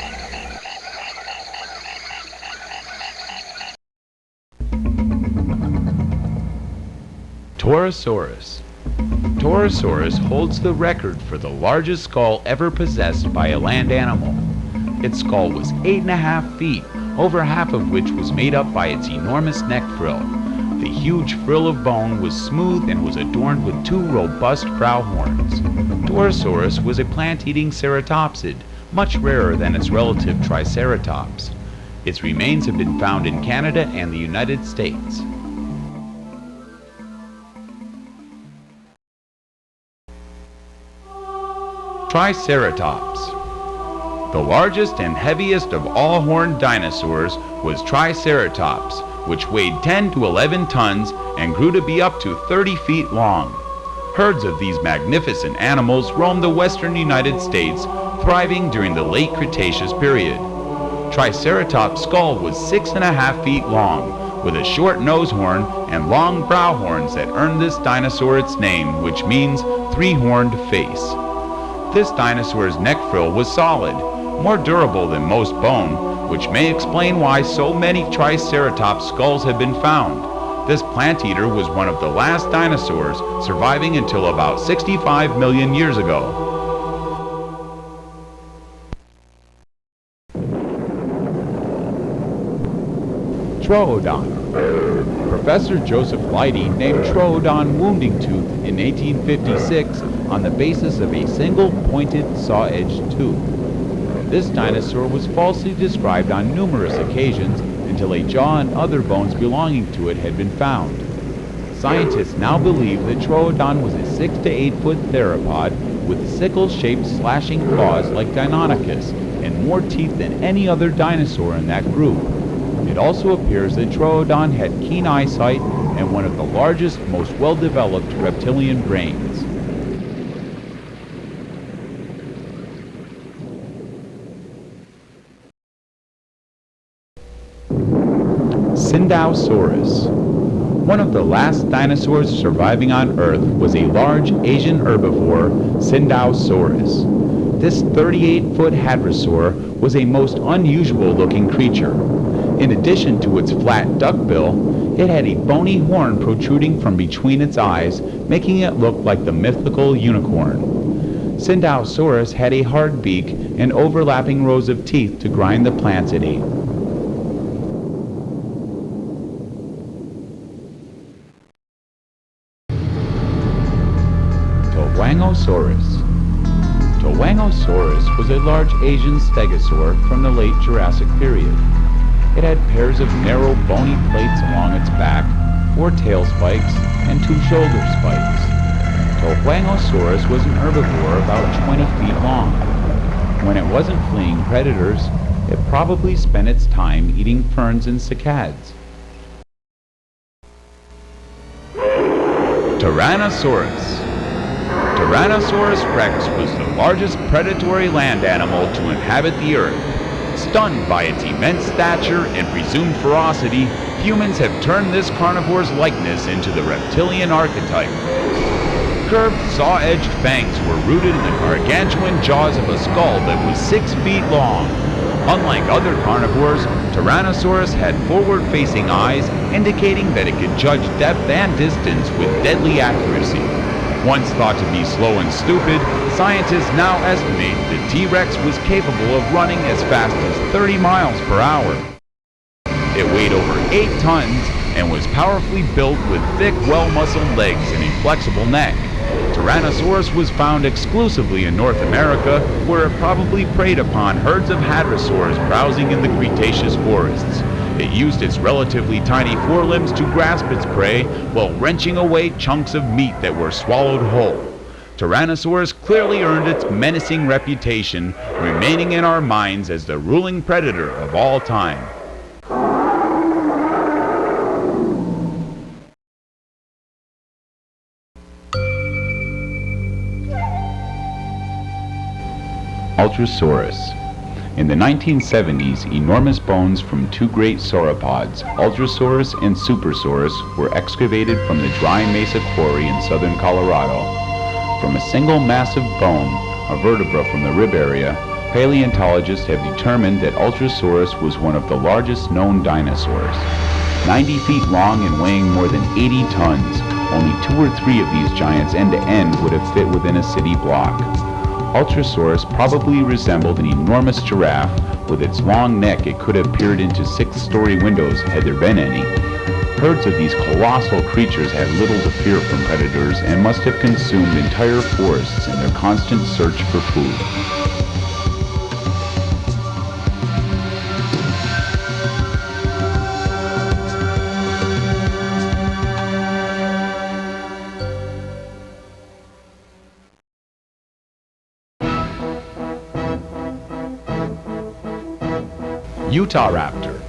Torosaurus. Torosaurus holds the record for the largest skull ever possessed by a land animal. Its skull was 8.5 feet, over half of which was made up by its enormous neck frill. The huge frill of bone was smooth and was adorned with 2 robust brow horns. Torosaurus was a plant-eating ceratopsid, much rarer than its relative Triceratops. Its remains have been found in Canada and the United States. Triceratops. The largest and heaviest of all horned dinosaurs was Triceratops, which weighed 10 to 11 tons and grew to be up to 30 feet long. Herds of these magnificent animals roamed the western United States, thriving during the late Cretaceous period. Triceratops' skull was 6.5 feet long, with a short nose horn and long brow horns that earned this dinosaur its name, which means three-horned face. This dinosaur's neck frill was solid, more durable than most bone, which may explain why so many Triceratops skulls have been found. This plant eater was one of the last dinosaurs, surviving until about 65 million years ago. Troodon. Professor Joseph Leidy named Troodon Wounding Tooth in 1856 on the basis of a single pointed saw-edged tooth. This dinosaur was falsely described on numerous occasions until a jaw and other bones belonging to it had been found. Scientists now believe that Troodon was a 6 to 8 foot theropod with sickle-shaped slashing claws like Deinonychus and more teeth than any other dinosaur in that group. It also appears that Troodon had keen eyesight and one of the largest, most well-developed reptilian brains. Dinosaurus. One of the last dinosaurs surviving on Earth was a large Asian herbivore, Dinosaurus. This 38-foot hadrosaur was a most unusual-looking creature. In addition to its flat duckbill, it had a bony horn protruding from between its eyes, making it look like the mythical unicorn. Syndausaurus had a hard beak and overlapping rows of teeth to grind the plants it ate. Tawanosaurus. Tawanosaurus was a large Asian stegosaur from the late Jurassic period. It had pairs of narrow bony plates along its back, 4 tail spikes, and 2 shoulder spikes. Tawanosaurus was an herbivore about 20 feet long. When it wasn't fleeing predators, it probably spent its time eating ferns and cycads. Tyrannosaurus. Tyrannosaurus rex was the largest predatory land animal to inhabit the earth. Stunned by its immense stature and presumed ferocity, humans have turned this carnivore's likeness into the reptilian archetype. Curved, saw-edged fangs were rooted in the gargantuan jaws of a skull that was 6 feet long. Unlike other carnivores, Tyrannosaurus had forward-facing eyes, indicating that it could judge depth and distance with deadly accuracy. Once thought to be slow and stupid, scientists now estimate the T-Rex was capable of running as fast as 30 miles per hour. It weighed over 8 tons and was powerfully built with thick, well-muscled legs and a flexible neck. Tyrannosaurus was found exclusively in North America, where it probably preyed upon herds of hadrosaurs browsing in the Cretaceous forests. It used its relatively tiny forelimbs to grasp its prey while wrenching away chunks of meat that were swallowed whole. Tyrannosaurus clearly earned its menacing reputation, remaining in our minds as the ruling predator of all time. Ultrasaurus. In the 1970s, enormous bones from 2 great sauropods, Ultrasaurus and Supersaurus, were excavated from the Dry Mesa Quarry in southern Colorado. From a single massive bone, a vertebra from the rib area, paleontologists have determined that Ultrasaurus was one of the largest known dinosaurs. 90 feet long and weighing more than 80 tons, only 2 or 3 of these giants end to end would have fit within a city block. Ultrasaurus probably resembled an enormous giraffe. With its long neck, it could have peered into 6-story windows had there been any. Herds of these colossal creatures had little to fear from predators and must have consumed entire forests in their constant search for food. Utahraptor.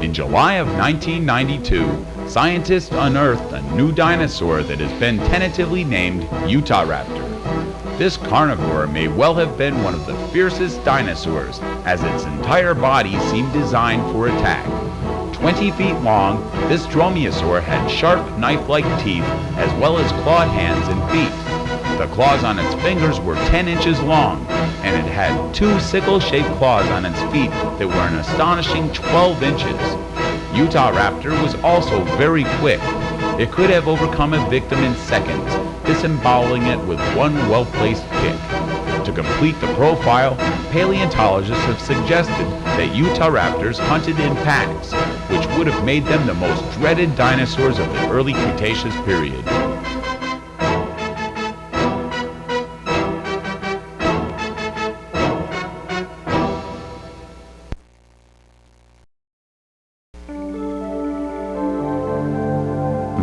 In July of 1992, scientists unearthed a new dinosaur that has been tentatively named Utahraptor. This carnivore may well have been one of the fiercest dinosaurs, as its entire body seemed designed for attack. 20 feet long, this dromaeosaur had sharp knife-like teeth as well as clawed hands and feet. The claws on its fingers were 10 inches long, and it had 2 sickle-shaped claws on its feet that were an astonishing 12 inches. Utahraptor was also very quick. It could have overcome a victim in seconds, disemboweling it with one well-placed kick. To complete the profile, paleontologists have suggested that Utahraptors hunted in packs, which would have made them the most dreaded dinosaurs of the early Cretaceous period.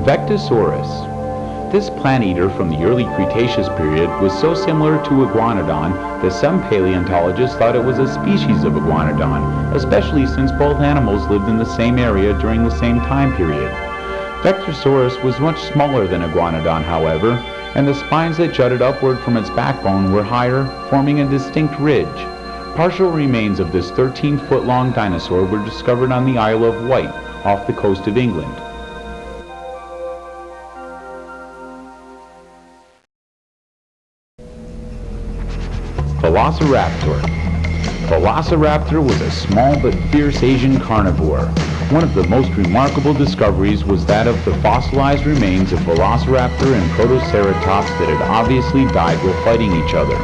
Vectosaurus. This plant-eater from the early Cretaceous period was so similar to Iguanodon that some paleontologists thought it was a species of Iguanodon, especially since both animals lived in the same area during the same time period. Vectosaurus was much smaller than Iguanodon, however, and the spines that jutted upward from its backbone were higher, forming a distinct ridge. Partial remains of this 13-foot-long dinosaur were discovered on the Isle of Wight, off the coast of England. Velociraptor. Velociraptor was a small but fierce Asian carnivore. One of the most remarkable discoveries was that of the fossilized remains of Velociraptor and Protoceratops that had obviously died while fighting each other.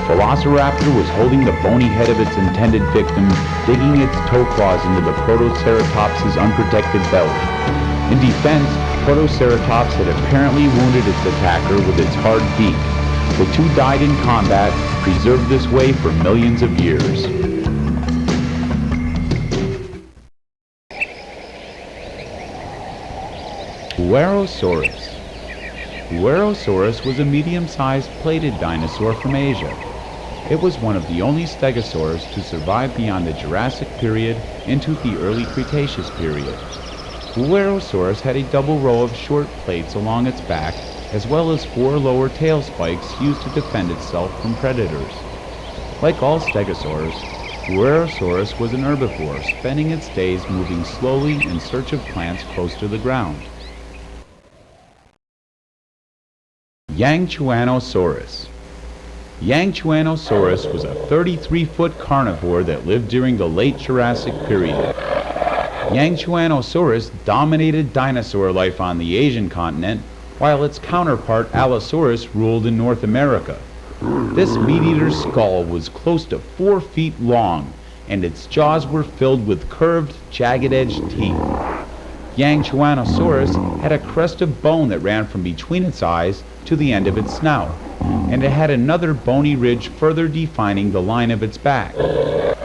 Velociraptor was holding the bony head of its intended victim, digging its toe claws into the Protoceratops' unprotected belly. In defense, Protoceratops had apparently wounded its attacker with its hard beak. The two died in combat, preserved this way for millions of years. Huerosaurus. Huerosaurus was a medium-sized plated dinosaur from Asia. It was one of the only stegosaurs to survive beyond the Jurassic period into the early Cretaceous period. Huerosaurus had a double row of short plates along its back, as well as 4 lower tail spikes used to defend itself from predators. Like all stegosaurs, Huerosaurus was an herbivore, spending its days moving slowly in search of plants close to the ground. Yangchuanosaurus. Yangchuanosaurus was a 33-foot carnivore that lived during the late Jurassic period. Yangchuanosaurus dominated dinosaur life on the Asian continent, while its counterpart Allosaurus ruled in North America. This meat-eater's skull was close to 4 feet long, and its jaws were filled with curved, jagged-edged teeth. Yangchuanosaurus had a crest of bone that ran from between its eyes to the end of its snout, and it had another bony ridge further defining the line of its back.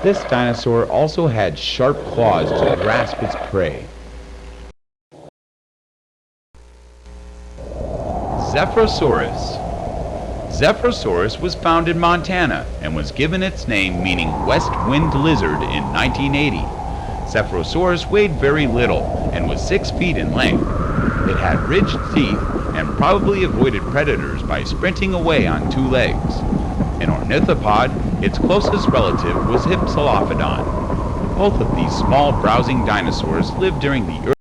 This dinosaur also had sharp claws to grasp its prey. Zephyrosaurus. Zephyrosaurus was found in Montana and was given its name meaning Westwind lizard in 1980. Zephyrosaurus weighed very little and was 6 feet in length. It had ridged teeth and probably avoided predators by sprinting away on 2 legs. An ornithopod, its closest relative was Hypsilophodon. Both of these small browsing dinosaurs lived during the